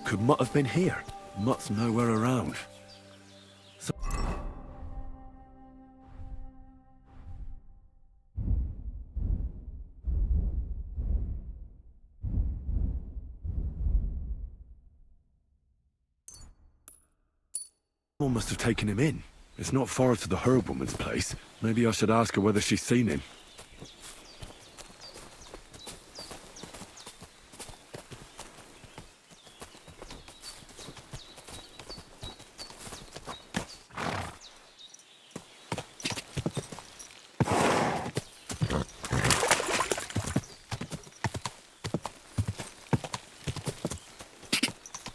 Could Mutt have been here? Mutt's nowhere around. Someone must have taken him in. It's not far to the herb woman's place. Maybe I should ask her whether she's seen him.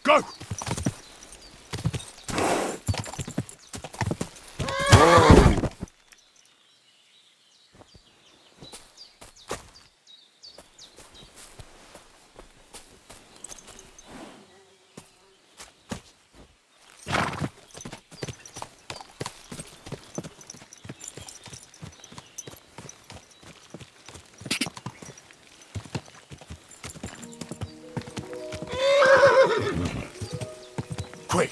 Go! Quick!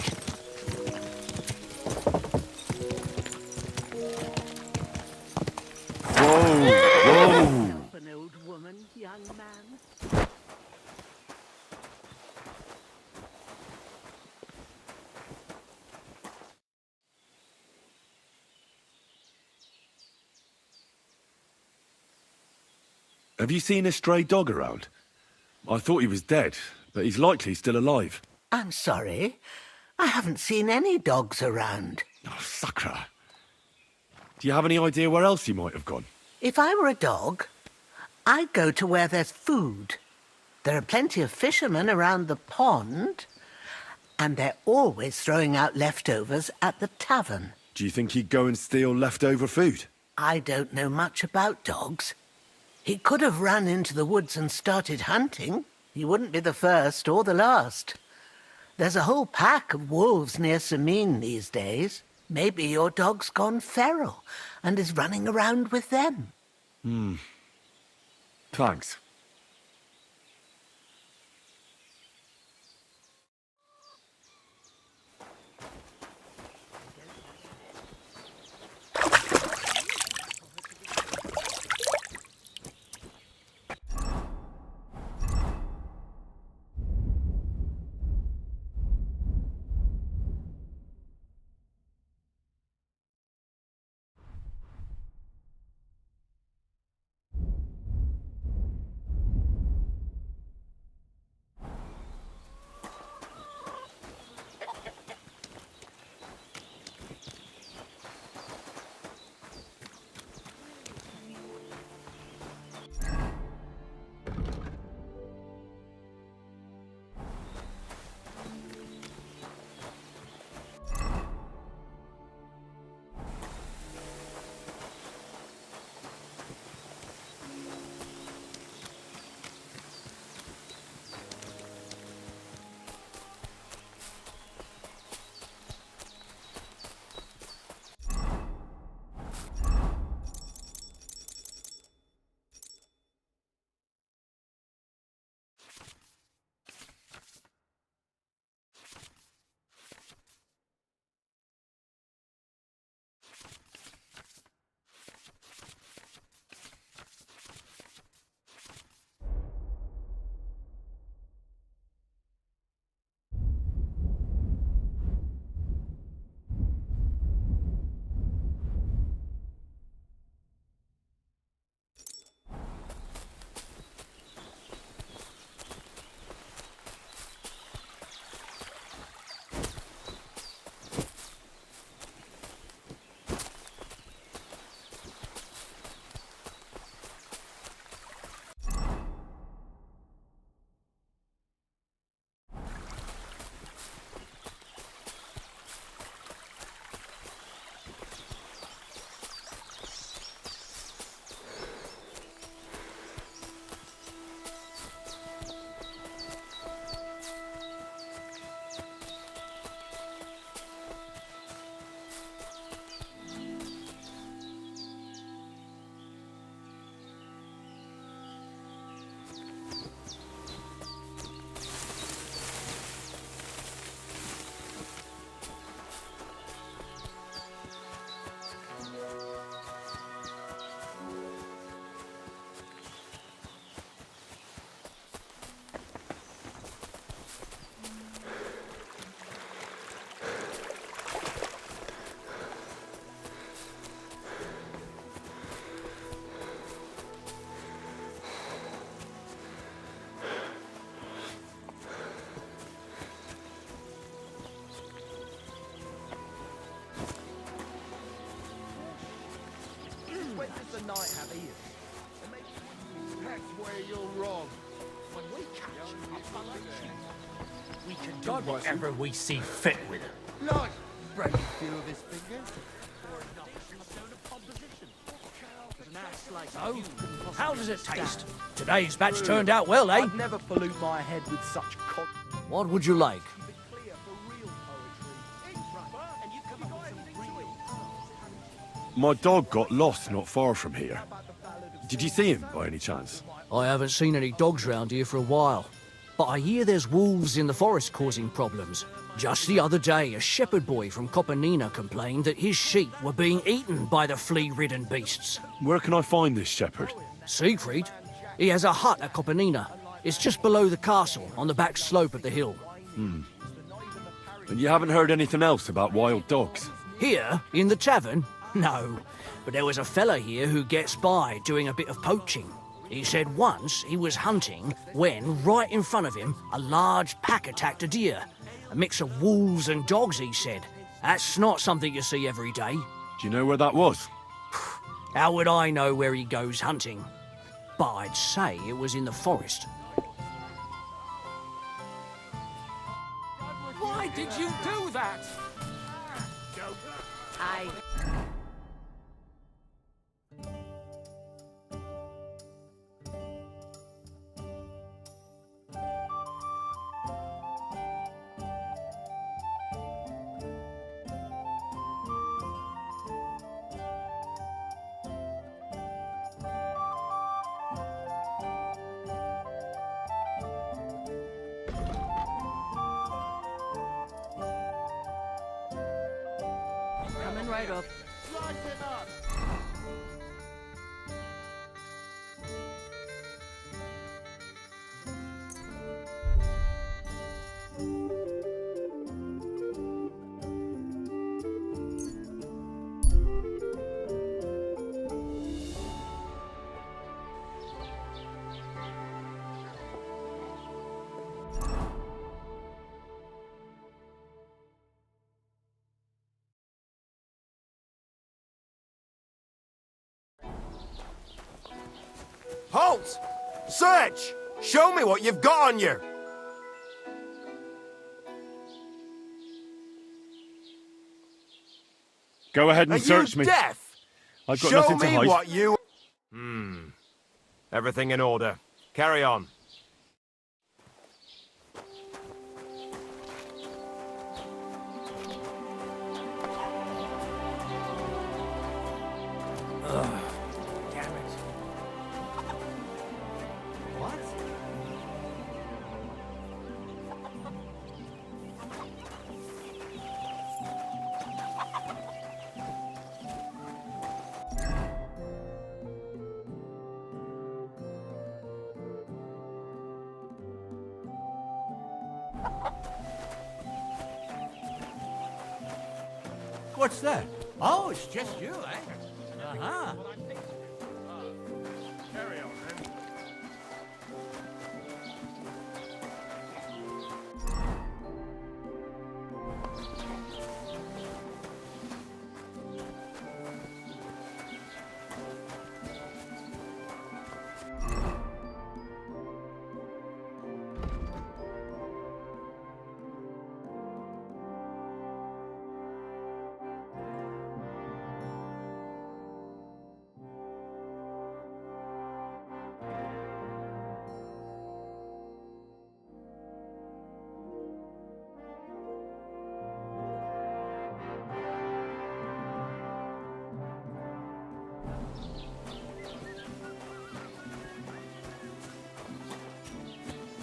Whoa! An old woman, young man. Have you seen a stray dog around? I thought he was dead, but he's likely still alive. I'm sorry. I haven't seen any dogs around. Oh, Sakra. Do you have any idea where else he might have gone? If I were a dog, I'd go to where there's food. There are plenty of fishermen around the pond, and they're always throwing out leftovers at the tavern. Do you think he'd go and steal leftover food? I don't know much about dogs. He could have run into the woods and started hunting. He wouldn't be the first or the last. There's a whole pack of wolves near Sameen these days. Maybe your dog's gone feral and is running around with them. Thanks. When does the night have ears? That's where you're wrong. When we catch a Palanchi, We can do whatever we see fit with it. nice break feel this finger. So, how does it taste? Today's batch turned out well, eh? I'd never pollute my head with such What would you like? My dog got lost not far from here. Did you see him by any chance? I haven't seen any dogs round here for a while, but I hear there's wolves in the forest causing problems. Just the other day, a shepherd boy from Kopanina complained that his sheep were being eaten by the flea-ridden beasts. Where can I find this shepherd? Siegfried? He has a hut at Kopanina. It's just below the castle, on the back slope of the hill. And you haven't heard anything else about wild dogs? Here, in the tavern? No, but there was a fella here who gets by doing a bit of poaching. He said once he was hunting when, right in front of him, a large pack attacked a deer. A mix of wolves and dogs, he said. That's not something you see every day. Do you know where that was? How would I know where he goes hunting? But I'd say it was in the forest. Why did you do that? I... Coming right up. Halt! Search! Show me what you've got on you! Go ahead and Are search you me. deaf? I've got Show nothing to me hide. what you... Everything in order. Carry on. Damn it. What? What's that? Oh, it's just you, eh? Uh-huh. Carry on, then.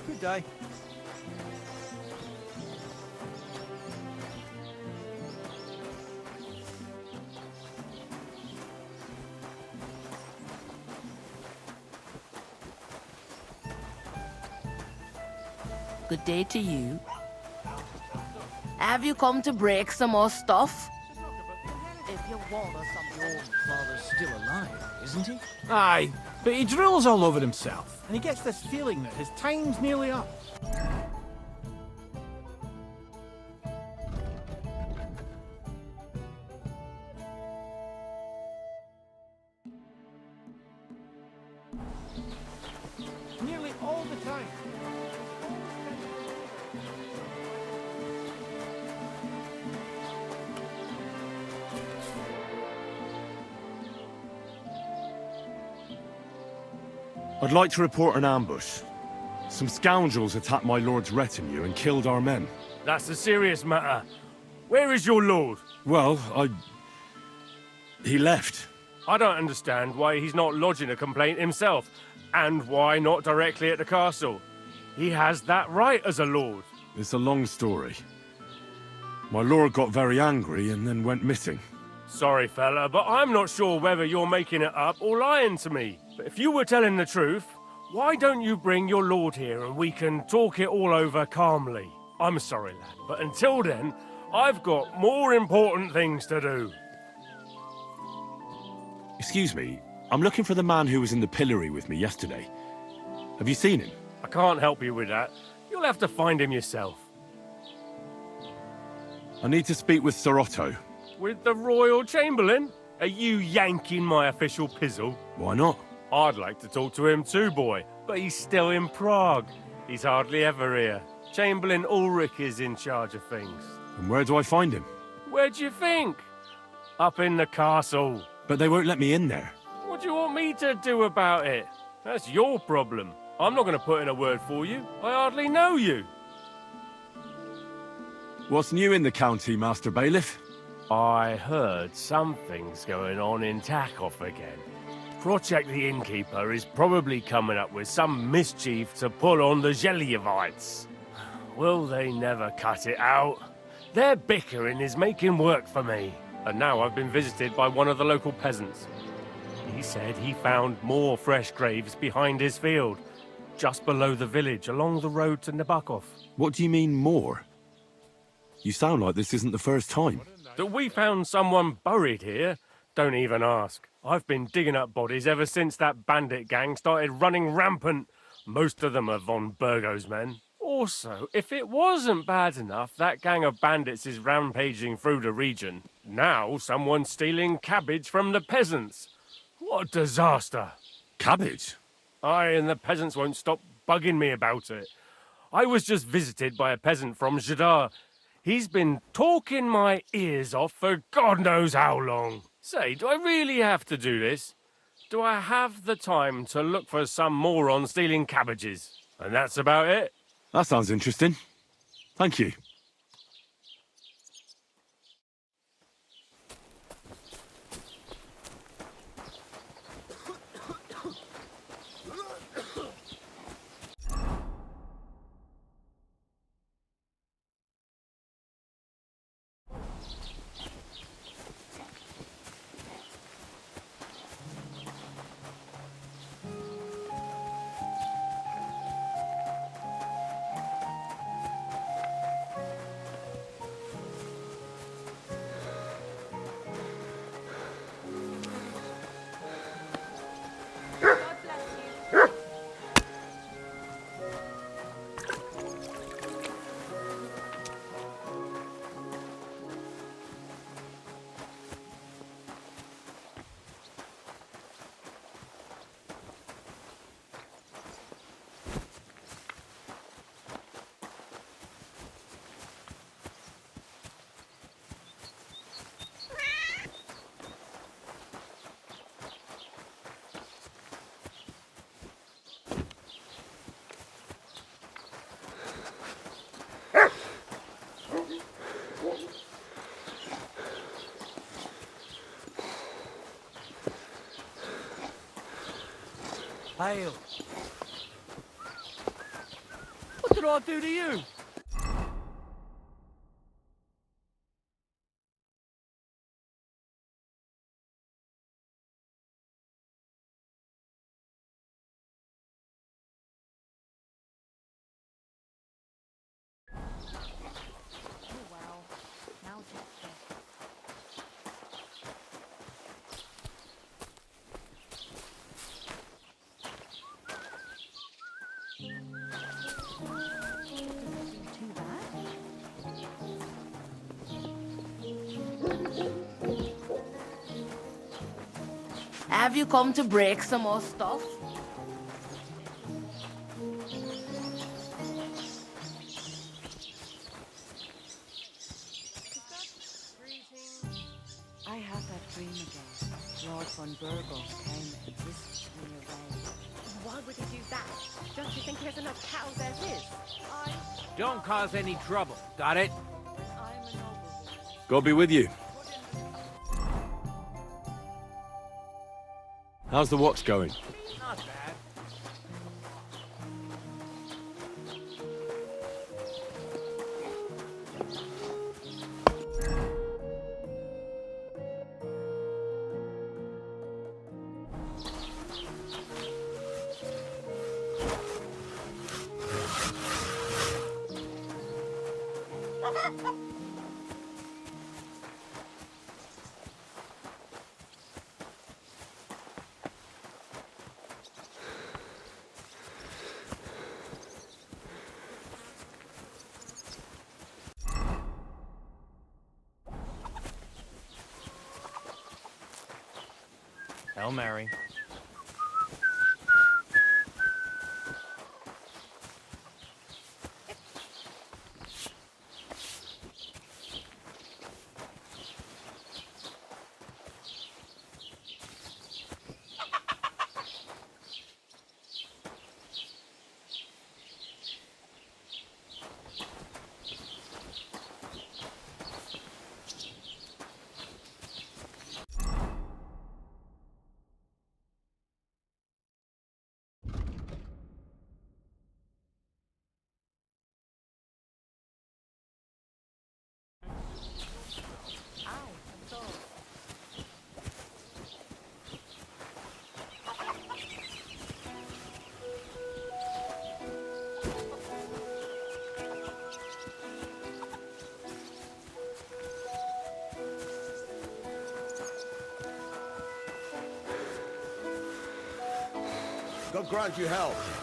Good day. Good day to you. Have you come to break some more stuff? If you want us some... Your father's still alive, isn't he? Aye, but he drills all over himself, and he gets this feeling that his time's nearly up. Nearly all the time. I'd like to report an ambush. Some scoundrels attacked my lord's retinue and killed our men. That's a serious matter. Where is your lord? Well, he left. I don't understand why he's not lodging a complaint himself, and why not directly at the castle. He has that right as a lord. It's a long story. My lord got very angry and then went missing. Sorry, fella, but I'm not sure whether you're making it up or lying to me. But if you were telling the truth, why don't you bring your lord here and we can talk it all over calmly? I'm sorry, lad, but until then, I've got more important things to do. Excuse me, I'm looking for the man who was in the pillory with me yesterday. Have you seen him? I can't help you with that. You'll have to find him yourself. I need to speak with Sir Otto. With the Royal Chamberlain? Are you yanking my official pizzle? Why not? I'd like to talk to him too, boy, but he's still in Prague. He's hardly ever here. Chamberlain Ulrich is in charge of things. And where do I find him? Where do you think? Up in the castle. But they won't let me in there. What do you want me to do about it? That's your problem. I'm not going to put in a word for you. I hardly know you. What's new in the county, Master Bailiff? I heard something's going on in Takov again. Project the Innkeeper is probably coming up with some mischief to pull on the Zhelyevites. Will they never cut it out? Their bickering is making work for me. And now I've been visited by one of the local peasants. He said he found more fresh graves behind his field, just below the village, along the road to Nabokov. What do you mean, more? You sound like this isn't the first time. That we found someone buried here? Don't even ask. I've been digging up bodies ever since that bandit gang started running rampant. Most of them are von Burgo's men. Also, if it wasn't bad enough that gang of bandits is rampaging through the region, now someone's stealing cabbage from the peasants. What a disaster. Cabbage? Aye, and the peasants won't stop bugging me about it. I was just visited by a peasant from Zhidar. He's been talking my ears off for God knows how long. Say, do I really have to do this? Do I have the time to look for some moron stealing cabbages? And that's about it? That sounds interesting. Thank you. Hail. What did I do to you? Have you come to break some more stuff? I had that dream again. Lord von Burgos came and whisked me away. Why would he do that? Don't you think he has enough cows as is? Don't cause any trouble. Got it? God be with you. How's the watch going? Not bad. Hail Mary. God grant you health.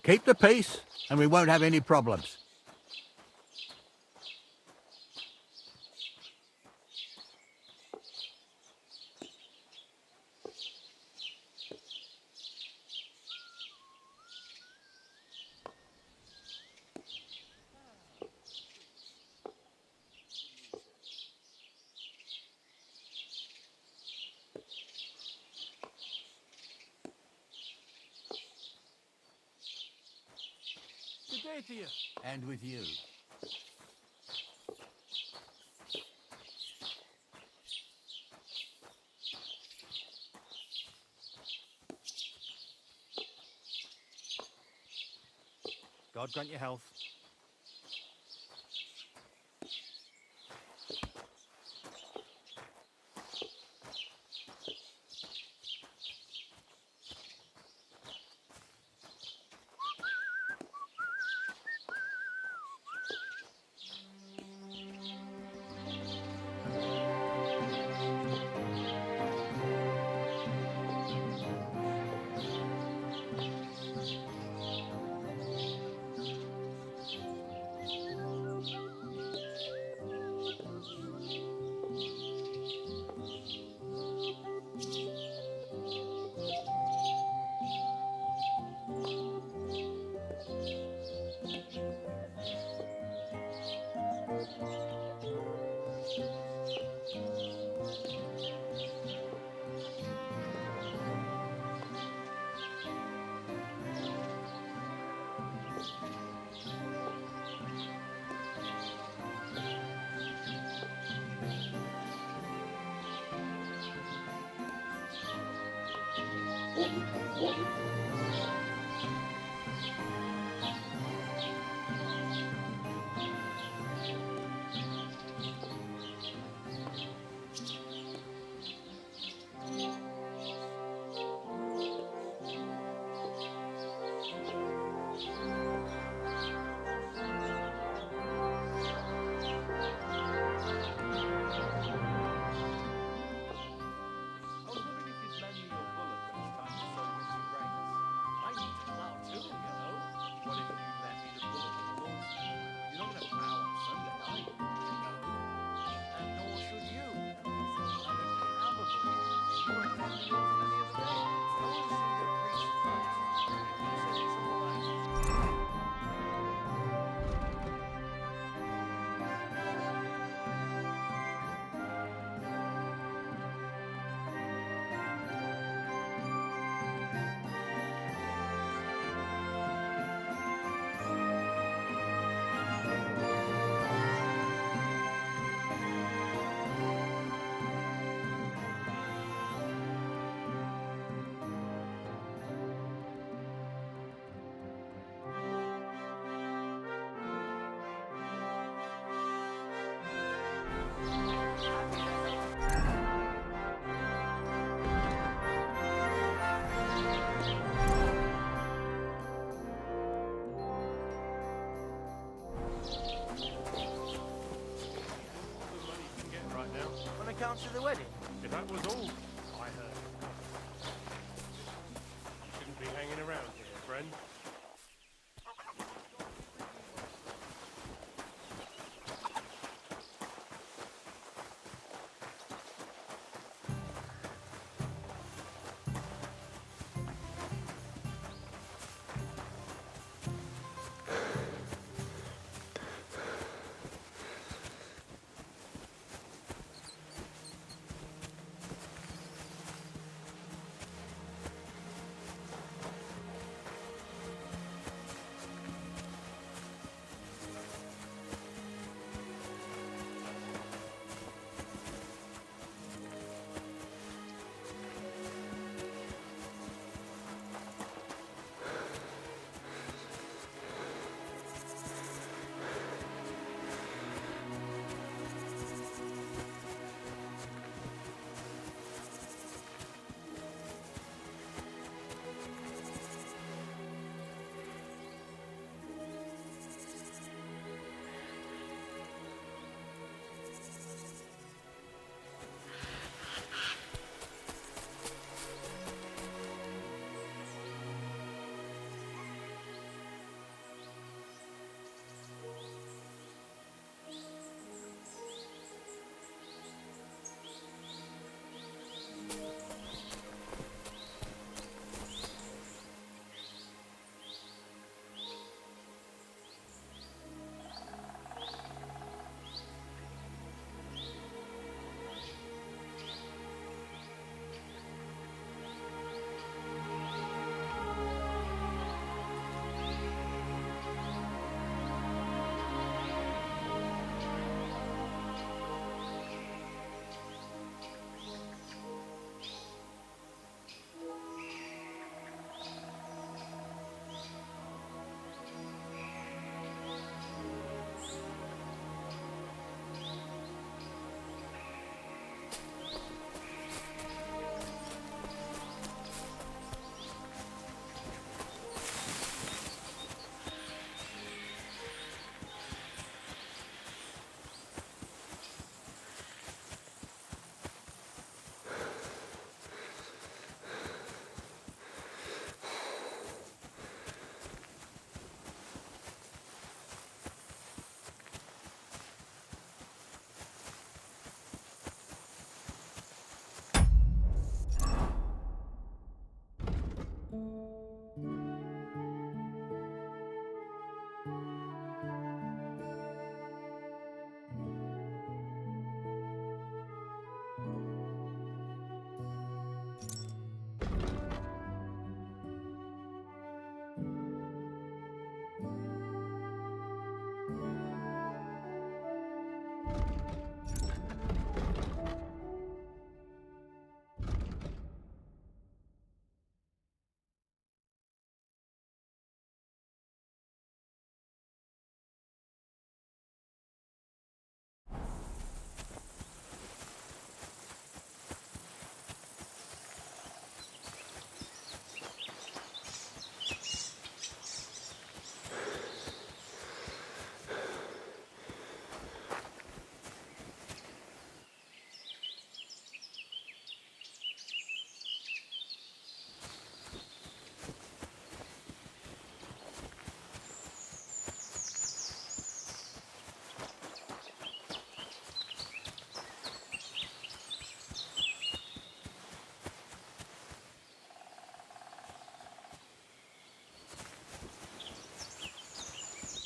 Keep the peace, and we won't have any problems. Good day to you. And with you. God grant you health. chance of the wedding? If that was all I heard. You shouldn't be hanging around here, friend.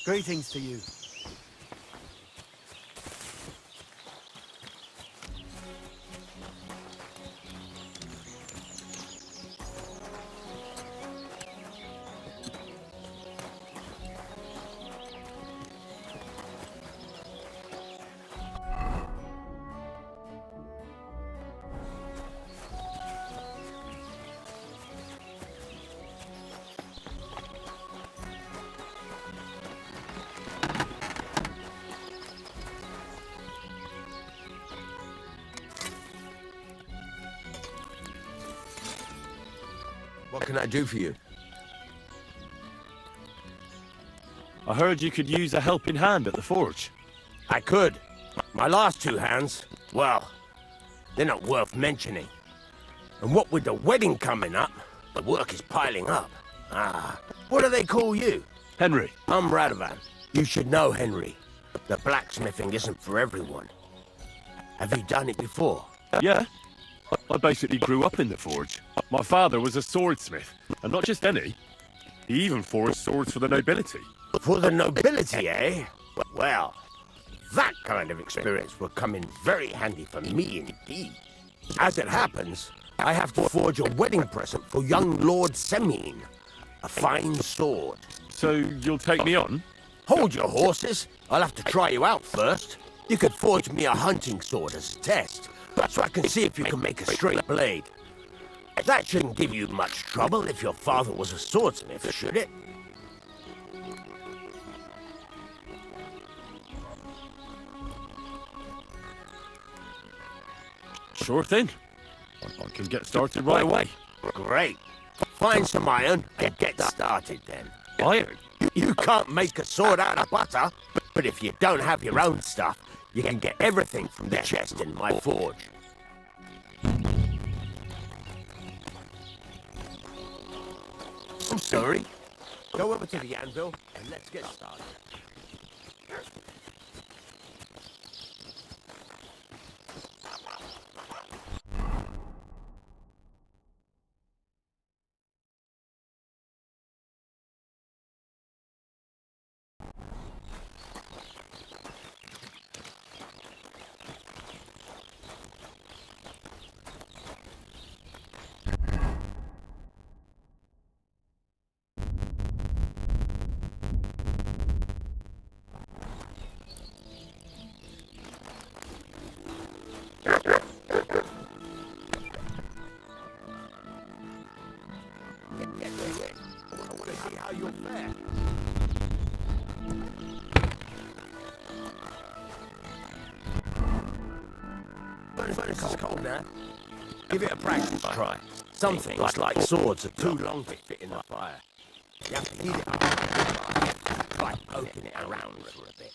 Greetings to you. What can I do for you? I heard you could use a helping hand at the forge. I could. My last two hands, well, They're not worth mentioning. And what with the wedding coming up, the work is piling up. Ah, what do they call you? Henry. I'm Radovan. You should know Henry. The blacksmithing isn't for everyone. Have you done it before? Yeah. I basically grew up in the forge. My father was a swordsmith, and not just any. He even forged swords for the nobility. For the nobility, eh? Well, that kind of experience will come in very handy for me indeed. As it happens, I have to forge a wedding present for young Lord Semine. A fine sword. So you'll take me on? Hold your horses. I'll have to try you out first. You could forge me a hunting sword as a test, so I can see if you can make a straight blade. That shouldn't give you much trouble if your father was a swordsmith, should it? Sure thing. I can get started right away. Great. Find some iron and get started then. Iron? You can't make a sword out of butter, but if you don't have your own stuff, you can get everything from the chest in my forge. I'm sorry. Go over to the anvil and let's get started. It's cold now. Give it a practice try. Some things, like swords, are too long to fit in the fire. You have to heat it up by poking it around for a bit.